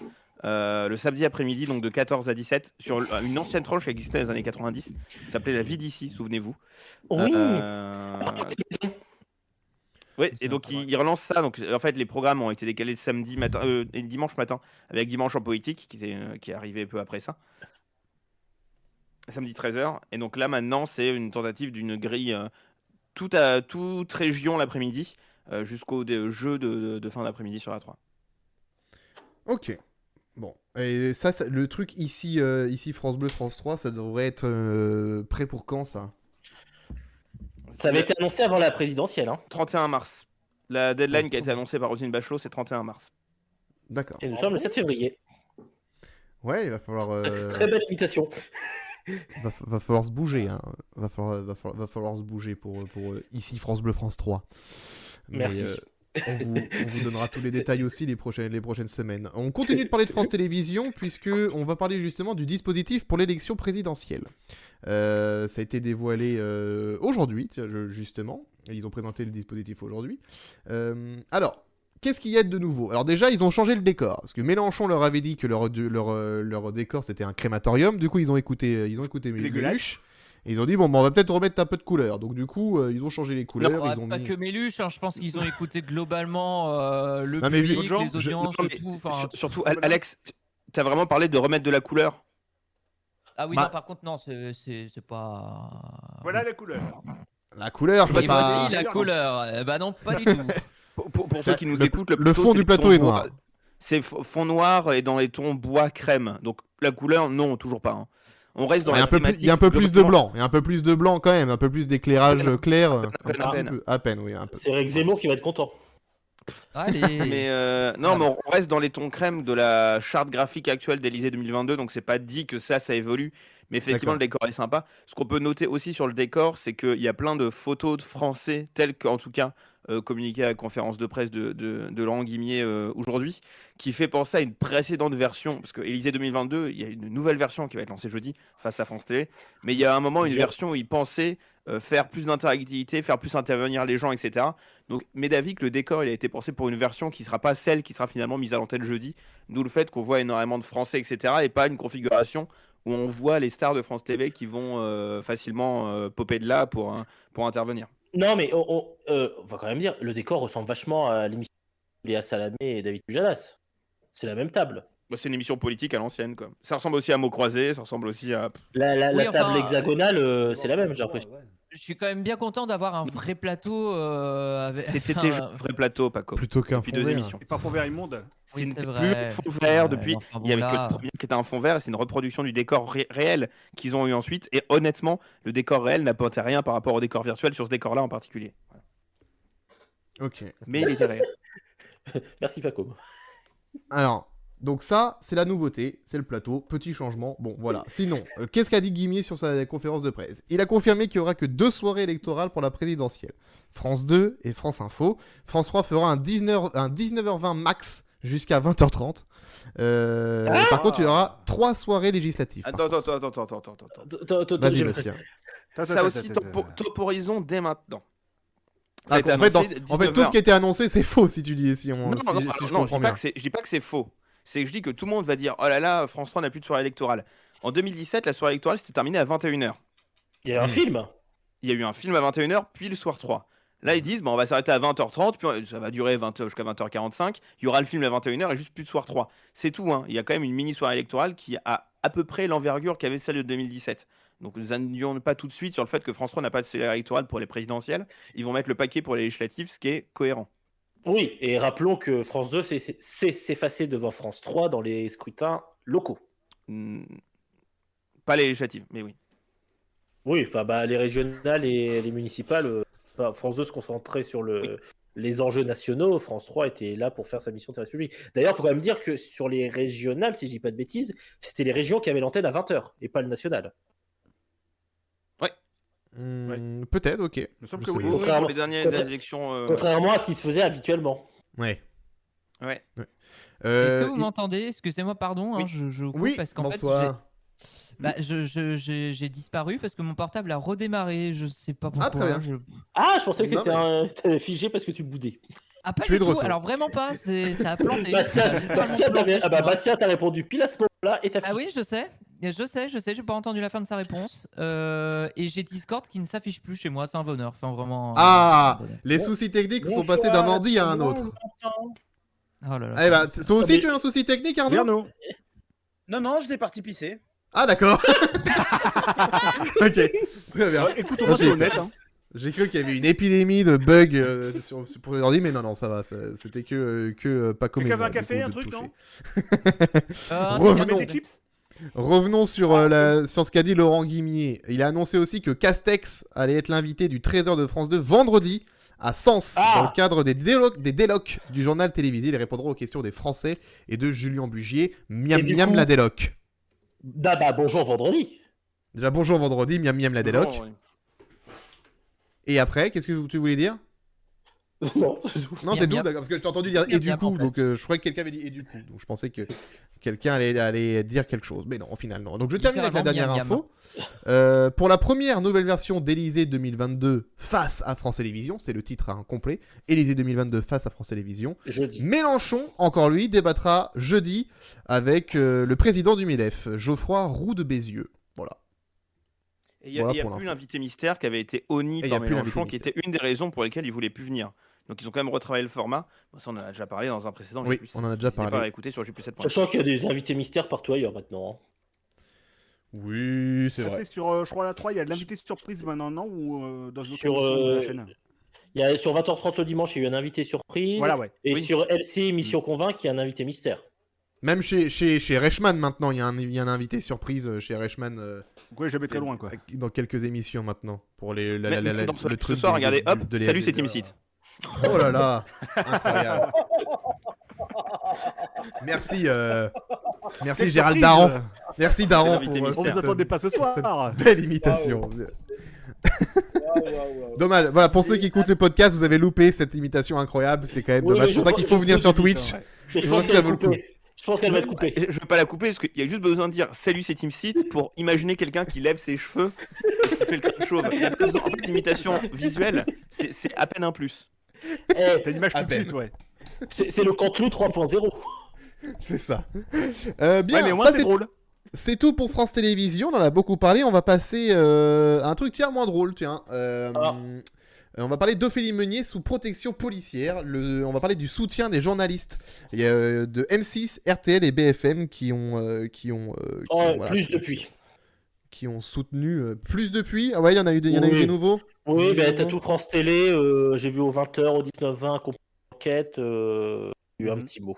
Le samedi après-midi, donc de 14 à 17, sur une ancienne tranche qui existait dans les années 90. Ça s'appelait La vie d'ici, souvenez-vous. Oui. Oui, et donc il relance ça. Donc en fait, les programmes ont été décalés samedi matin et dimanche matin, avec Dimanche en poétique qui est arrivé peu après ça. Samedi 13h. Et donc là maintenant, c'est une tentative d'une grille toute région l'après-midi jusqu'au jeu de fin d'après-midi sur A3. Ok. Bon. Et ça, le truc ici, France Bleu, France 3, ça devrait être prêt pour quand, ça? Ça avait été annoncé avant la présidentielle. Hein. 31 mars. La deadline qui a été annoncée par Roselyne Bachelot, c'est 31 mars. D'accord. Et nous sommes le 7 février. Ouais, il va falloir... Très belle invitation. va falloir se bouger, hein. Va falloir se bouger pour ici France Bleu, France 3. Mais, Merci. on vous donnera tous les détails aussi les prochaines semaines. On continue de parler de France Télévisions puisque on va parler justement du dispositif pour l'élection présidentielle. Ça a été dévoilé aujourd'hui, justement. Ils ont présenté le dispositif aujourd'hui. Alors, qu'est-ce qu'il y a de nouveau? Alors déjà, ils ont changé le décor. Parce que Mélenchon leur avait dit que leur décor, c'était un crématorium. Du coup, ils ont écouté Méluche. Et ils ont dit, bon, on va peut-être remettre un peu de couleur. Donc du coup, ils ont changé les couleurs. Non, Ils ont pas mis... que Méluche, hein, je pense qu'ils ont écouté globalement le Non, mais public, vu- les audiences, Non, mais tout. Enfin, surtout, Alex, t'as vraiment parlé de remettre de la couleur? Ah oui, Bah- non, par contre, non, c'est pas. Voilà la couleur. La couleur, Et c'est pas... voici la couleur. Bah non, pas du tout. Pour ceux qui nous Le- écoutent, le plateau, fond c'est du les plateau tons est bois. noir. C'est fond noir et dans les tons bois crème. Donc la couleur, non, toujours pas. Hein. On reste dans Il y a la un peu plus, thématique. il y a un peu plus de globalement. blanc. Il y a un peu plus de blanc quand même. Un peu plus d'éclairage clair. Un petit à peine. peu. À peine, oui. Un peu. C'est Eric Zemmour qui va être content. Allez. Mais non, mais on reste dans les tons crème de la charte graphique actuelle d'Élysée 2022, donc c'est pas dit que ça évolue. Mais effectivement, le décor est sympa. Ce qu'on peut noter aussi sur le décor, c'est qu'il y a plein de photos de Français, telles qu'en tout cas communiquées à la conférence de presse de Laurent Guimier aujourd'hui, qui fait penser à une précédente version. Parce que Élysée 2022, il y a une nouvelle version qui va être lancée jeudi face à France Télé. Mais il y a un moment une version où il pensait faire plus d'interactivité, faire plus intervenir les gens, etc. Donc, mais d'avis que le décor il a été pensé pour une version qui ne sera pas celle qui sera finalement mise à l'antenne jeudi. D'où le fait qu'on voit énormément de Français, etc. Et pas une configuration où on voit les stars de France TV qui vont facilement popper de là pour intervenir. Non, mais on va quand même dire, le décor ressemble vachement à l'émission de Léa Salamé et David Pujadas. C'est la même table. Bah, c'est une émission politique à l'ancienne, quoi. Ça ressemble aussi à Mots Croisés, ça ressemble aussi à... La Oui, table enfin, hexagonale, c'est la même, j'ai l'impression. Je suis quand même bien content d'avoir un vrai plateau. C'était enfin, déjà un vrai plateau, Paco. Plutôt qu'un Depuis fond 2 vert. émissions. Et pas fond vert immonde. C'est Oui, une c'est plus vrai. fond vert depuis. Enfin, Il y avait bon, que là. le premier qui était un fond vert et c'est une reproduction du décor réel qu'ils ont eu ensuite. Et honnêtement, le décor réel n'apportait rien par rapport au décor virtuel sur ce décor-là en particulier. Voilà. Ok. Mais il était réel. Merci Paco. Alors, donc ça, c'est la nouveauté, c'est le plateau, petit changement. Bon, voilà. Sinon, qu'est-ce qu'a dit Guimier sur sa conférence de presse? Il a confirmé qu'il n'y aura que 2 soirées électorales pour la présidentielle. France 2 et France Info. France 3 fera un 19h20 max jusqu'à 20h30. Par contre, il y aura 3 soirées législatives. par Attends. contre. Vas-y, Bastien. Ça aussi, top horizon dès maintenant. Ça a Ah, été en fait, annoncé en fait, tout 19h. ce qui a été annoncé, c'est faux, si tu dis, si je Non, je comprends bien. dis pas que c'est faux. C'est que je dis que tout le monde va dire oh là là, France 3 n'a plus de soirée électorale. En 2017, la soirée électorale s'était terminée à 21h. Il y a un film. Il y a eu un film à 21h, puis le soir 3. Là, ils disent on va s'arrêter à 20h30, puis ça va durer jusqu'à 20h45. Il y aura le film à 21h et juste plus de soir 3. C'est tout. Hein. Il y a quand même une mini soirée électorale qui a à peu près l'envergure qu'avait celle de 2017. Donc nous n'annuons pas tout de suite sur le fait que France 3 n'a pas de soirée électorale pour les présidentielles. Ils vont mettre le paquet pour les législatives, ce qui est cohérent. Oui, et rappelons que France 2 s'est effacé devant France 3 dans les scrutins locaux. Pas les législatives, mais oui. Oui, enfin les régionales et les municipales, France 2 se concentrait sur les enjeux nationaux, France 3 était là pour faire sa mission de service public. D'ailleurs, il faut quand même dire que sur les régionales, si je dis pas de bêtises, c'était les régions qui avaient l'antenne à 20h et pas le national. Peut-être, ok. Il me semble que Je oui. sais pas. Oui, pour les dernières élections. Contrairement à ce qui se faisait habituellement. Ouais. Ouais. Est-ce que vous m'entendez? Excusez-moi, pardon. Oui. Hein, je coupe Oui, parce qu'en fait, bonsoir. j'ai disparu parce que mon portable a redémarré. Je sais pas pourquoi. très bien. Ah, je pensais que Non, t'avais figé parce que tu boudais. Ah, pas Tu es du de tout. retour. Alors vraiment pas. Ça a planté. Bastien, Ça a littéralement Bastien planté chez moi. Bastien t'a répondu pile à ce moment-là et t'as Ah figé. oui, je sais, j'ai pas entendu la fin de sa réponse. Et j'ai Discord qui ne s'affiche plus chez moi, c'est un bonheur. Enfin, vraiment. Ah, un bonheur. les soucis techniques sont passés d'un ordi à un autre. Oh là là. Eh bah, toi aussi, tu as un souci technique, Arnaud? Arnaud. Non, je l'ai parti pisser. Ah, d'accord. Ok, très bien. Écoute, on va Ok. être honnête. Hein. J'ai cru qu'il y avait une épidémie de bugs pour les ordi, mais non, ça va. C'était que pas comme Quelqu'un moi, veut un du café, coup, un de truc, toucher. non Revenons. Tu mets des chips? Revenons sur, sur ce qu'a dit Laurent Guimier. Il a annoncé aussi que Castex allait être l'invité du Trésor de France 2 vendredi à Sens, dans le cadre des délocs du journal télévisé. Il répondra aux questions des Français et de Julien Bugier. Miam Et du miam coup- la déloc. Bonjour vendredi. Déjà, bonjour vendredi, miam miam la déloc. Non, ouais. Et après, qu'est-ce que tu voulais dire? Non, Non, Miam c'est tout, miam. d'accord, parce que je t'ai entendu dire et Miam du miam, coup, en fait. donc je croyais que quelqu'un avait dit et du coup, donc je pensais que quelqu'un allait dire quelque chose, mais non, au final non. Donc je termine avec la dernière Littéralement, info. Pour la première nouvelle version d'Élysée 2022 face à France Télévisions, c'est le titre complet, Élysée 2022 face à France Télévisions, jeudi. Mélenchon, encore lui, débattra jeudi avec le président du MEDEF, Geoffroy Roux de Bézieux. Voilà. Et il n'y a, Voilà y a pour plus l'info. l'invité mystère qui avait été honni Et y a par plus Mélenchon, l'invité qui était une des raisons pour lesquelles il voulait plus venir. Donc ils ont quand même retravaillé le format. Bon, ça on en a déjà parlé dans un précédent. Oui, on en a déjà N'hésitez pas parlé. à écouter sur J+7. Sachant qu'il y a des invités mystères partout ailleurs maintenant. Hein. Oui, c'est Ça, vrai. c'est sur, je crois, la 3, il y a de l'invité surprise maintenant, non? Ou dans une autre Sur, émission de la chaîne? Il y a, sur 20h30 le dimanche, il y a eu un invité surprise. Voilà, ouais. Et Oui. sur LC Mission Convainc, il y a un invité mystère. Même chez Reichmann maintenant, il y a un invité surprise chez Reichmann. Donc, ouais, jamais très loin, quoi. Dans quelques émissions maintenant. Pour les, Même dans le ce truc soir, des- regardez, des- hop, de salut, les- c'est Team Seat. Oh là là, incroyable. Merci, merci Quelle Gérald surprise, Daron. Merci Daron l'invité pour On vous cette attendait pas ce soir. belle imitation. Dommage. Voilà, pour ceux qui écoutent le podcast, vous avez loupé cette imitation incroyable. C'est quand même Oui, dommage. mais C'est pour ça qu'il faut venir sur Twitch. Je Je pense pense qu'elle que ça va vaut le coup. couper. Je pense qu'elle va être coupée. Je veux pas la couper parce qu'il y a juste besoin de dire salut c'est Team Seat pour imaginer quelqu'un qui lève ses cheveux et qui fait le crâne chauve. Il y a pas besoin- En fait, l'imitation visuelle, c'est à peine un plus. Eh, T'as une image À tout de peine. suite, ouais. c'est le Cantelou 3.0. C'est ça. Ouais, Bien, mais au moins ça c'est c'est drôle. c'est tout pour France Télévisions. On en a beaucoup parlé. On va passer à un truc tiens moins drôle. Tiens. On va parler d'Ophélie Meunier sous protection policière. On va parler du soutien des journalistes. Il y a de M6, RTL et BFM qui ont voilà, Plus depuis. qui ont soutenu plus depuis. Ah ouais, il y en a eu Oui. des nouveaux. Oui, Des ben t'as nouveaux. tout France Télé. J'ai vu au 20h, au 19h, enquête. Il y a eu un Mhm. petit mot.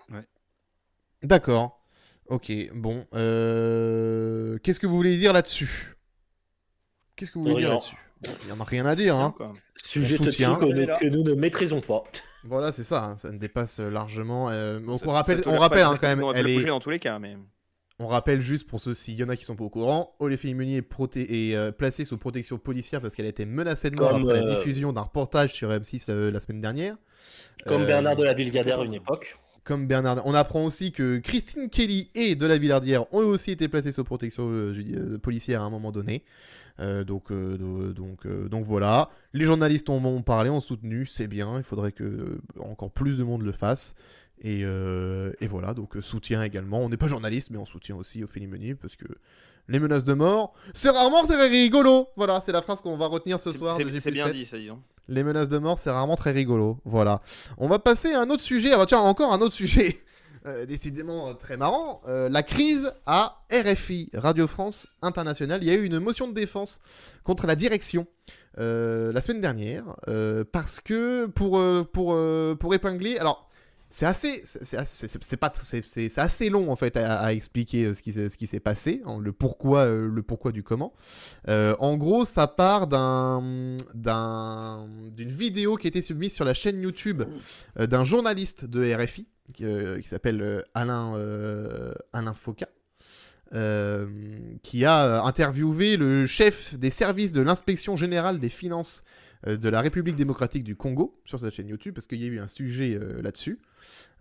D'accord. Ok. Bon. Qu'est-ce que vous voulez dire là-dessus? Qu'est-ce que vous voulez dire Rien. là-dessus? Il n'y en a rien à dire, hein. Quoi. Sujet soutient. touchy que nous ne maîtrisons pas. Voilà, c'est ça. Hein. Ça ne dépasse largement. Donc Ça- on rappelle, ça tolère on rappelle pas hein, quand même. on va te Elle le est. bouger dans tous les cas, mais On rappelle juste pour ceux s'il y en a qui sont pas au courant, Ophélie Meunier est placée sous protection policière parce qu'elle a été menacée de mort Comme, après la diffusion d'un reportage sur M6 la semaine dernière. Comme Euh, Bernard de la Villardière à une époque. Comme Bernard. On apprend aussi que Christine Kelly et de la Villardière ont aussi été placés sous protection policière à un moment donné. Donc voilà. Les journalistes ont parlé, ont soutenu, c'est bien. Il faudrait que encore plus de monde le fasse. Et voilà, donc soutien également. On n'est pas journaliste, mais on soutient aussi Ophélie Meunier parce que les menaces de mort, c'est rarement très rigolo. Voilà, c'est la phrase qu'on va retenir ce soir de c'est bien G+7. dit ça, dis donc. Les menaces de mort, c'est rarement très rigolo. Voilà. On va passer à un autre sujet. Ah bah tiens, encore un autre sujet. Décidément très marrant. La crise à RFI, Radio France Internationale. Il y a eu une motion de défense contre la direction la semaine dernière. Parce que pour épingler... Alors... C'est assez long en fait à expliquer ce qui s'est passé, hein, le pourquoi du comment. En gros, ça part d'une vidéo qui a été submise sur la chaîne YouTube d'un journaliste de RFI qui s'appelle Alain Foka. Qui a interviewé le chef des services de l'inspection générale des finances de la République démocratique du Congo sur sa chaîne YouTube, parce qu'il y a eu un sujet là-dessus,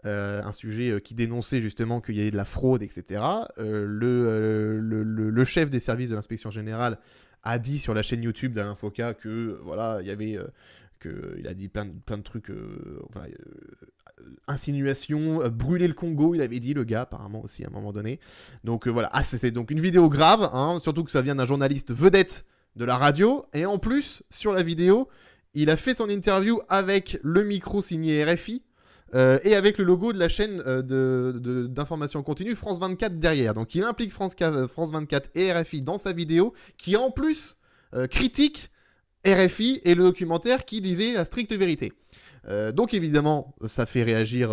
un sujet qui dénonçait justement qu'il y avait de la fraude, etc. Le chef des services de l'inspection générale a dit sur la chaîne YouTube d'Alain Foka que voilà, il y avait il a dit plein de trucs, insinuations, brûler le Congo, il avait dit le gars apparemment aussi à un moment donné. Donc voilà, c'est donc une vidéo grave, hein, surtout que ça vient d'un journaliste vedette de la radio, et en plus sur la vidéo, il a fait son interview avec le micro signé RFI. Et avec le logo de la chaîne d'information continue France 24 derrière. Donc il implique France 24 et RFI dans sa vidéo, qui en plus critique RFI et le documentaire qui disait la stricte vérité. Donc évidemment, ça fait réagir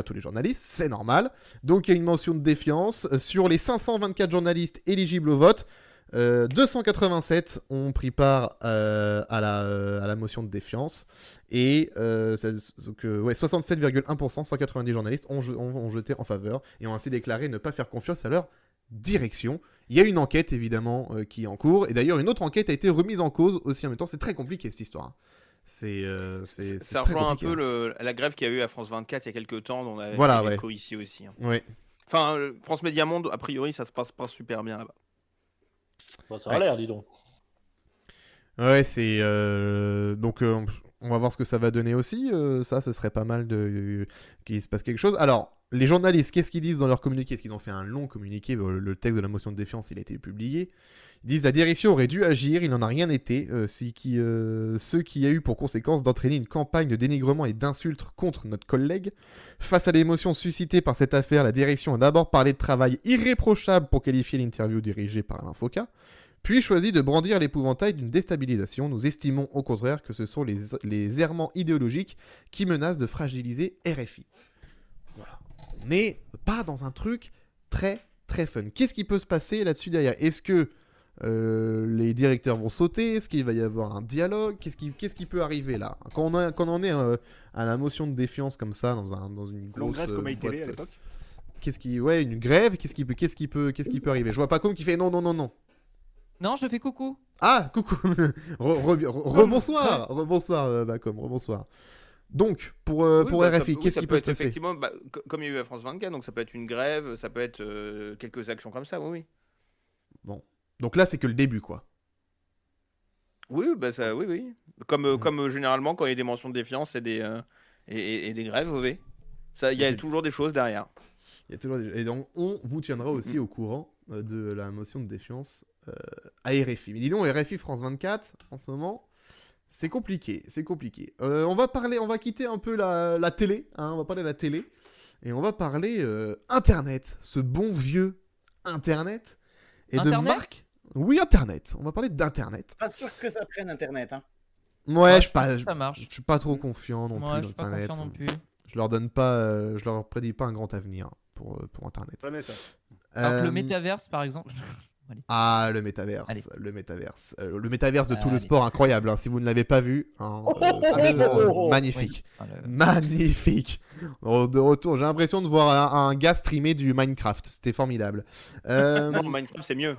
tous les journalistes, c'est normal. Donc il y a une mention de défiance. Sur les 524 journalistes éligibles au vote, 287 ont pris part à la motion de défiance. Et 67,1%, 190 journalistes ont jeté en faveur et ont ainsi déclaré ne pas faire confiance à leur direction. Il y a une enquête évidemment qui est en cours. Et d'ailleurs, une autre enquête a été remise en cause aussi en même temps. C'est très compliqué cette histoire. Ça très rejoint un compliqué, peu la grève qu'il y a eu à France 24 il y a quelques temps, dont on avait Voilà, fait ouais. l'écho ici aussi. Hein. Ouais. Enfin, France Média Monde, a priori, ça se passe pas super bien là-bas. Bon, ça a l'air, dis donc. Ouais, donc on va voir ce que ça va donner aussi. Ça, ce serait pas mal qu'il se passe quelque chose. Alors, les journalistes, qu'est-ce qu'ils disent dans leur communiqué? Est-ce qu'ils ont fait un long communiqué? Le texte de la motion de défiance, il a été publié. Ils disent la direction aurait dû agir, il n'en a rien été. Ce qui a eu pour conséquence d'entraîner une campagne de dénigrement et d'insultes contre notre collègue. Face à l'émotion suscitée par cette affaire, la direction a d'abord parlé de travail irréprochable pour qualifier l'interview dirigée par Alain Foka, puis choisi de brandir l'épouvantail d'une déstabilisation. Nous estimons au contraire que ce sont les errements idéologiques qui menacent de fragiliser RFI. Voilà. On n'est pas dans un truc très très fun. Qu'est-ce qui peut se passer là-dessus derrière? Est-ce que les directeurs vont sauter? Est-ce qu'il va y avoir un dialogue? Qu'est-ce qui peut arriver là? Quand on en est à la motion de défiance comme ça dans une grosse Longue grève comme boîte... à à l'époque. Ouais, une grève. Qu'est-ce qui peut arriver? Je vois Pacom qui fait non. Non, je fais coucou. Ah, coucou. Rebonsoir. Rebonsoir, Pacom. Rebonsoir. Donc, pour RFI, qu'est-ce qui peut se passer? Effectivement, comme il y a eu à France 24, donc ça peut être une grève, ça peut être quelques actions comme ça, oui. Bon. Donc là, c'est que le début, quoi. Oui. Comme généralement, quand il y a des mentions de défiance et des grèves, oui. Il y a toujours des choses derrière. Et donc, on vous tiendra aussi au courant de la motion de défiance à RFI. Mais dis donc, RFI France 24, en ce moment, c'est compliqué. On va quitter un peu la télé, hein, on va parler de la télé, et on va parler Internet, ce bon vieux Internet, et Internet de marques. Oui, Internet. On va parler d'Internet. Pas sûr que ça prenne Internet, hein. Ouais, ça marche. je suis pas trop confiant non Moi, plus je suis pas d'Internet. confiant non plus. Je leur prédis pas un grand avenir pour Internet. Jamais ça. Alors que le Euh, métaverse, par exemple. Ah, le métaverse. Allez. Le métaverse. Le métaverse de tout le Allez. sport, incroyable. Hein, si vous ne l'avez pas vu, hein, franchement, magnifique. Oui. Enfin, Magnifique. De retour, j'ai l'impression de voir un gars streamer du Minecraft. C'était formidable. Non, Minecraft, c'est mieux.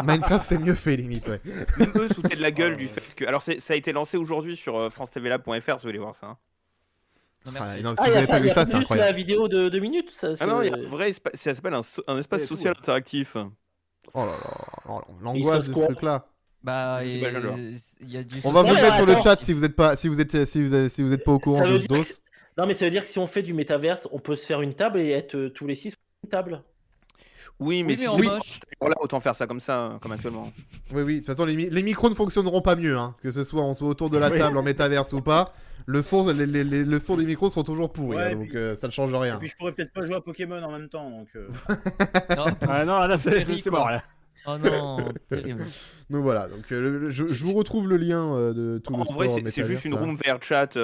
Minecraft, c'est mieux fait, limite, ouais. Même eux foutaient de la gueule du fait que. Alors, ça a été lancé aujourd'hui sur francetvlab.fr, si vous voulez voir ça. Hein. Non, merci. Ah, non, Ah, si vous y a n'avez pas vu ça, c'est juste incroyable. la vidéo de 2 minutes. Ça Ah non, il y a un vrai espace, ça s'appelle un espace Ouais, tout, social ouais. interactif. Oh là là, l'angoisse Il se passe de ce quoi truc-là. Bah, Je sais pas, je viens de voir. il y a du. On va vous le Ouais, mettre sur le attends. chat si vous êtes pas au courant Ça de veut ce dire dos. que- Non, mais ça veut dire que si on fait du métaverse, on peut se faire une table et être tous les 6 sur une table. Oui, mais Oui, si mais en c'est moche. voilà, autant faire ça comme ça, comme actuellement. Oui, de toute façon, les micros ne fonctionneront pas mieux, hein. Que ce soit on soit autour de la table en métaverse ou pas. Le son des micros seront toujours pourris, Ouais, hein, donc puis- ça ne change Et rien. puis je pourrais peut-être pas jouer à Pokémon en même temps, donc. Non, Ah non, là Eric, c'est quoi. mort là. Oh non, terrible. Donc voilà, donc je vous retrouve le lien de tout le En sport vrai, c'est métaverse, juste une là. room VR chat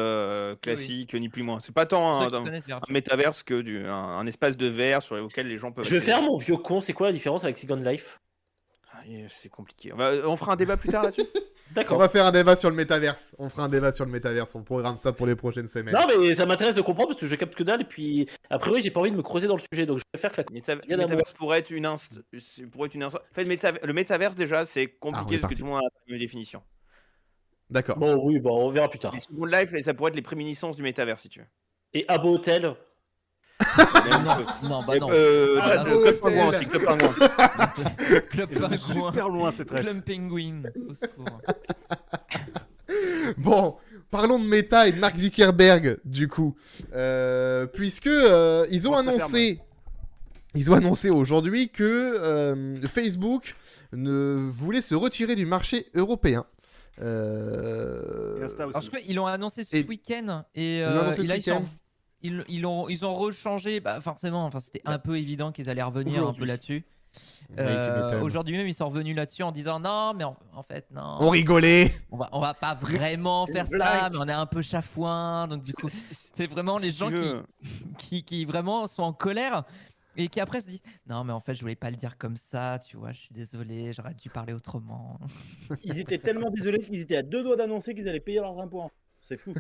classique, ni plus ni moins. C'est pas tant Ceux qui un connaissent VR Chat. métaverse que un espace de VR sur lequel les gens peuvent. Je vais accéder. faire mon vieux con. C'est quoi la différence avec Second Life? Ah, c'est compliqué. On fera un débat plus tard là-dessus. On D'accord. va faire un débat sur le métaverse. On fera un débat sur le métaverse. On programme ça pour les prochaines semaines. Non, mais ça m'intéresse de comprendre parce que je capte que dalle. Et puis, a priori, j'ai pas envie de me creuser dans le sujet. Donc, je préfère que la. Le métaverse pourrait être une inst. En fait, le métaverse déjà, c'est on est compliqué parce parti. que tout le monde a la même définition. D'accord. Bon, oui, bon, on verra plus tard. Les Second Life, ça pourrait être les préminiscences du métaverse si tu veux. Et Abo Hotel. Non, bah non. Ah, Club Hotel. Pingouin aussi, Club Pingouin. Club Pingouin. Super loin cette rêve. Club Penguin. Au secours. Bon, parlons de Meta et de Mark Zuckerberg, du coup. Puisque ils ont Bon, ça annoncé. Ils ont annoncé aujourd'hui que Facebook voulait se retirer du marché européen. Et Insta aussi. Alors, je crois qu'ils l'ont annoncé ce Et- week-end et l'ont annoncé ce là, week-end. ils ont rechangé. Bah, forcément, enfin, c'était un peu évident qu'ils allaient revenir un peu Aujourd'hui. là-dessus. Oui, tu m'étonnes. Aujourd'hui même, ils sont revenus là-dessus en disant non, mais en fait, non. On rigolait. On va pas vraiment C'est faire une ça, blague. mais on est un peu chafouin. Donc, du coup, c'est vraiment les Si gens tu veux. qui vraiment sont en colère et qui après se disent non, mais en fait, je voulais pas le dire comme ça, tu vois, je suis désolé, j'aurais dû parler autrement. Ils étaient tellement désolés qu'ils étaient à 2 doigts d'annoncer qu'ils allaient payer leurs impôts. C'est fou.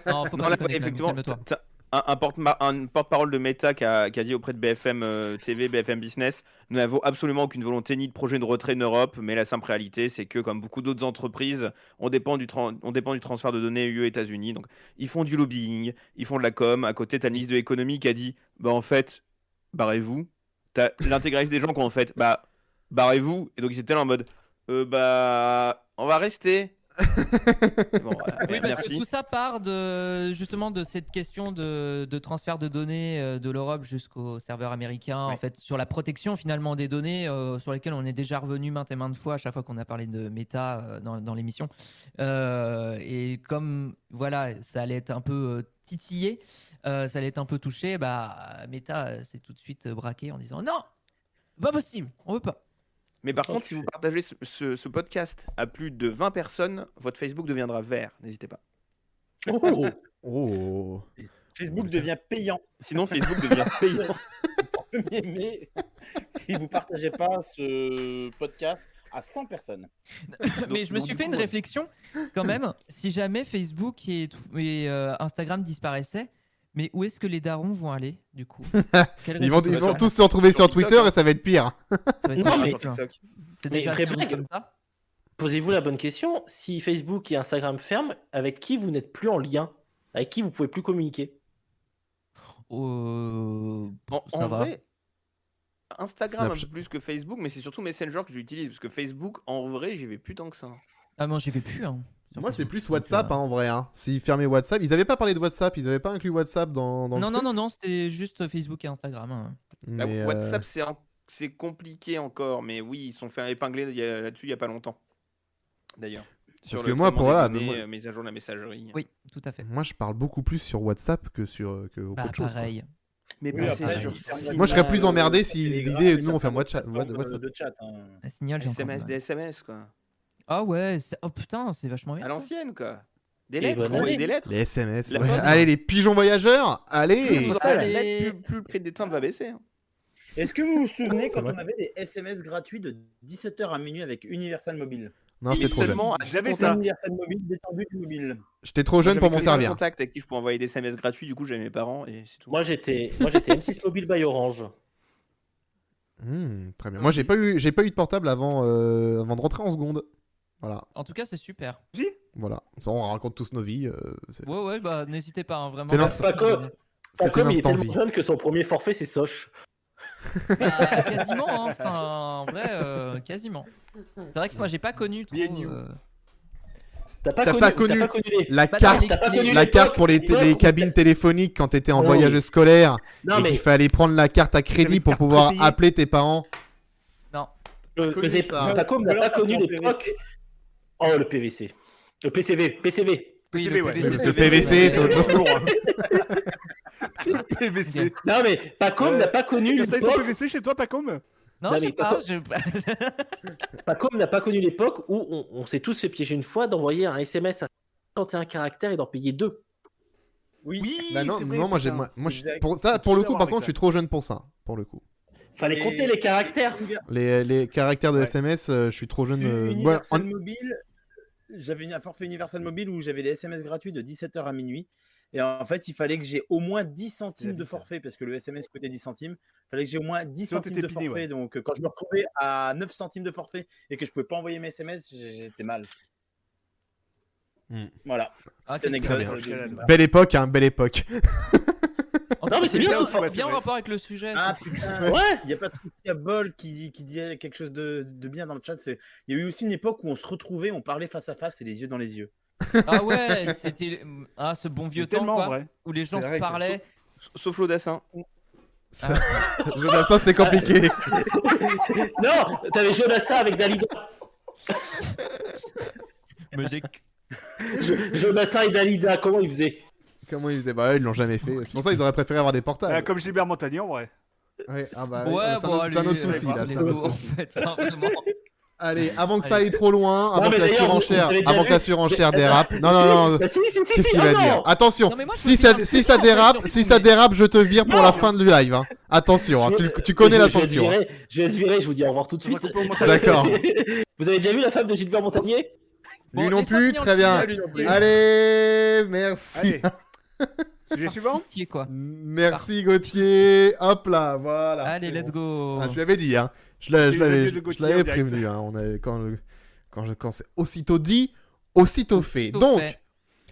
Non, faut Non, pas là, déconner, effectivement, calme-toi. t'as un porte-parole de Meta qui a dit auprès de BFM TV, BFM Business, nous n'avons absolument aucune volonté ni de projet de retrait de l'Europe, mais la simple réalité, c'est que comme beaucoup d'autres entreprises, on dépend du transfert de données UE-États-Unis. Donc, ils font du lobbying, ils font de la com. À côté, t'as le ministre de l'économie qui a dit, bah en fait, barrez-vous. T'as l'intégralité des gens qui ont en fait, bah barrez-vous. Et donc ils étaient là en mode, bah on va rester. Bon, voilà, Oui, parce que merci. tout ça part justement de cette question de transfert de données de l'Europe jusqu'au serveur américain, en Ouais. fait, sur la protection finalement des données sur lesquelles on est déjà revenu maintes et maintes fois à chaque fois qu'on a parlé de Meta dans l'émission. Et comme voilà, ça allait être un peu titillé, ça allait être un peu touché, bah Meta s'est tout de suite braqué en disant non, pas possible, on veut pas. Mais par contre, si vous partagez ce podcast à plus de 20 personnes, votre Facebook deviendra vert. N'hésitez pas. Oh. Oh. Facebook devient payant. Sinon, Facebook devient payant. 1er mai, si vous partagez pas ce podcast à 100 personnes. Mais je me suis fait une réflexion quand même. Si jamais Facebook et Instagram disparaissaient, Mais où est-ce que les darons vont aller, du coup? Quel Ils vont réseau tous se retrouver sur Sur TikTok, Twitter hein. et ça va être pire. Ça va être Non, un mais- truc, hein. TikTok. C'est Mais déjà vraie assez long blague. comme ça. Posez-vous la bonne question. Si Facebook et Instagram ferment, avec qui vous n'êtes plus en lien? Avec qui vous pouvez plus communiquer? En Ça va. vrai, Instagram un Snapchat. peu plus que Facebook, mais c'est surtout Messenger que j'utilise parce que Facebook, en vrai, j'y vais plus tant que ça. Ah non, j'y vais plus. Hein, sur Moi, c'est Facebook, plus donc, WhatsApp, hein, en vrai. Hein. S'ils fermaient WhatsApp, ils avaient pas parlé de WhatsApp, ils avaient pas inclus WhatsApp dans le Non, non, truc. non, non, c'était juste Facebook et Instagram. Hein. Bah, Mais, WhatsApp, c'est compliqué encore, mais oui, ils se sont fait épingler là-dessus il y a pas longtemps. D'ailleurs. Sur que le moi, traitement pour- des voilà, données, mais moi- mise à jour de la messagerie. Oui, tout à fait. moi, je parle beaucoup plus sur WhatsApp que sur que Bah, autre chose. quoi. pareil. Mais Oui, pas après, c'est pareil. sur Moi, je serais plus emmerdé s'ils Telegram, disaient, mais nous, ça on ferme fait WhatsApp. plateforme WhatsApp. de chat. Un signal, j'ai encore SMS, mal. des SMS quoi. Ah ouais, oh putain, c'est vachement bien. À ça. l'ancienne quoi. Des Et lettres, bonne envoyer année. des lettres. Les SMS. La ouais. poste. Allez, les pigeons voyageurs. Plus Allez. vous aurez la Allez. lettre, plus le prix des timbres va baisser. hein. Est-ce que vous vous souvenez C'est quand vrai. on avait des SMS gratuits de 17h à minuit avec Universal Mobile? Non, j'étais trop jeune. Seulement à J'avais contact. ça. Universal Mobile détendu du mobile. J'étais trop jeune pour m'en J'avais que un servir. contact avec qui je pouvais envoyer des SMS gratuits, du coup j'avais mes parents et c'est tout. Moi, j'étais M6 Mobile by Orange. Très bien. Moi, j'ai pas eu de portable avant de rentrer en seconde. Voilà. En tout cas, c'est super. Voilà. Ça, on raconte tous nos vies. Ouais, ouais, bah n'hésitez pas, hein, vraiment. C'était l'instant- Pas comme il est l'instant tellement vie. jeune que son premier forfait, c'est Soch. Bah, quasiment, hein, enfin, en vrai, quasiment. C'est vrai que moi, j'ai pas connu trop. Me and you. T'as T'as pas connu les... La Bah, carte, t'as pas connu la l'époque- carte pour les l'époque- cabines téléphoniques quand t'étais en Non, voyage mais- scolaire Non, et mais qu'il fallait prendre la carte à crédit une pour carte pouvoir prépayée. appeler tes parents. Non. le connu PVC ça. Pacom n'a Ou alors pas t'as connu pris en l'époque. PVC. Oh, le PVC. Le PCV. Oui, PCV, le ouais. PVC, Le PVC, c'est autre chose. lourd. PVC. Non, mais Pacom n'a pas connu T'as ça ton l'époque. PVC chez toi, Pacom? Non, Non, je sais mais pas. Pacom n'a pas connu l'époque où on s'est tous fait piéger une fois d'envoyer un SMS à 51 caractères et d'en payer 2. Oui. Bah non, c'est vrai, non, moi, putain. moi, Exact. pour ça, Faut pour le tout coup, avoir par avec contre, ça. je suis trop jeune pour ça, pour le coup. Fallait Et- compter les caractères. Les caractères de Ouais. SMS, je suis trop jeune. ouais, Universal Mobile, j'avais un forfait Universal Mobile où j'avais des SMS gratuits de 17h à minuit. Et en fait, il fallait que j'ai au moins 10 centimes de forfait parce que le SMS coûtait 10 centimes. Il fallait que j'ai au moins 10 Sinon, centimes t'étais de piné, forfait. ouais. Donc, quand je me retrouvais à 9 centimes de forfait et que je pouvais pas envoyer mes SMS, j'étais mal. Voilà. Ah, C'est une très anecdote. bien. Belle époque, hein, belle époque. Non, mais c'est bien, ça, ouais, bien en rapport avec le sujet. Ah ça. putain, Ouais. il y a Patricia Boll qui dit quelque chose de bien dans le chat. Il y a eu aussi une époque où on se retrouvait, on parlait face à face et les yeux dans les yeux. Ah ouais, c'était ce bon vieux C'est temps tellement quoi, vrai. où les gens C'est se vrai que- parlaient. Sauf l'Audassin. Ça, ça, c'est compliqué. Non, t'avais Jonassa avec Dalida. Mais j'ai- Jonassa et Dalida, comment ils faisaient? Comment ils faisaient? Bah, ils l'ont jamais fait. C'est pour ça qu'ils auraient préféré avoir des portables. Comme Gilbert Montagnier, en vrai. Ouais, ah bah, Ouais, c'est un bon, autre- c'est un allez, autre souci là. let's c'est un autre go, en souci. fait, enfin, vraiment. Allez, avant que ça aille trop loin, avant mais que la d'ailleurs, vous surenchère, avez déjà avant vu- que la surenchère Mais- dérape. Non, non, non. Bah, si, Qu'est-ce qu'il oh va non. dire? Attention, Non, mais moi, je si me ça, dis un si peu ça ça, en fait, dérape, surtout, si ça mais- dérape, je te vire pour Non. la fin du live. Hein. Attention, hein, tu connais la Je vais censure. être viré, je vais être viré, je vous dis au revoir tout de On va suite. couper au montage. D'accord. Vous avez déjà vu la femme de Gilbert Montagnier? Bon, Lui non laisse-moi plus, finir très le bien. sujet, s'il te plaît. Allez, merci. Allez. Sujet suivant? Pitié, quoi. Merci Gauthier. Hop là, voilà. Allez, c'est let's bon. go. Ah, je l'avais dit, hein. Je Les adieux de l'avais Gauthier en direct. prévenu. Hein. On avait, quand c'est aussitôt dit, aussitôt fait. Aussitôt Donc, fait.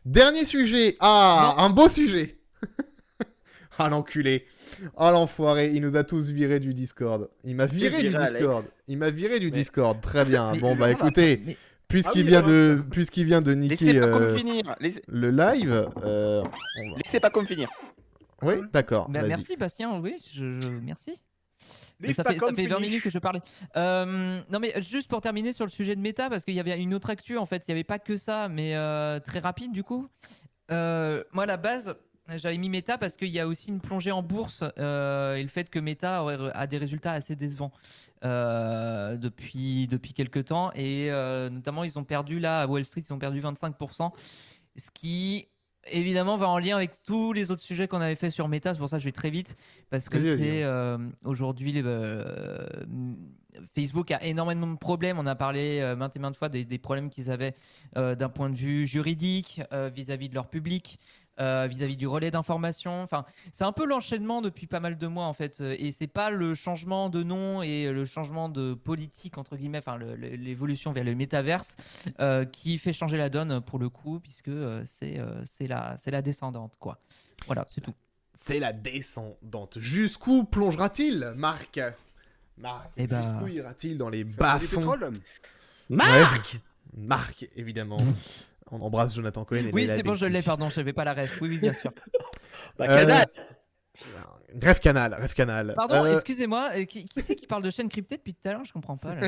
dernier sujet. Ah, un beau sujet. Ah, l'enculé. Ah, l'enfoiré. Il nous a tous virés du Discord. Il m'a viré du viré, Alex. Discord. Il m'a viré du Mais- Discord. Très bien. Mais- Bon, mais bah voilà, écoutez, mais- puisqu'il Ah oui, vient, alors, puisqu'il vient de niquer Laissez pas comme finir. le live, Laissez pas comme finir. oui, d'accord. Bah, vas-y. merci Bastien, oui, merci. Mais Leave ça pas fait comme 20 finish. minutes que je parlais. Non mais juste pour terminer sur le sujet de méta, parce qu'il y avait une autre actu en fait, il n'y avait pas que ça, mais très rapide du coup. Moi à la base, j'avais mis méta parce qu'il y a aussi une plongée en bourse et le fait que méta a des résultats assez décevants depuis quelques temps. Et notamment ils ont perdu là à Wall Street, ils ont perdu 25%, ce qui... évidemment, va en lien avec tous les autres sujets qu'on avait fait sur Meta. C'est pour ça que je vais très vite. Parce que Vas-y, vas-y. c'est aujourd'hui, Facebook a énormément de problèmes. On a parlé maintes et maintes fois des problèmes qu'ils avaient d'un point de vue juridique vis-à-vis de leur public. vis-à-vis du relais d'information. Enfin, c'est un peu l'enchaînement depuis pas mal de mois en fait, et c'est pas le changement de nom et le changement de politique entre guillemets, enfin l'évolution vers le métaverse qui fait changer la donne pour le coup, puisque c'est la descendante quoi. Voilà, c'est tout. C'est la descendante. Jusqu'où plongera-t-il, Marc? Eh ben- Jusqu'où ira-t-il dans les Du bas-fonds? pétrole. Marc Marc, évidemment. On embrasse Jonathan Cohen et Oui, Leila c'est bon, je Bekti. l'ai, pardon, je n'avais pas la ref. Oui, bien sûr. Bah, Canal. Rêve Canal. Pardon, excusez-moi, qui c'est qui parle de chaîne cryptée depuis tout à l'heure? Je comprends pas. Là,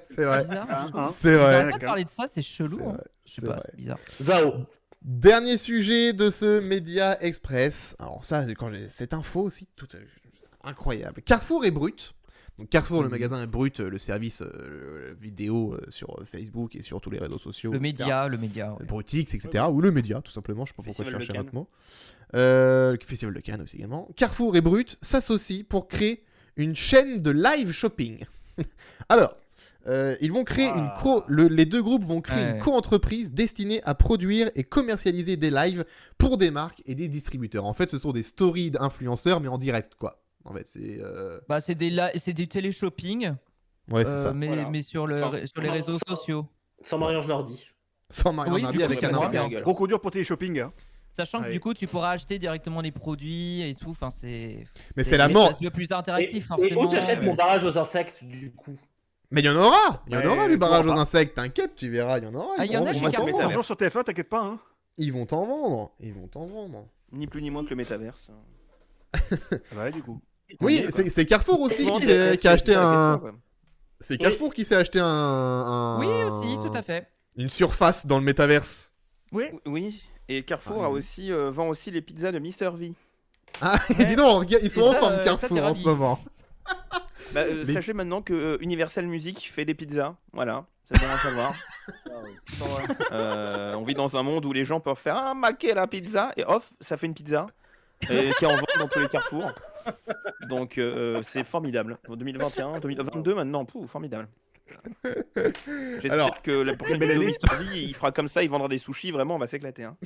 C'est vrai. bizarre. Hein. C'est Ils vrai. arrêtent pas de parler de ça, c'est chelou. C'est Hein. vrai, Je sais c'est pas, vrai. c'est bizarre. Zao. Dernier sujet de ce Média Express. Alors ça, quand j'ai cette info aussi, tout incroyable. Carrefour et Brut. Donc Carrefour, le magasin, et Brut, le service vidéo sur Facebook et sur tous les réseaux sociaux. Le etc. média. Ouais. Brutix, etc. Ou le média, tout simplement. Je sais pas pourquoi je Festival de cherchais un autre Cannes. mot. Le Festival de Cannes aussi également. Carrefour et Brut s'associent pour créer une chaîne de live shopping. Alors, ils vont créer les deux groupes vont créer une Ouais. co-entreprise destinée à produire et commercialiser des lives pour des marques et des distributeurs. En fait, ce sont des stories d'influenceurs, mais en direct, quoi. En fait, c'est... Bah, c'est du télé-shopping, Ouais, c'est ça. mais, Voilà. mais sur les réseaux sociaux. Sans Marie-Ange Nardi. Sans Marion Oui, Nardi du coup, avec ça un marche influenceur. bien. Gros coup dur pour télé-shopping. Hein. Sachant que Ouais. du coup, tu pourras acheter directement les produits et tout. Enfin, Mais c'est la mort. C'est le plus Et, interactif, et forcément. où tu achètes ouais. mon barrage aux insectes, du coup? Mais il y en aura. Il y en Ouais, aura du tu barrage vois aux pas. insectes. T'inquiète, tu verras. Il y en aura. Ah, il y en a chez vont t'en Carrefour. vendre. 100 jours sur TF1, t'inquiète pas. Hein. Ils vont t'en vendre. Ils vont t'en vendre. Ni plus ni moins que le métaverse. Ouais, du coup. Oui, c'est Carrefour aussi Souvent, qui a acheté c'est la un. question, quoi. C'est Carrefour qui s'est acheté un. Oui, aussi, tout à fait. Une surface dans le métaverse. Oui. Oui, et Carrefour Ah, vend aussi les pizzas de Mr V. Ah, dis donc, ils sont Et en ça, forme ça, Carrefour t'es en ravi. ce moment. Bah, Les- Sachez maintenant que Universal Music fait des pizzas. Voilà, c'est bon à savoir. On vit dans un monde où les gens peuvent faire un maquet la pizza et off, ça fait une pizza et qui est en vente dans tous les carrefours. Donc c'est formidable. En 2021, 2022 maintenant, formidable. J'espère Alors- que la prochaine Belle vidéo année. Mr V, il fera comme ça, il vendra des sushis, vraiment, on va s'éclater. Hein.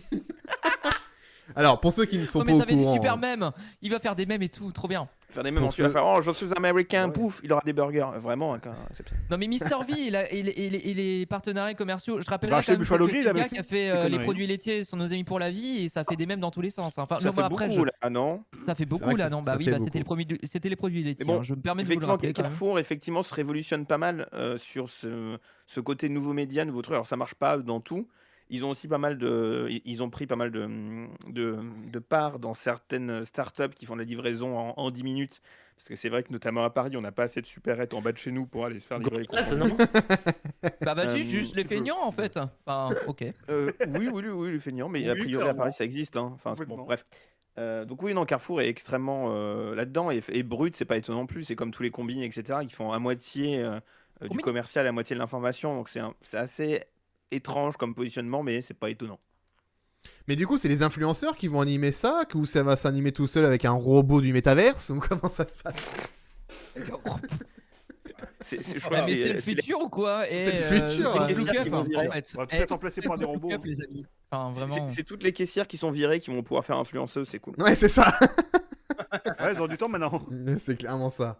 Alors, pour ceux qui ne sont Oh, pas mais au ça fait du courant. super mème. Il va faire des mèmes et tout, trop bien. Faire des mêmes Pour ensuite, il va ceux- faire oh, je suis américain, Ouais. pouf, il aura des burgers. Vraiment, exceptionnel. Non mais Mister V et les partenariats commerciaux, je Il va rappellerai acheter quand même Buffalo que c'est Grill le avec gars qui a des fait les conneries. produits laitiers sont nos amis pour la vie et ça fait des mèmes dans tous les sens. Enfin, Ça non, fait mais après, beaucoup, là, non? ça fait C'est vrai beaucoup que là, ça- non? ça Bah oui, fait bah, beaucoup. c'était les produits laitiers. Mais bon, hein. Je me permets de vous le Effectivement, rappeler quand même. Carrefour effectivement se révolutionne pas mal sur ce côté nouveau média, nouveau truc. Alors ça marche pas dans tout. Ils ont aussi pas mal ils ont pris pas mal de parts dans certaines startups qui font la livraison en 10 minutes. Parce que c'est vrai que notamment à Paris, on n'a pas assez de supérettes en bas de chez nous pour aller se faire livrer les Ah, c'est courses. non. Bah vas-y, Euh, juste les tu peux- feignants en fait. Enfin, ok. Oui, les feignants, mais a Oui, priori à clairement. Paris ça existe. Hein. Enfin, bon, Complètement. bref. Donc oui, non, Carrefour est extrêmement là-dedans et Brut, c'est pas étonnant non plus. C'est comme tous les combines, etc. Qui font à moitié du Combini. commercial, à moitié de l'information. Donc c'est assez étrange comme positionnement, mais c'est pas étonnant. Mais du coup, c'est les influenceurs qui vont animer ça, ou ça va s'animer tout seul avec un robot du métaverse, ou comment ça se passe? Je Ouais, crois que mais c'est le c'est futur ou quoi? Et, C'est le futur, les hein. look-up, Ils vont en virer. fait. On va tout Eh, être remplacé par des robots. look-up, les amis. Enfin, vraiment. c'est toutes les caissières qui sont virées qui vont pouvoir faire influenceuse, c'est cool. Ouais, c'est ça. Ouais, ils ont du temps maintenant. C'est clairement ça.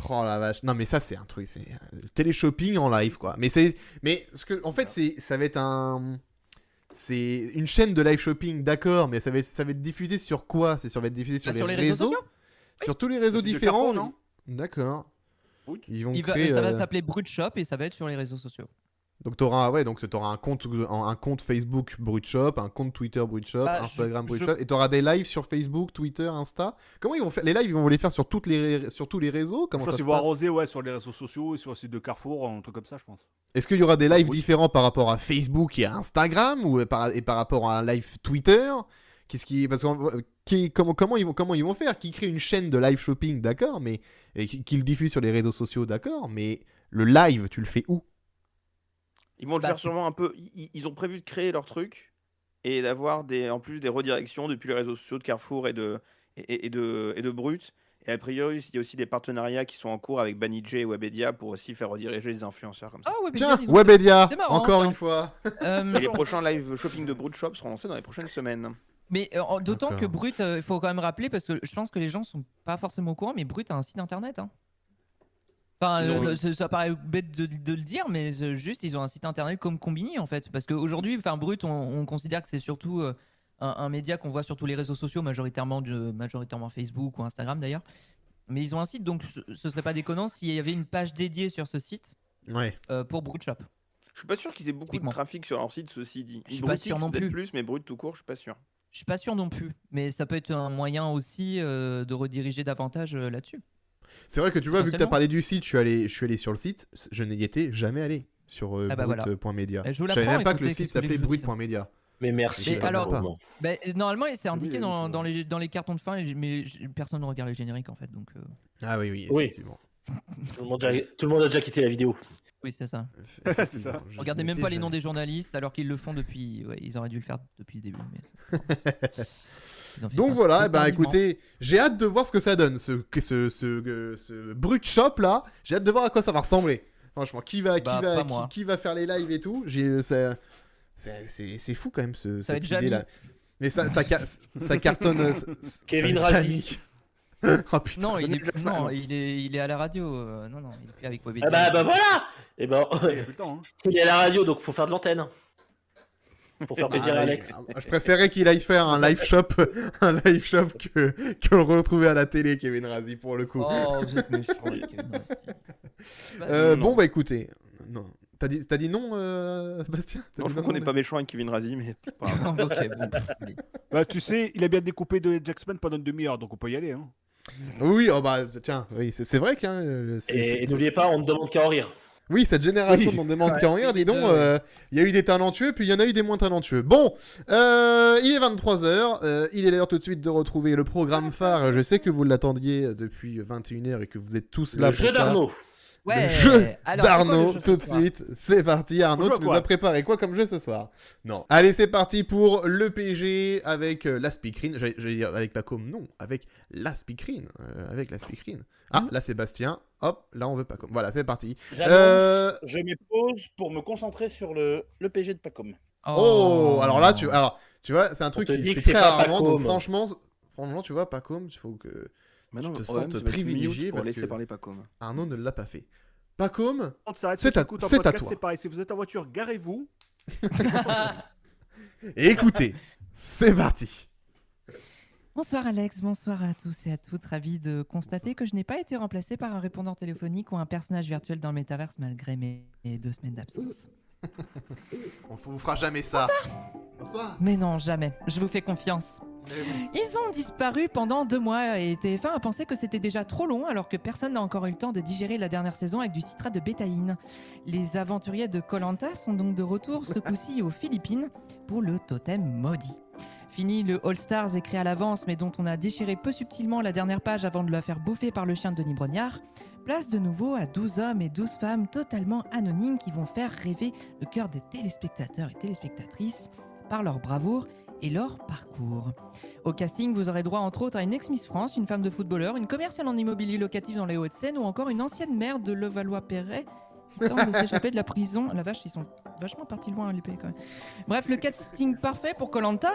Oh la vache. Non, mais ça, c'est un truc. C'est le télé-shopping en live, quoi. Mais en fait, ça va être c'est une chaîne de live shopping, d'accord, mais ça va être diffusé sur quoi? Ça va être diffusé sur Bah, sur les les réseaux réseaux, sociaux sur tous les réseaux Le site de différents. Carrefour, D'accord. Oui. Ils vont Ça créer. va s'appeler Brut Shop et ça va être sur les réseaux sociaux. Donc t'auras un compte Facebook Brut Shop, un compte Twitter Brut Shop, Bah, Instagram Brut je- Shop, et t'auras des lives sur Facebook, Twitter, Insta. Comment ils vont faire les lives? Ils vont les faire sur tous les réseaux? Je Comment pense ça qu'ils se vont passe? arroser ouais, sur les réseaux sociaux et sur le site de Carrefour, un truc comme ça, je pense. Est-ce qu'il y aura des lives Oui. différents par rapport à Facebook et à Instagram ou par rapport à un live Twitter? Comment ils vont faire? Qui crée une chaîne de live shopping, d'accord, mais et qui le diffuse sur les réseaux sociaux, d'accord, mais le live, tu le fais où? Ils vont le Bah, faire sûrement un peu. Ils ont prévu de créer leur truc et d'avoir en plus des redirections depuis les réseaux sociaux de Carrefour et de Brut. Et a priori, il y a aussi des partenariats qui sont en cours avec Banijay et Webedia pour aussi faire rediriger des influenceurs comme ça. Ah ouais, mais Tiens, dis donc, Webedia, c'est marrant, encore ça. une fois. Et les prochains live shopping de Brut Shop seront lancés dans les prochaines semaines. Mais d'autant D'accord. que Brut, il faut quand même rappeler, parce que je pense que les gens sont pas forcément au courant, mais Brut a un site internet. Hein. Enfin, Ils ont- ça paraît bête de le dire, mais juste, ils ont un site internet comme Combini, en fait. Parce qu'aujourd'hui, Brut, on considère que c'est surtout un média qu'on voit sur tous les réseaux sociaux, majoritairement Facebook ou Instagram d'ailleurs. Mais ils ont un site, donc ce serait pas déconnant s'il y avait une page dédiée sur ce site Ouais. pour Brut Shop. Je suis pas sûr qu'ils aient beaucoup de Typiquement. trafic sur leur site, ceci dit. Je suis pas sûr non peut-être plus. plus, mais Brut tout court, je suis pas sûr. Je suis pas sûr non plus, mais ça peut être un moyen aussi de rediriger davantage là-dessus. C'est vrai que tu vois, vu que tu as Potentiellement. parlé du site, je suis allé sur le site, je n'y étais jamais allé sur Ah bah voilà. brut.media. Je vous Je savais l'apprends, même pas que le écoutez, site qu'est-ce que vous voulez s'appelait que je vous dise. brut.media. Mais merci. Et alors- vraiment. Normalement, c'est indiqué Oui, dans les cartons de fin, mais personne ne regarde les génériques en fait, donc Ah oui, Oui. effectivement. Tout le monde a déjà quitté la vidéo. oui, c'est ça. Effectivement, ça. je Regardez n'y même étais pas les noms jamais. des journalistes alors qu'ils le font depuis. Ouais, ils auraient dû le faire depuis le début. Mais ils ont fait Donc ça voilà, plus tardivement. écoutez, j'ai hâte de voir ce que ça donne, ce brut shop là. J'ai hâte de voir à quoi ça va ressembler. Franchement, qui va faire les lives et tout. C'est fou quand même Ça va cette être Jamy. idée là. Mais ça cartonne. Kevin ça va être Razi. Jamy. Oh putain. Non, Daniel Jackson. il est à la radio. Non, il est plus avec Webedia. Ah bah voilà. Et ben, Il y a plus le temps. Hein. il est à la radio, donc faut faire de l'antenne. Pour faire plaisir à Ah, Alex. Je préférais qu'il aille faire un live shop, que le retrouver à la télé, Kevin Razi, pour le coup. Oh, vous êtes méchant, Kevin Razi. non. Bon bah écoutez, non. T'as dit non, Bastien? T'as Non, dit je trouve qu'on n'est pas méchant avec Kevin Razi, mais c'est pas grave. Ok, bon. Allez. Bah, tu sais, il a bien découpé de Jackson pendant une demi-heure, donc on peut y aller. Hein. Oui, oh bah tiens, oui, c'est vrai qu'un. Et n'oubliez pas, on ne demande qu'à en rire. Oui, cette génération Oui. dont on demande Ouais. qu'à en rire, dis donc, il y a eu des talentueux, puis il y en a eu des moins talentueux. Bon, il est 23h, il est l'heure tout de suite de retrouver le programme phare. Je sais que vous l'attendiez depuis 21h et que vous êtes tous là Le pour jeu ça. d'Arnaud. Ouais. Le jeu Alors, c'est quoi le d'Arnaud, jeu ce tout de soir suite, c'est parti. On Arnaud, joue à tu nous quoi as préparé quoi comme jeu ce soir? Non. Allez, c'est parti pour le PG avec la speakerine. J'allais dire avec la com, non, avec la speakerine. Avec la speakerine. Ah, là Sébastien. Hop, là on veut pas com. Voilà, c'est parti. J'annonce, je mets pause pour me concentrer sur le PG de Pacom. Oh, alors là, tu vois, c'est un truc te qui dit se que fait c'est très pas rarement. Donc Pacôme. franchement, tu vois, pas comme, il faut que Maintenant, te le problème, sentes c'est de mettre privilégié mute pour parce laisser que- parler Pacom. Arnaud ne l'a pas fait. Pas comme. On s'arrête, C'est ceux qui à- écoutent en c'est à podcast, toi. C'est pareil, si vous êtes en voiture, garez-vous. Et écoutez, c'est parti. Bonsoir Alex, bonsoir à tous et à toutes. Ravi de constater que je n'ai pas été remplacé par un répondant téléphonique ou un personnage virtuel dans le métaverse malgré mes 2 semaines d'absence. On vous fera jamais ça. Bonsoir. Mais non, jamais. Je vous fais confiance. Ils ont disparu pendant 2 mois et TF1 a pensé que c'était déjà trop long alors que personne n'a encore eu le temps de digérer la dernière saison avec du citrate de bétaïne. Les aventuriers de Koh-Lanta sont donc de retour ce coup-ci aux Philippines pour le totem maudit. Fini le All Stars écrit à l'avance mais dont on a déchiré peu subtilement la dernière page avant de la faire bouffer par le chien de Denis Brognard. Place de nouveau à 12 hommes et 12 femmes totalement anonymes qui vont faire rêver le cœur des téléspectateurs et téléspectatrices par leur bravoure et leur parcours. Au casting, vous aurez droit entre autres à une ex-Miss France, une femme de footballeur, une commerciale en immobilier locatif dans les Hauts-de-Seine ou encore une ancienne maire de Levallois-Perret qui tente de s'échapper de la prison. La vache, ils sont vachement partis loin à l'épée quand même. Bref, le casting parfait pour Koh-Lanta.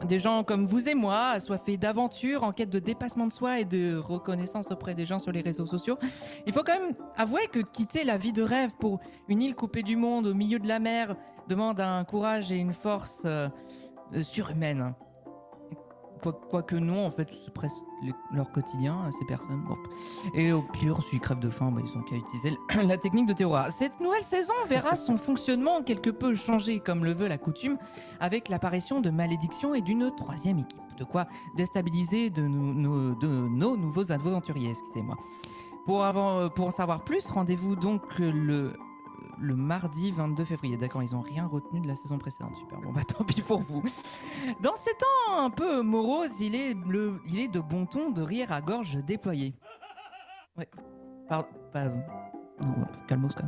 Des gens comme vous et moi, assoiffés d'aventure, en quête de dépassement de soi et de reconnaissance auprès des gens sur les réseaux sociaux. Il faut quand même avouer que quitter la vie de rêve pour une île coupée du monde au milieu de la mer demande un courage et une force surhumaine. Quoique non, en fait, c'est presque leur quotidien, ces personnes. Bon. Et au pire, s'ils crèvent de faim, ils ont qu'à utiliser la technique de Théora. Cette nouvelle saison verra son fonctionnement quelque peu changer, comme le veut la coutume, avec l'apparition de malédictions et d'une 3e équipe. De quoi déstabiliser de nos nouveaux aventuriers, excusez-moi. Pour en savoir plus, rendez-vous donc le mardi 22 février. D'accord, ils n'ont rien retenu de la saison précédente. Super, bon bah tant pis pour vous. Dans ces temps un peu moroses, il est de bon ton de rire à gorge déployée. Ouais, pardon, non, calmos quand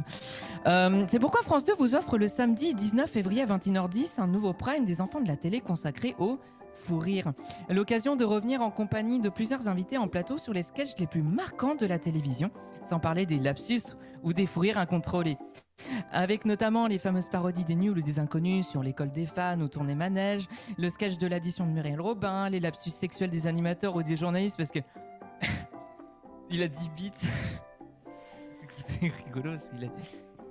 même. C'est pourquoi France 2 vous offre le samedi 19 février à 21h10 un nouveau prime des enfants de la télé consacré au fou rire. L'occasion de revenir en compagnie de plusieurs invités en plateau sur les sketchs les plus marquants de la télévision, sans parler des lapsus ou des fous rires incontrôlés. Avec notamment les fameuses parodies des nuls ou des inconnus sur l'école des fans ou tourner manège, le sketch de l'addition de Muriel Robin, les lapsus sexuels des animateurs ou des journalistes parce que il a 10 bits. C'est rigolo,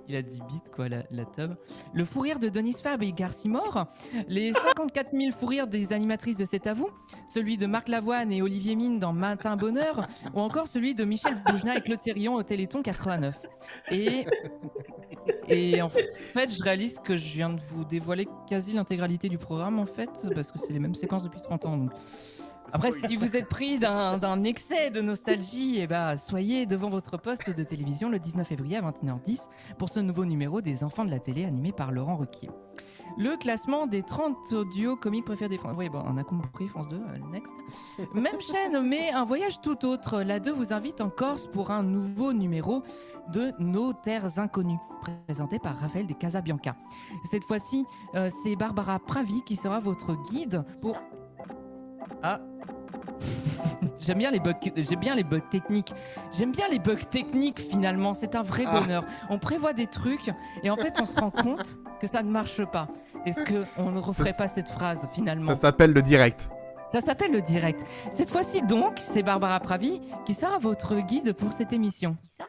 il a 10 bits quoi, la tub. Le fou rire de Denis Fab et Garcimore, les 54 000 fous rires des animatrices de C'est à vous, celui de Marc Lavoine et Olivier Mine dans Matin Bonheur, ou encore celui de Michel Boujna et Claude Sérillon au Téléthon 89. Et en fait, je réalise que je viens de vous dévoiler quasi l'intégralité du programme en fait, parce que c'est les mêmes séquences depuis 30 ans. Donc. Après, si vous êtes pris d'un excès de nostalgie, soyez devant votre poste de télévision le 19 février à 21h10 pour ce nouveau numéro des Enfants de la télé animé par Laurent Ruquier. Le classement des 30 audios comiques préférés des Français. Oui, bon, on a compris, France 2, next. Même chaîne, mais un voyage tout autre. La 2 vous invite en Corse pour un nouveau numéro de Nos Terres Inconnues, présenté par Raphaël de Casabianca. Cette fois-ci, c'est Barbara Pravi qui sera votre guide pour... Ah. J'aime bien les bugs techniques. J'aime bien les bugs techniques finalement, c'est un vrai bonheur. On prévoit des trucs et en fait on se rend compte que ça ne marche pas. Est-ce qu'on ne referait pas cette phrase finalement ? Ça s'appelle le direct. Ça s'appelle le direct. Cette fois-ci donc, c'est Barbara Pravi qui sera votre guide pour cette émission. Qui ça ?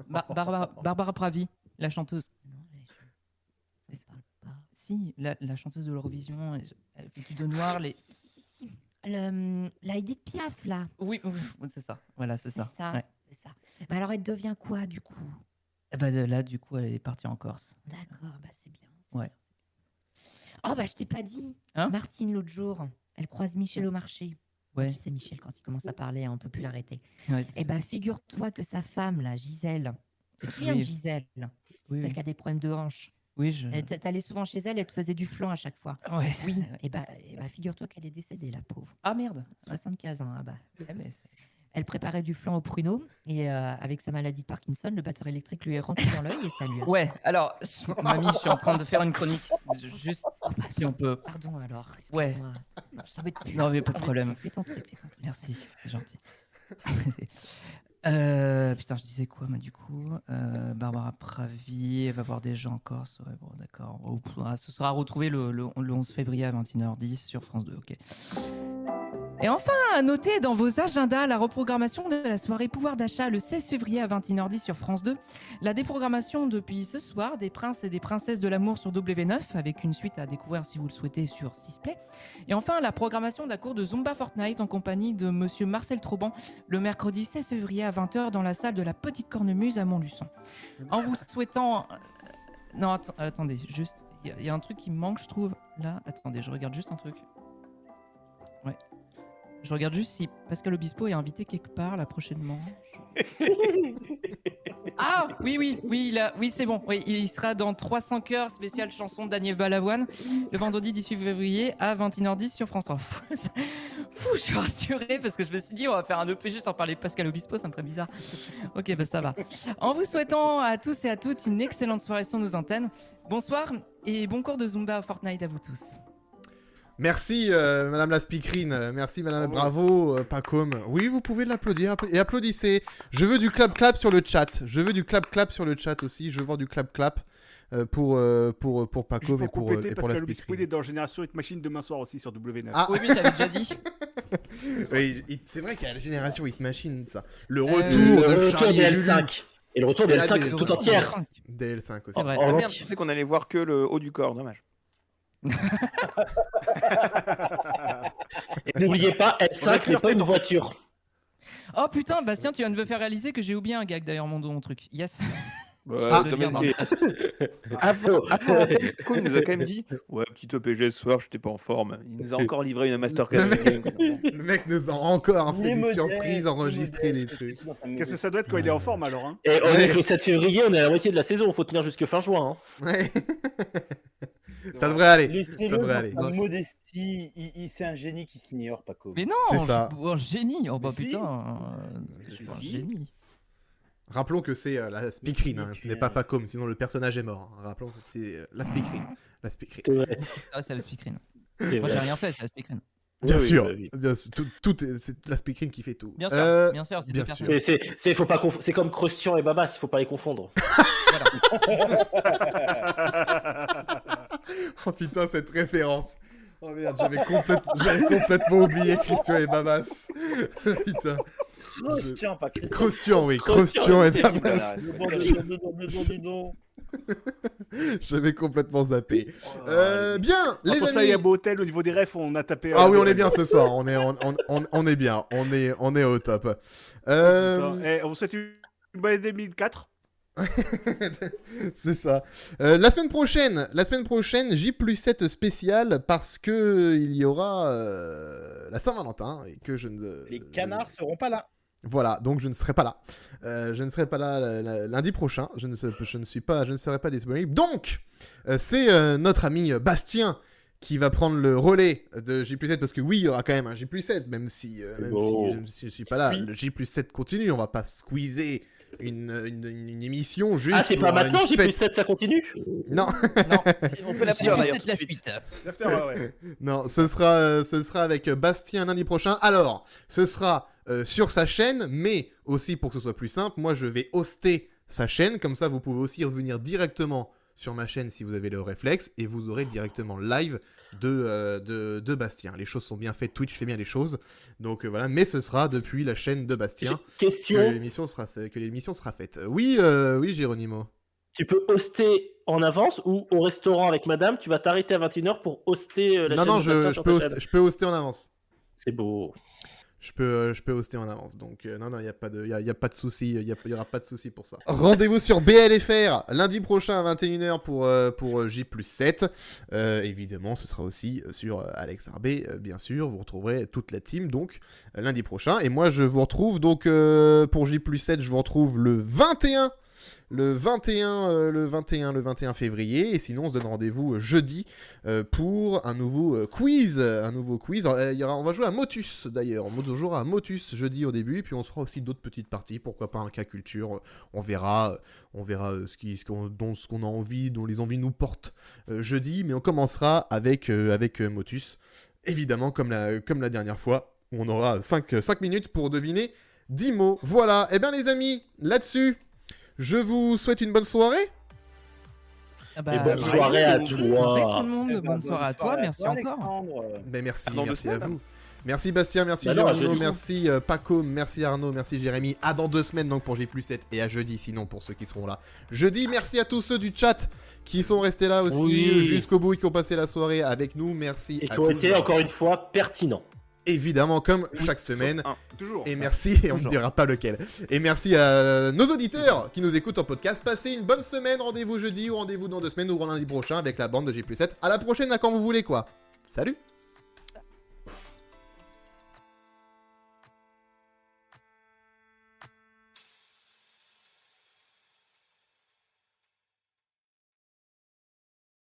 Barbara Pravi, la chanteuse. Non, ça parle pas. Si, la chanteuse de l'Eurovision, elle fait du dos noir, les... Si. La Edith Piaf, là. Oui, c'est ça. Voilà, c'est ça. Ouais. C'est ça. Mais alors, elle devient quoi, du coup ? Là, du coup, elle est partie en Corse. D'accord, c'est bien. Ouais. Oh, je t'ai pas dit. Hein ? Martine, l'autre jour, elle croise Michel au marché. Ouais. Tu sais, Michel, quand il commence à parler, on peut plus l'arrêter. Ouais. Figure-toi que sa femme, là, Gisèle, tu te souviens de Gisèle, Oui. celle qui a des problèmes de hanche. Oui, T'allais souvent chez elle, elle te faisait du flan à chaque fois. Ouais. Oui. Figure-toi qu'elle est décédée, la pauvre. Ah merde. 75 ans, Elle préparait du flan au pruneau et avec sa maladie de Parkinson, le batteur électrique lui est rentré dans l'œil et ça lui a... Ouais, alors, mamie, je suis en train de faire une chronique. Juste, si on peut. Pardon alors, Ouais. excuse-moi. Je t'embête plus. Non, mais pas de problème. Fais ton truc. Merci, c'est gentil. Putain, je disais quoi, du coup Barbara Pravi, elle va voir des gens en Corse. Ouais, bon, d'accord. Ce sera retrouvé le 11 février à 21h10 sur France 2, ok. Et enfin, à noter dans vos agendas la reprogrammation de la soirée pouvoir d'achat le 16 février à 21h10 sur France 2, la déprogrammation depuis ce soir des princes et des princesses de l'amour sur W9 avec une suite à découvrir si vous le souhaitez sur Sisplay, et enfin la programmation de la cour de Zumba Fortnite en compagnie de monsieur Marcel Troban le mercredi 16 février à 20h dans la salle de la Petite Cornemuse à Montluçon. En vous souhaitant... Non, attendez, juste, il y a un truc qui me manque, je trouve. Là, attendez, je regarde juste un truc. Ouais. Je regarde juste si Pascal Obispo est invité quelque part là prochainement. Ah oui, c'est bon. Oui, il sera dans 300 cœurs spécial chanson de Daniel Balavoine le vendredi 18 février à 21h10 sur France 3. Je suis rassuré parce que je me suis dit on va faire un EPG sans parler de Pascal Obispo, ça me ferait bizarre. Ok, ça va. En vous souhaitant à tous et à toutes une excellente soirée sur nos antennes. Bonsoir et bon cours de Zumba Fortnite à vous tous. Merci Madame la speakerine, merci Madame, bravo Pacom. Oui, vous pouvez l'applaudir et applaudissez. Je veux du clap sur le chat. Je veux du clap sur le chat aussi. Je veux voir du clap pour Pacom et pour la speakerine. Il est dans Génération Hit Machine demain soir aussi sur W9. Ah. Oui, j'avais déjà dit. Oui, c'est vrai qu'il y a la Génération Hit Machine, ça. Le Le retour retour de L5. Et le retour de L5 tout entière. DL5 aussi. C'est vrai. Oh merde, je sais qu'on allait voir que le haut du corps, dommage. Et n'oubliez pas, L5 n'est pas une voiture. Oh putain, Bastien, tu viens de me faire réaliser que j'ai oublié un gag derrière mon truc. Yes. Avant, il nous a quand même dit ouais, petit EPG ce soir, j'étais pas en forme. Il nous a encore livré une masterclass. Le mec nous a encore fait des surprises, enregistré des trucs. Qu'est-ce que ça doit être quand il est en forme alors hein? Et on est que le 7 février, on est à la moitié de la saison, il faut tenir jusque fin juin. Hein. Ouais. Ça devrait aller. Laissez-le dans sa modestie, c'est un génie qui s'ignore, Paco. Mais non, C'est ça. Un génie. Oh bah Mais si. putain, c'est un génie. Rappelons que c'est la speakerine, hein, ce n'est pas Pacom, sinon le personnage est mort. Hein. Rappelons que c'est la speakerine. La speakerine. C'est vrai. Ah, c'est la speakerine. C'est Moi, j'ai vrai. rien fait, c'est la speakerine. Bien Oui, sûr, oui. bien sûr. Tout c'est la speakerine qui fait tout. Bien sûr, c'est bien deux sûr. personnes. Faut pas c'est comme Christian et Babas, il faut pas les confondre. Oh putain, cette référence. Oh merde, j'avais complètement oublié Christian et Babas. Putain. Tiens, pas Christian. Crostian, oui, Crostian, Crostian et c'est Babas. Non. J'avais complètement zappé. Bien, les Entre ça amis. et Beau Hôtel, au niveau des refs, on a tapé. Ah oui, on est bien ce soir. On est bien. On est au top. On vous souhaite une bonne année 2004. C'est ça. La semaine prochaine, J+7 spécial parce que il y aura la Saint-Valentin et que je ne. Les canards seront pas là. Voilà, donc je ne serai pas là. Je ne serai pas là lundi prochain. Je ne serai pas disponible. Donc, c'est notre ami Bastien qui va prendre le relais de J+7 parce que oui, il y aura quand même un J+7, même si je suis pas là. Oui. Le J+7 continue. On va pas squeezer une émission juste. Ah, c'est pas pour maintenant, une fête. J+7, ça continue? Non. Non, On fait la c'est pire d'ailleurs. la suite. Ouais. Non, ce sera avec Bastien lundi prochain. Alors, ce sera sur sa chaîne, mais aussi pour que ce soit plus simple, moi je vais hoster sa chaîne. Comme ça, vous pouvez aussi revenir directement sur ma chaîne si vous avez le réflexe et vous aurez directement live de Bastien. Les choses sont bien faites, Twitch fait bien les choses. Donc voilà, mais ce sera depuis la chaîne de Bastien que Question, l'émission sera faite. Oui, Géronimo. tu peux hoster en avance ou au restaurant avec madame, tu vas t'arrêter à 21h pour hoster la Non, chaîne non, de Bastien je sur peux ta chaîne. je peux hoster en avance. C'est beau. Je peux hoster en avance, donc non, il n'y a pas de souci, il y aura pas de souci pour ça. Rendez-vous sur BLFR lundi prochain à 21h pour J+7. Évidemment, ce sera aussi sur Alex Arbé, bien sûr. Vous retrouverez toute la team donc lundi prochain. Et moi, je vous retrouve donc pour J+7, je vous retrouve le 21 février. Et sinon, on se donne rendez-vous jeudi pour un nouveau quiz. Alors, on va jouer à Motus d'ailleurs. On jouera à Motus jeudi au début. Puis on se fera aussi d'autres petites parties. Pourquoi pas un cas dont qu'on a envie, dont les envies nous portent jeudi. Mais on commencera avec Motus. Évidemment, comme la dernière fois, où on aura 5 minutes pour deviner 10 mots. Voilà. Et bien les amis, là-dessus. Je vous souhaite une bonne soirée. Ah bah, Et bonne oui, soirée à oui, toi. tout le monde. Bonne soirée à toi. Merci encore. Alexandre. Ben merci À dans 2 à semaines. vous. Merci Bastien, merci Bah non, à Geronimo, jeudi. merci Paco, merci Arnaud, merci Jérémy. À dans 2 semaines donc pour J+7 et à jeudi sinon pour ceux qui seront là. Jeudi, merci à tous ceux du chat qui sont restés là aussi Oui. jusqu'au bout et qui ont passé la soirée avec nous. Merci Et à qui ont tous. été encore une fois pertinents. Évidemment comme chaque semaine. Toujours. Et merci, et on ne dira pas lequel. Et merci à nos auditeurs qui nous écoutent en podcast. Passez une bonne semaine. Rendez-vous jeudi ou rendez-vous dans 2 semaines ou lundi prochain avec la bande de J+7. À la prochaine, à quand vous voulez quoi. Salut!